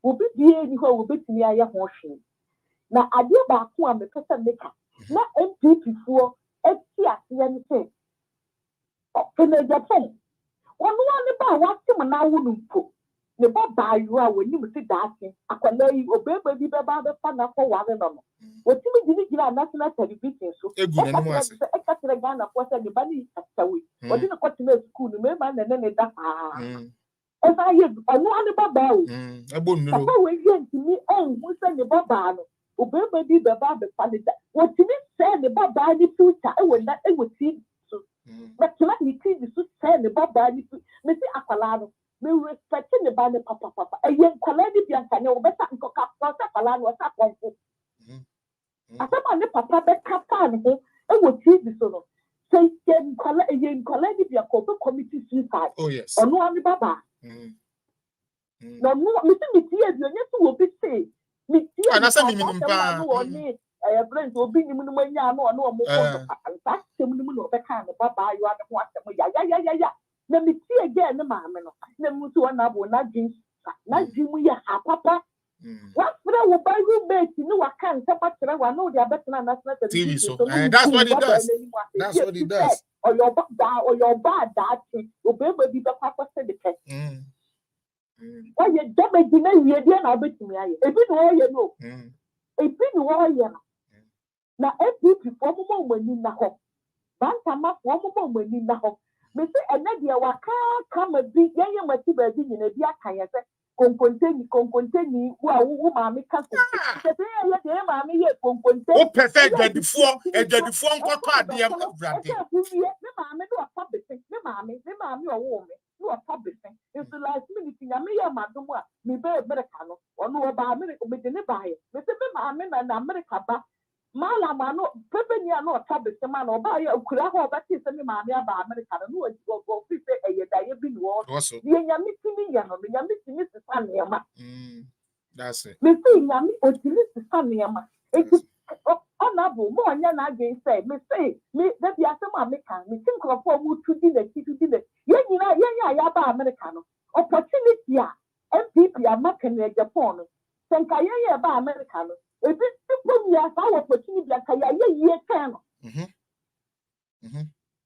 will be the any who will be to me a horse. Now, I dear back to a person maker, not MP before, FCA, Japan. One about what him now wouldn't put. The Baba you are when you see that. I can lay you obey baby Baba the fun for one another. What you didn't get a national television so I got the Ghana for the bunny at Sawi. What didn't got to the school, remember, and then it that. As I hear, I know Baba. I wouldn't know. When you to me, oh, who send the Baba? Obey baby Baba the funny that. What you say the Baba in the future, I would not, it would see. But tonight we see the send the Baba, Missy Apalano, me respecting the band papa. A young colleague, Bianca, better and cock up, Apalano, what's up on it. I said, my papa, the captain, I would see the son. Say, young colleague, Bianca, committee suicide. Oh, yes. Or no, I'm Baba. No, Mr. Mittia, you will be saying, and I said, me, friends will be in the way. No, that's the kind of Baba you are the one. Yeah. Let me see again the mamma. Let me to an abo, not Jim, not Jim, we are papa. What will buy you bed? You know, I can't tell what I know they are better than us. TV, so that's what it does. That's what it does. Or your bad or your bad that obey baby papa said the test. Why you damage the name you didn't have it to me? If you know, you know. If you know, you know. Now, every before moment in the home. Bantama, one moment in the home. Me say enadia waka kama bi yenye mati ba bi nyina bi aka ye se konkonteni wo maame ka ko se se ye de maame ye konkonte o perfect dwadifo nkoto ade am awurade me maame do afa bese me maame owo me do afa bese it's like me nyame ye madom a me be America no ono wo ba America me de ne ba ye me se me maame na America ba mala mano pepe ni ano afa bese ma no ba ye okura ho ba ti se me maame aba America no wo fi se eye da ye bi no ye nyame tini ya no nyame tini se fa niema that's it me say nyame otini se fa niema honorable mo anya na again say me say me that be asem America me think of mu tudi na ye nyina ya ba America no opportunity a MPP amaka na Japan no senka ye ba America no ebi people ya sa opportunity aka ye kan no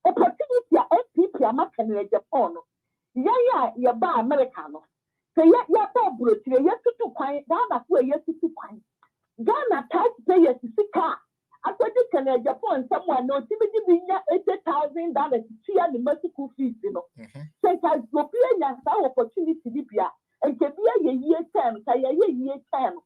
opportunity a MPP amaka na Japan no ye ba America no say ya ba brotire ye tutu kwan da na ko ye tutu kwan Ghana taxpayers sika akwadi kana Japan someone no tibidi binya $80,000 to ya the medical fees no senka European ya sa opportunity bia enke bia ye time ka ye time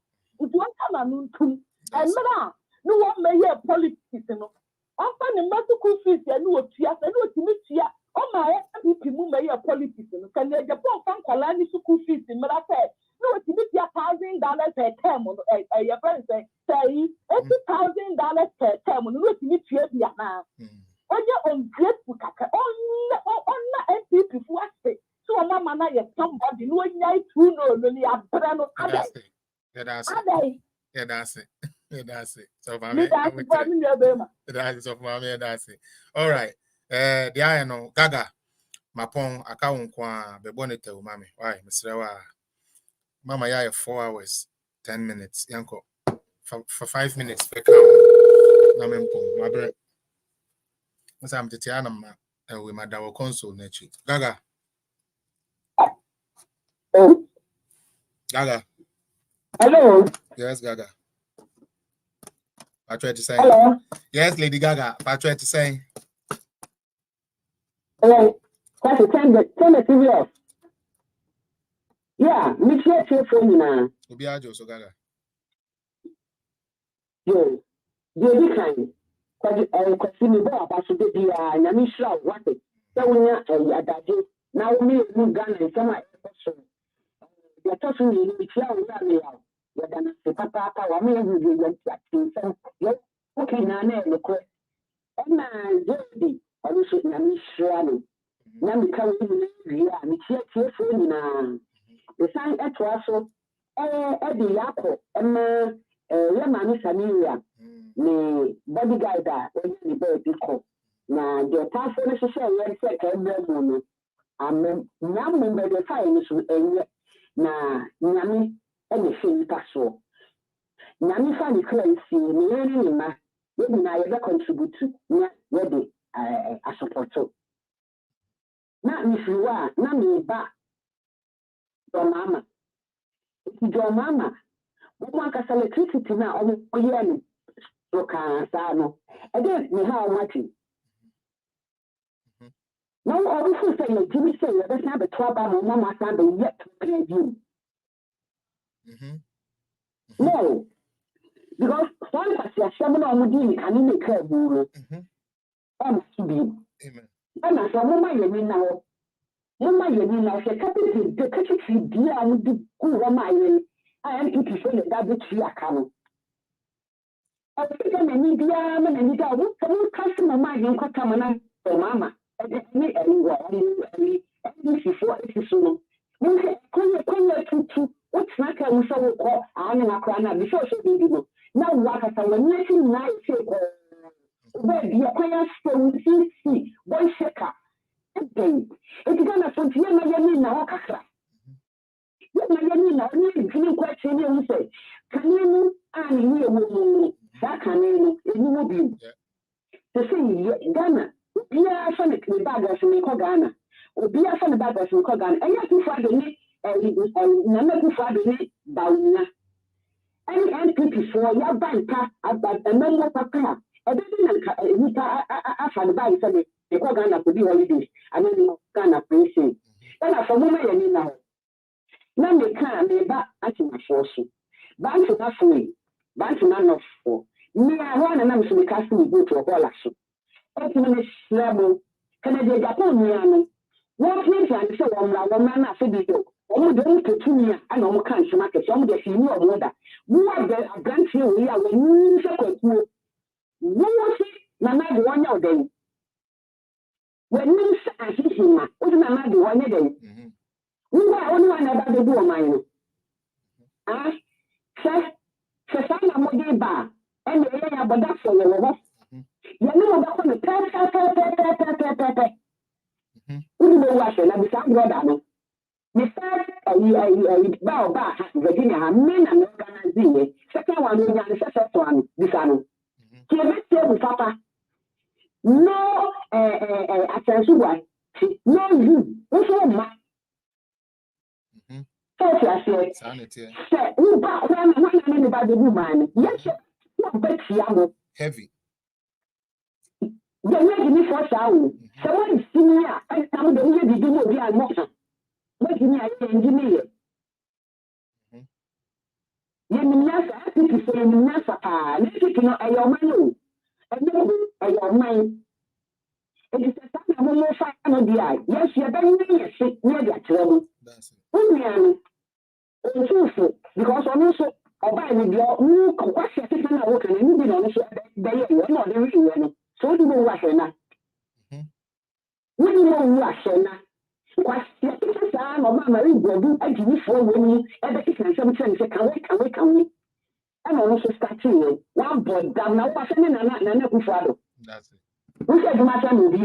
nti wan kana nuntum emra no one may politics no afa ne medical fees ya no otua se no otimi tua o ma ya people mu may politics no kana Japan fan kwala ni school fees mra fe no otimi tua $1,000 per term no your friend say $80,000 per term no otimi tua bia na onye ungrateful kaka onna MPP fu ase so mama na ye somebody no nyai tu no ni abra no adai that's it so mama that's of mama that's it all right the I know gaga mapon account kwa be bonete o mama why misrewa mama ya 4 hours 10 minutes yanko for 5 minutes be count na mempon mabre masa mtete ana ma we madawo console na chi gaga Hello. Yes, Gaga. I tried to say. Hello. Yes, Lady Gaga. I tried to say. That's a send it serious. Yeah, me share for you now. Obiajo so Gaga. Yo, the kind. Because me go about to be na me sure what it. So we are adage. Now me Ghana and some they are talking in the cloud. You're gonna say, Papa, I mean, you get okay, now, the question. And Jody, I wish it Nami Shrani. Nami comes in the cheer for you now. The sign at Russell, Eddie Yako, and Lemani Samiria, the bodyguard that was the baby call. Now, the task force is a second woman. I'm now member the fire is na Nami. Anything possible. Nami Fanny Clancy, me ma, maybe I ever contribute to ready a support. Not if you are, not me back. Your mama. It's your mama. One can sell electricity now on the yearly. So can Sano. Again, me how much. Now, also say, Jimmy say, let's have a trouble, Mama Sunday yet to play you. No, because one person someone on the can make her buru. To be. And as a woman, you mean now, she can't the kitchen dear and the good my I am to show that the tree are coming. I think I'm a media and you got some customer mind in Cotamana for Mama. And me anywhere, and this is what it is soon. What's not a so called Anna Crana before she did it. Now, what I found a nothing nice where the acquire stone see, boy shaker. Again, it's gonna put you in now. Yamina, only question you say, can you and you Sakanini, it will be. To see Ghana, be a sonic baggers in Ghana, or be a son baggers in Ghana, and yet you find the Namaku Fabini, Bawumia. Any NPP for your banker about a member of a car. I didn't after the body said You call Ghana for the holidays, and then Ghana pricing. Then I for moment you now. Now me can't be back at my force. Bank to not free, bank to not for. Me, I want and I'm so the casting go to a whole action. 8 minutes level. Can I get Japan? What means I say, one man, I said, oh, don't put me, I know can't market some of the senior order. What the grant you here when you second you. What is Nana one of them? When you say, what is Nana one of them? Who are only one about the door, mine? Ah, say, I'm a bar, and the area about that for your you know about the who will wash and beside brother. Mr. Bow Virginia, men and organizing. Second one, the first one, this one. Kill Papa. No, attention, no, you, also my. Who back one about the woman? Yes, what bet you heavy. The way you for sound. So what is senior? And some of the way you do what we are not. What you engineer? You people say you let's know a your man. And then a your mind. It is a time of more fire on the eye. Yes, you're very sick near the trouble. Only because also buy with your new question and I work and you did on the not the reason. So do wash na. When you wash na, what you say, Mama, you go do a TV for when you ever can sometimes say, can we? I'm also starting one boy down now, passing in another father. That's it. Who said you must have moved?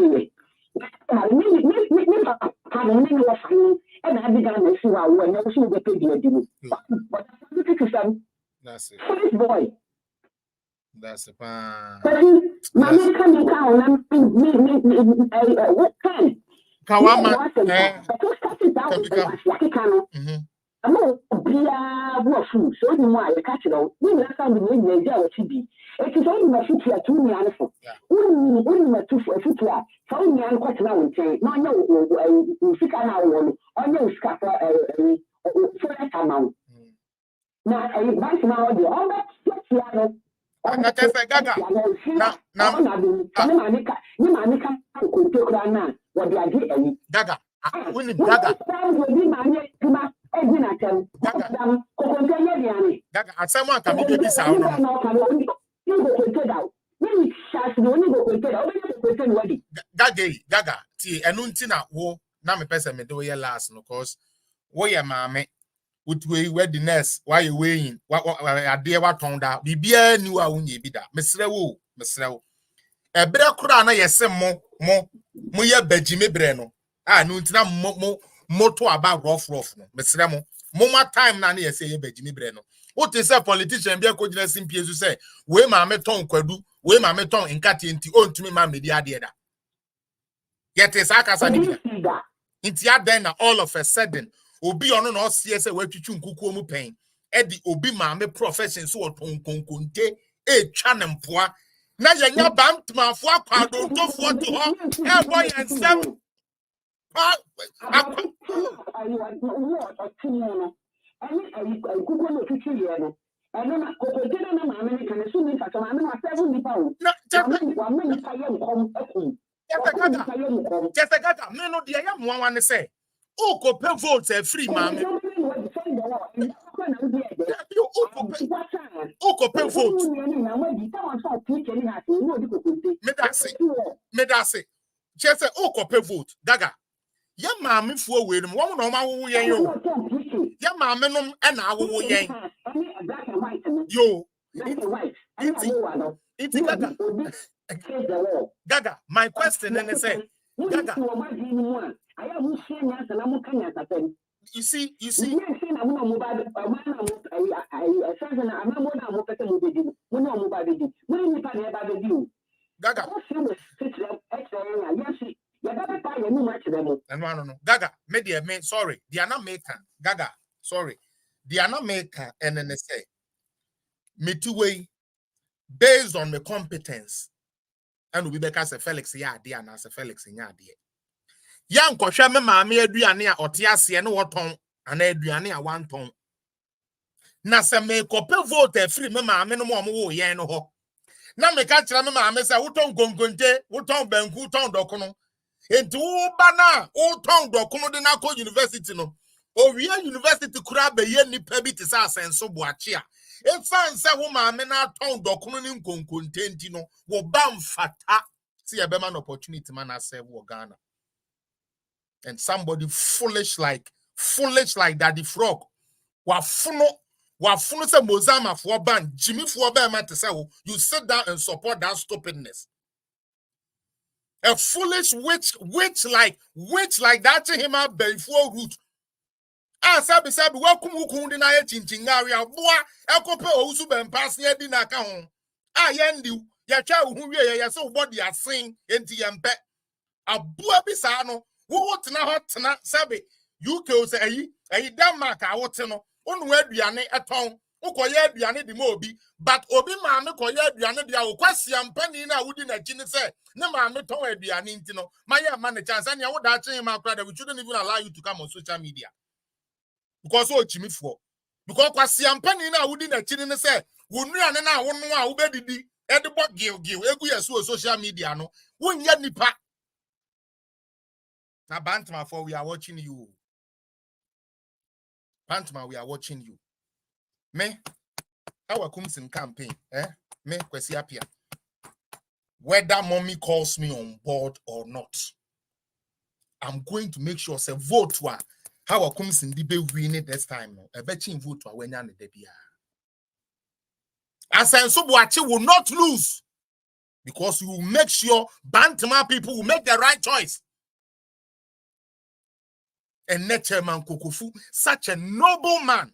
And I began to see how when I see the pig. But that's it. Police boy. That's a pan. Mammy coming down and what kind? Kawama. I'm not food, so you might catch it all. We will come to the jail to be. It is only my future to me. Only my two for a future. So me and quite now and say, no, you think I know on your scaffold for that amount. Now, I advance now the all that. Gaga. Gaga. Gaga. At someone can be this out. Gaga. T. Anuntina wo na me person me do ye last no cause wo ye maame. Utwe weddiness why you weighing what ade wa tonda bibia ni wa wunye bi da mesre wo ebre kura na yese mo ye bagime bre no no ntina moto aba rough no mesre mo ma time na yese ye bagime bre no what is a politician bia ko gina simpie so say we ma me ton kwadu we ma me ton nkate nti ontumi ma medi ade da yet is akasa ni bia nti aden na all of a sudden obi ono na osie se watwitwu nkukuo mu pen e di obi maame profession so otonkonkonte e twa ne mpoa na yenya bantmafo akwado ntofo to ho e boy ensem Gaga, no, the young one say. Oh, go pay votes free, mammy. Oh, go pay votes. Medase. Just say, oh, go pay vote. Gaga. Ya mammy for with him. One no man yo. Ya mammy no and I will yang. Yo. It's Gaga. Gaga, my question and say, Gaga. You see. Gaga. No. Gaga, me sorry. They are not maker. Gaga, sorry. They are not maker and then they say, me two way based on the competence. and we be say Felix ya ade and as Felix nya ade yan kohwe me maame aduane a ote ase ne woton ana aduane a wanton na se me kope vote free me maame no mo wo yen no ho na me ka kira me maame say woton gongonte woton banku woton dokono enti wo ba na woton dokono de na ko university no Owie university kura be ye nipa bi te sa asenso boache a efan se wo maame na ton dokono ni nkonkontenti no wo ba mfata see ye be man opportunity man serve wo Ghana and somebody foolish like Daddy Frog wafuno se Mozama for ban Jimmy for be man te say you sit down and support that stupidness. A foolish witch like that to him out before root. Sabi welcome who na ye chinchingaria boa ekope ousu ben pass ye di na ka ho yendi ya twa hu wie ye so body asen enti ye mpe aboa bi sa no wo tena ho tena sabi UK o say ayi Denmark a wote no onu aduane eton ukoye aduane di mo obi but obi maame koye aduane dia wo kwasia mpani na wudi na chi ne say ne maame ton aduane nti no maye ma ne chance anya wo da chen ma kra that we shouldn't even allow you to come on social media. Because o chimi for because kwasi ampani na wudi na chini ne say wonu ane na wono a wo bedidi e de bo gil egu yeso social media no wonya nipa na bantama for we are watching you bantama we are watching you me our Kumsin campaign me kwesi apia whether mommy calls me on board or not I'm going to make sure say vote for how a comes in the be winning this time. A betting vote to when the debia. As and so Boachi will not lose because you will make sure Bantama people will make the right choice. And net Chairman Kokofu, such a noble man.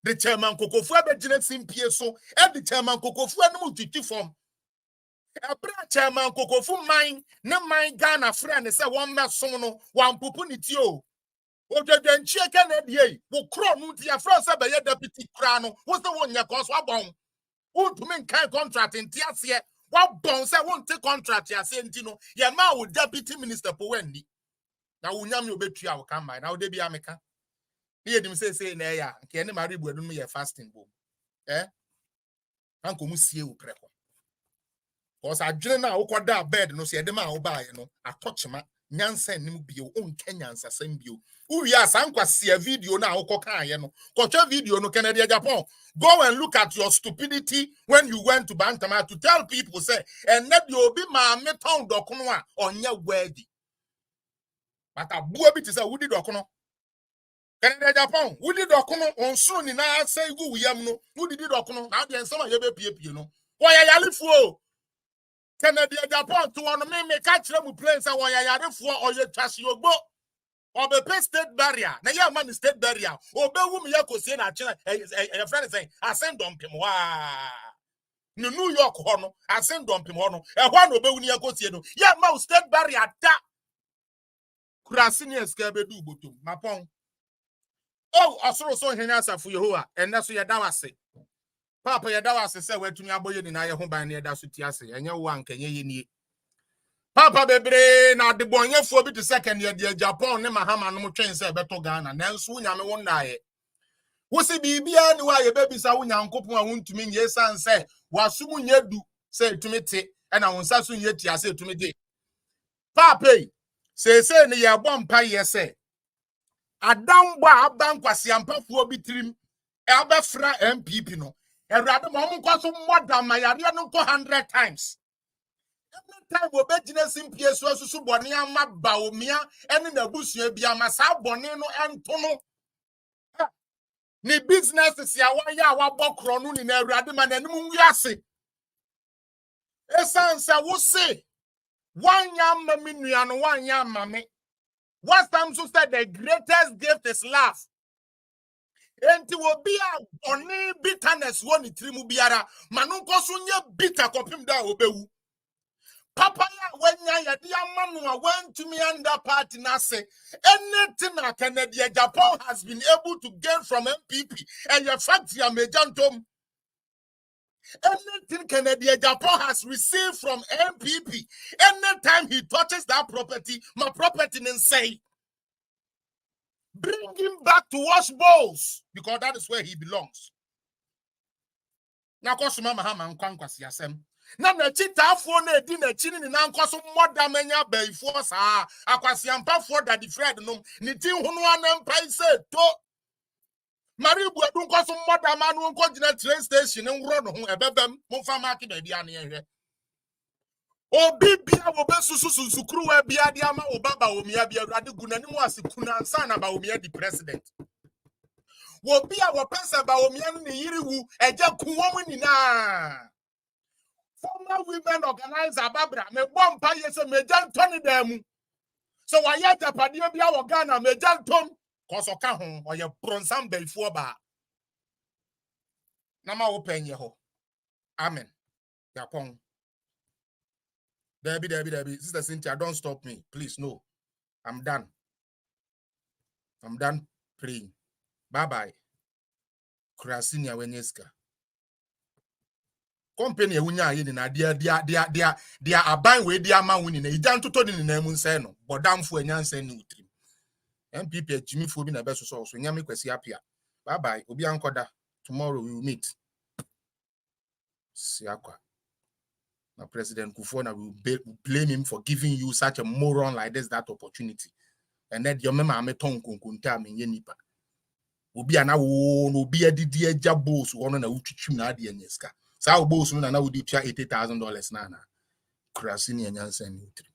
The Chairman Kokofu ever generate in PSO, and the Chairman Kokofu and multitude form. A Chairman Kokofu mine, no mind Ghana friend, and say one masono, one pupunitio. O de ncheke na die wo kro nu dia fra se be ye deputy kra no wo se wo nya cause wa bon wo to men kan contract nti ase wa bon se wo nte contract ase nti no ye ma wo deputy minister po wandi na wo nya me obetua wo kan mai na wo de bia meka ne ye dim se na ya ke ne mari buadu no ye fasting bo anko mu sie wo preko cause adwene na wo koda bed no se ye de ma wo ba ye no atochema nyansa nim bio on kenyansa sam bio uya sankwasi a video na ukoka ye no kocha video no Kennedy Japan go and look at your stupidity when you went to Bantama to tell people say and let you be ma meton dokono a onye worthy but abuo bi te say wudi dokono Kennedy Japan wudi dokono onso ni na say gu wiyam no wudi dokono na de nsama ye be pie no woya yalefuo Kennedy Japan to one me catch them plane say woya yalefuo oye twase ogbo Obe state barrier. Na ya man state barrier. Obe wum ya kosie na china. Your friend is saying, I send dump him. Wow. No New York hono. I send dump him hono. E one obe wuni ya kosie no. Ya ma state barrier da. Kurasini eskebe du botum. Mapon. Oh, asoro so henya safu Yehowa. Enda so yadawase. Papa yadawase se wetumi aboye ni na ye ho ban na yada so tiase. Enye wo ankenye ye nie. Papa bebre na de bonyefo bi to second year de Japan ne Mahama no twen se beto Ghana nanso wunyame won naaye wo se bibia ni wa ye babisa wunyankopon a wuntumi nye sanse wasum nye du se etumi te e na wonsa so nye tia se etumi de papa se ne ye bompa ye se adambo abankwase ampafo bi trim e abefra MPP no Erade mo nkwaso moda mayare no 100 times time we be gina simpie so asusu bone ama Bawumia ene na busua bia ma sa bone no ento no ni business sia wa ya wa bokro no ni na Awurade ma na num wiase esansa wo se wanya ma menua no wanya ma me what some so said the greatest gift is love enti wo bia bone bitterness woni trimu biara manunko so nye bitter kopim da obewu Papa when ya manu went to me under party na say anything that Kennedy Japan has been able to gain from MPP and your factory a mejantom Anything Kennedy Japan has received from MPP, anytime he touches that property, my property then say, bring him back to wash bowls, because that is where he belongs. Now, because Mahama and Kwankwasi Yasem. Now, the chita for the dinner chinning and uncle more damage by force. Akwasi and for that the Fred no, Nitin Hunuan Empire said, Marie Buadun cause more damage on continent train station and run home a bebem, Monfa market at the ane. O Bibia will be Susukru, Biadiama, or Bawumia, Radigunanimu as Kunan San about the president. Will be our person Bawumia Yiriwu, a Jack woman na. Former women organizer Barbara, me bomb payes and Mejan Tony them. So I had a padia be our Ghana, Mejan Tom, cause of Kahon or your bronzam before bar. Nama open your ho. Amen. Yapon. Debbie. Sister Cynthia, don't stop me. Please, no. I'm done. I'm done praying. Bye-bye. Krasinia Wenyeska. Company wunya yi na dia aban we dia ma wuni na ijan toto ni na mu nse no bodamfo anyansa ni utrim MPP Jimmy fo bi na beso so nyame kwasi apia. Bye bye obi ankoda. Tomorrow we will meet. Siakwa. Now President Kufuor na will blame him for giving you such a moron like this that opportunity. And then your mama me ton kunkunta me nipa. Obi ana wo no obi adidi agya boss wono na utwitwim na ade anyeska. Sa boss no na wo di tua $80,000 na. Krasini anyansa ni utrim.